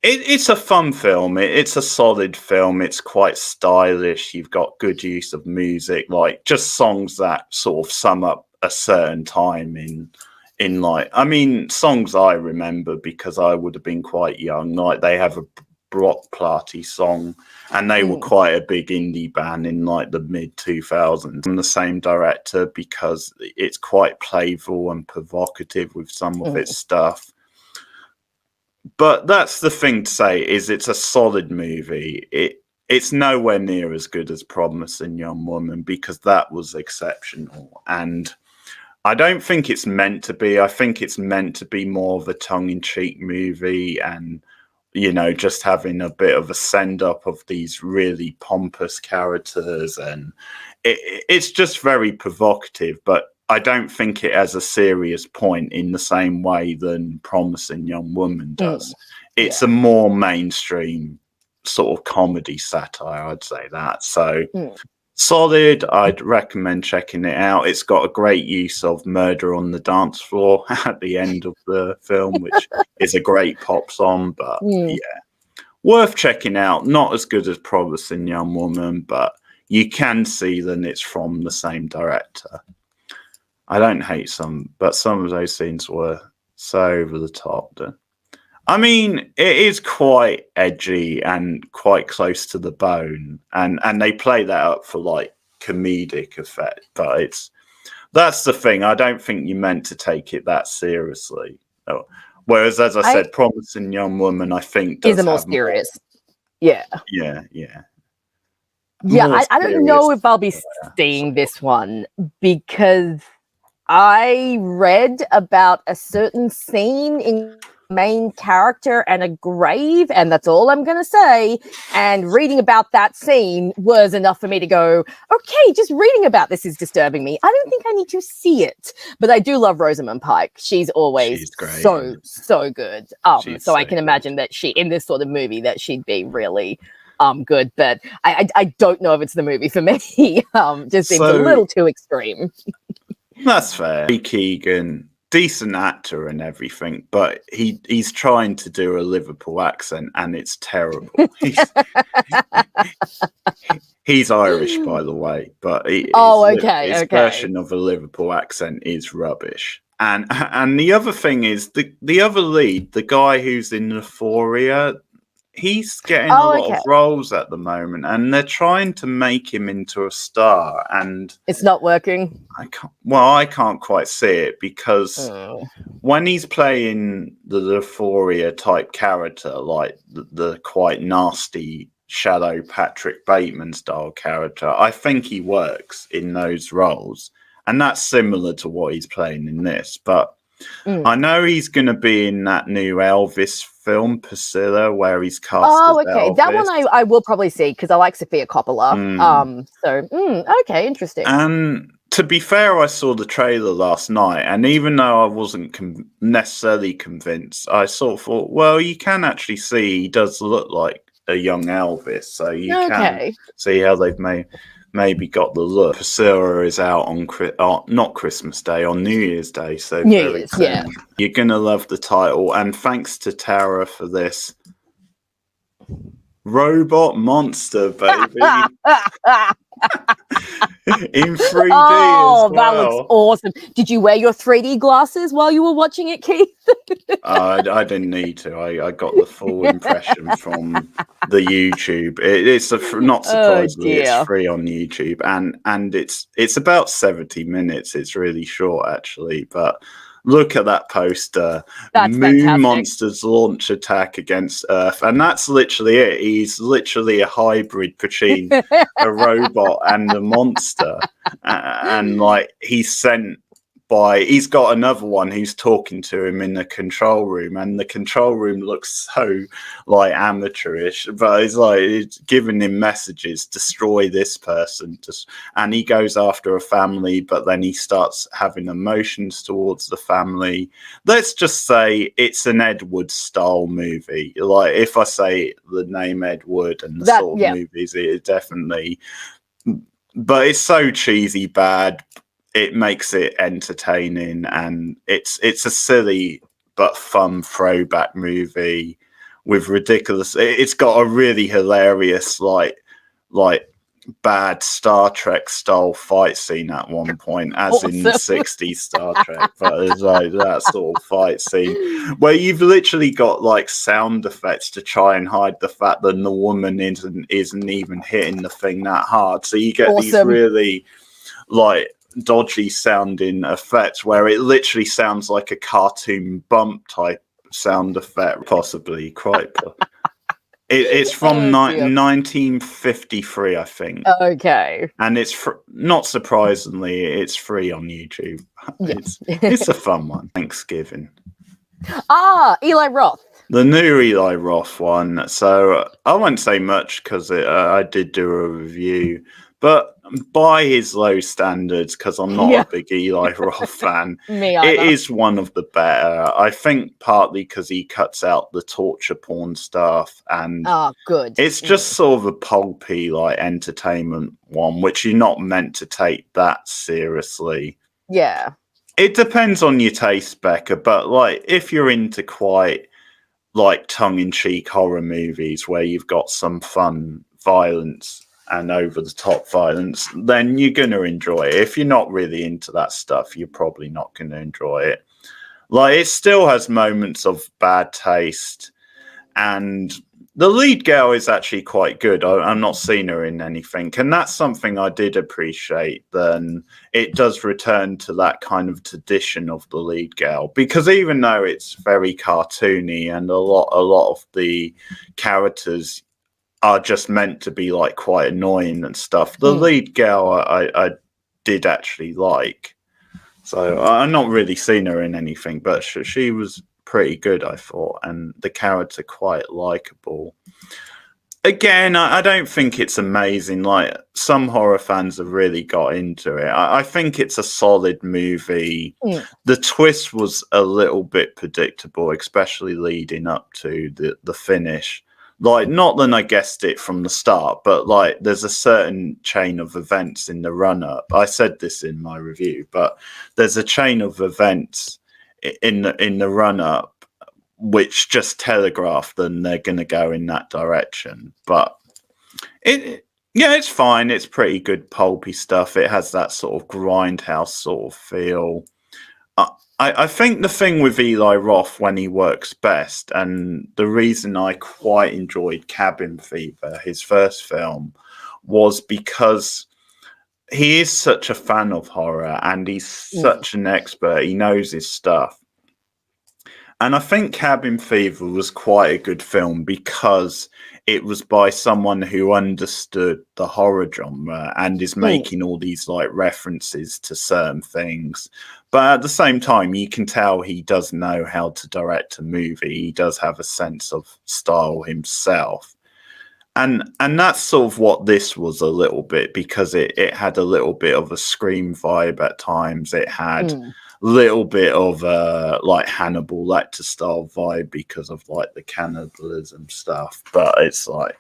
it's a fun film. It's a solid film. It's quite stylish. You've got good use of music, like just songs that sort of sum up a certain time in like, I mean, songs I remember because I would have been quite young. Like they have a Block Party song, and they were quite a big indie band in like the mid 2000s. From the same director, because it's quite playful and provocative with some of its stuff. But that's the thing to say, is it's a solid movie. It's nowhere near as good as Promising Young Woman, because that was exceptional. And I don't think it's meant to be. I think it's meant to be more of a tongue-in-cheek movie and, you know, just having a bit of a send-up of these really pompous characters. And it's just very provocative, but I don't think it has a serious point in the same way than Promising Young Woman does. It's a more mainstream sort of comedy satire, I'd say that. So solid. I'd recommend checking it out. It's got a great use of Murder on the Dance Floor at the end of the film, which is a great pop song. But yeah, worth checking out. Not as good as Promising Young Woman, but you can see that it's from the same director. I don't hate some, but some of those scenes were so over the top. I mean, it is quite edgy and quite close to the bone, and they play that up for like comedic effect. But that's the thing. I don't think you're meant to take it that seriously. Whereas, as I said, Promising Young Woman, I think is a more serious. Yeah. I don't know if I'll be seeing this one, because I read about a certain scene in main character and a grave, and that's all I'm going to say. And reading about that scene was enough for me to go, okay, just reading about this is disturbing me. I don't think I need to see it. But I do love Rosamund Pike. She's always so good. So I can imagine that she, in this sort of movie, that she'd be really good. But I don't know if it's the movie for me. Just seems a little too extreme. That's fair. Keoghan decent actor and everything, but he's trying to do a Liverpool accent, and it's terrible. He's Irish, by the way, but his version of a Liverpool accent is rubbish. And the other thing is the other lead, the guy who's in Euphoria, he's getting a lot of roles at the moment, and they're trying to make him into a star, and it's not working. I can't quite see it, because when he's playing the Euphoria type character, like the quite nasty shadow Patrick Bateman style character, I think he works in those roles, and that's similar to what he's playing in this. But I know he's going to be in that new Elvis film, Priscilla, where he's cast as Elvis. That one I will probably see, because I like Sophia Coppola. Okay, interesting. And to be fair, I saw the trailer last night, and even though I wasn't necessarily convinced, I sort of thought, well, you can actually see he does look like a young Elvis, so you can see how they've maybe got the look. Priscilla is out on not Christmas Day, on New Year's Day, so very soon. You're gonna love the title, and thanks to Tara for this. Robot monster, baby. In 3D as well. That looks awesome. Did you wear your 3D glasses while you were watching it, Keith? I didn't need to. I got the full impression from the YouTube. It's not surprisingly, it's free on YouTube, and it's about 70 minutes. It's really short, actually, but look at that poster. That's Moon fantastic. Monsters launch attack against Earth. And that's literally it. He's literally a hybrid between a robot and a monster. And like he's got another one who's talking to him in the control room, and the control room looks so like amateurish, but it's giving him messages: destroy this person, and he goes after a family, but then he starts having emotions towards the family. Let's just say it's an Ed Wood style movie. Like if I say the name Ed Wood and the sort of movies, it definitely, but it's so cheesy bad. It makes it entertaining, and it's a silly but fun throwback movie with ridiculous. It's got a really hilarious like bad Star Trek style fight scene at one point, as in the 60s Star Trek. But it's like that sort of fight scene where you've literally got like sound effects to try and hide the fact that the woman isn't even hitting the thing that hard. So you get these really like dodgy sounding effects where it literally sounds like a cartoon bump type sound effect, possibly quite. It's from 1953, I think. Okay, and it's not surprisingly, it's free on YouTube. It's a fun one. Thanksgiving. Eli Roth. The new Eli Roth one. So I won't say much because I did do a review. But by his low standards, because I'm not a big Eli Roth fan, it is one of the better. I think partly because he cuts out the torture porn stuff, and it's just sort of a pulpy like entertainment one, which you're not meant to take that seriously. Yeah, it depends on your taste, Becca. But like if you're into quite like tongue-in-cheek horror movies where you've got some fun violence and over-the-top violence, then you're going to enjoy it. If you're not really into that stuff, you're probably not going to enjoy it. Like, it still has moments of bad taste, and the lead girl is actually quite good. I'm not seen her in anything, and that's something I did appreciate. Then it does return to that kind of tradition of the lead girl, because even though it's very cartoony and a lot of the characters are just meant to be like quite annoying and stuff, the lead girl I did actually like. So I've not really seen her in anything, but she was pretty good, I thought, and the character quite likable. Again, I don't think it's amazing. Like, some horror fans have really got into it. I think it's a solid movie. The twist was a little bit predictable, especially leading up to the finish. Like, not that I guessed it from the start, but like there's a certain chain of events in the run-up. I said this in my review, but there's a chain of events in the run up, which just telegraphed them they're going to go in that direction. But it's fine. It's pretty good pulpy stuff. It has that sort of grindhouse sort of feel. I think the thing with Eli Roth when he works best, and the reason I quite enjoyed Cabin Fever, his first film, was because he is such a fan of horror and he's such an expert. He knows his stuff. And I think Cabin Fever was quite a good film because it was by someone who understood the horror genre and is making all these like references to certain things. But at the same time, you can tell he does know how to direct a movie. He does have a sense of style himself. And that's sort of what this was a little bit, because it had a little bit of a Scream vibe at times. It had little bit of like Hannibal Lecter style vibe because of like the cannibalism stuff, but it's like,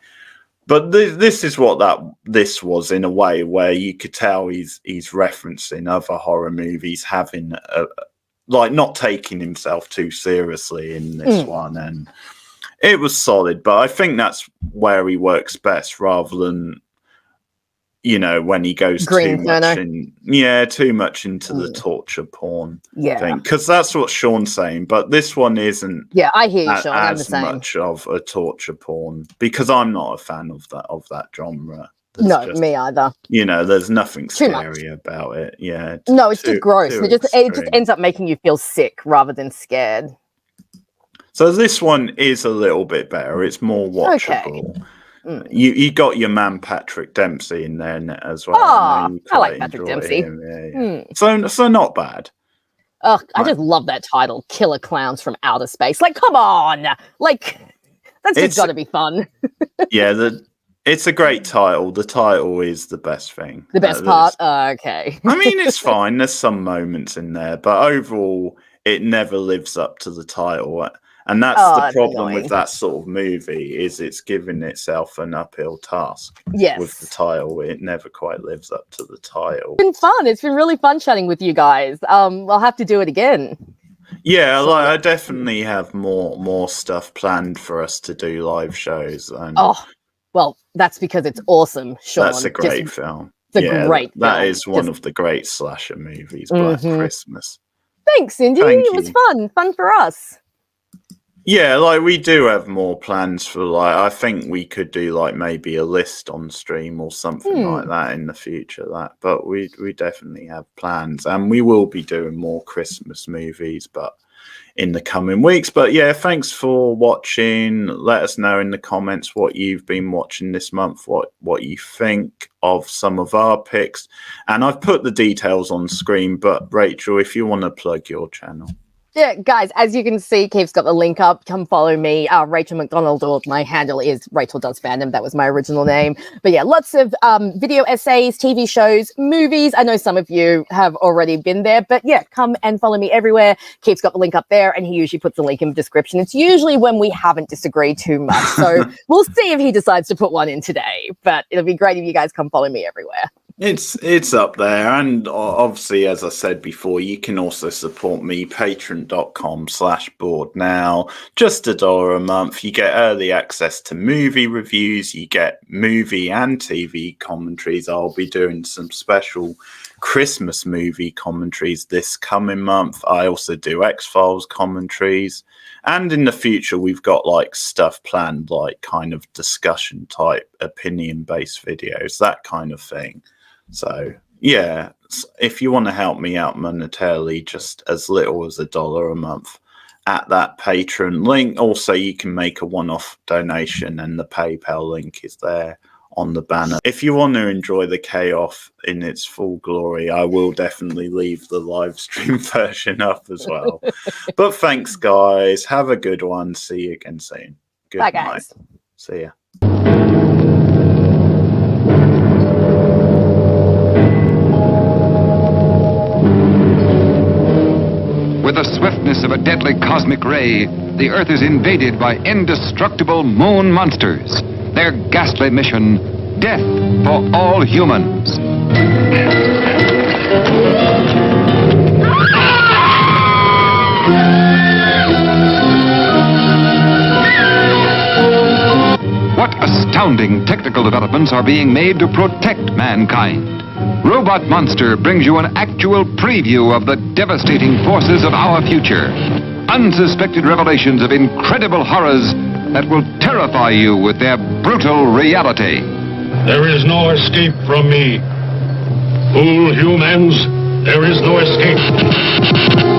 this is what this was in a way, where you could tell he's referencing other horror movies, having like not taking himself too seriously in this one, and it was solid. But I think that's where he works best, rather than, you know, when he goes too much into the torture porn thing, because that's what Sean's saying. But this one isn't. Yeah, I hear you, Sean. I'm the same. Much of a torture porn, because I'm not a fan of that genre. Me either. You know, there's nothing scary about it. Yeah. No, it's just gross. It just ends up making you feel sick rather than scared. So this one is a little bit better. It's more watchable. Okay. You got your man Patrick Dempsey in there as well. Oh, I like Patrick Dempsey. So not bad. I just love that title, Killer Clowns from Outer Space. Like, come on! Like, that's just got to be fun. It's a great title. The title is the best thing. The best part? Okay. I mean, it's fine. There's some moments in there, but overall, it never lives up to the title. And that's the problem with that sort of movie, is it's giving itself an uphill task. Yes. With the title. It never quite lives up to the title. It's been fun. It's been really fun chatting with you guys. I'll have to do it again. Yeah, like I definitely have more stuff planned for us to do live shows. And well, that's because it's awesome, Sean. That's a great film. Great film. That is one of the great slasher movies, Black Christmas. Thanks, Cindy. It was fun for us. Yeah, like we do have more plans for, like, I think we could do like maybe a list on stream or something like that in the future. But we definitely have plans, and we will be doing more Christmas movies, but in the coming weeks. But yeah, thanks for watching. Let us know in the comments what you've been watching this month, what you think of some of our picks, and I've put the details on screen. But Rachel, if you want to plug your channel. Yeah, guys, as you can see, Keith's got the link up. Come follow me, Rachel Macdonald, or my handle is Rachel Does Fandom. That was my original name. But yeah, lots of video essays, TV shows, movies. I know some of you have already been there, but yeah, come and follow me everywhere. Keith's got the link up there, and he usually puts the link in the description. It's usually when we haven't disagreed too much. So we'll see if he decides to put one in today. But it'll be great if you guys come follow me everywhere. It's up there, and obviously, as I said before, you can also support me, patreon.com/borednow. Just $1 a month. You get early access to movie reviews, you get movie and TV commentaries. I'll be doing some special Christmas movie commentaries this coming month. I also do X-Files commentaries, and in the future we've got like stuff planned, like kind of discussion type, opinion based videos, that kind of thing. So yeah, if you want to help me out monetarily, just as little as $1 a month at that Patreon link. Also, you can make a one-off donation, and the PayPal link is there on the banner. If you want to enjoy the chaos in its full glory, I will definitely leave the live stream version up as well. But thanks, guys. Have a good one. See you again soon. Good night. Bye, guys. See ya. With the swiftness of a deadly cosmic ray, the Earth is invaded by indestructible moon monsters. Their ghastly mission, death for all humans. Astounding technical developments are being made to protect mankind. Robot Monster brings you an actual preview of the devastating forces of our future. Unsuspected revelations of incredible horrors that will terrify you with their brutal reality. There is no escape from me. Fool humans, there is no escape.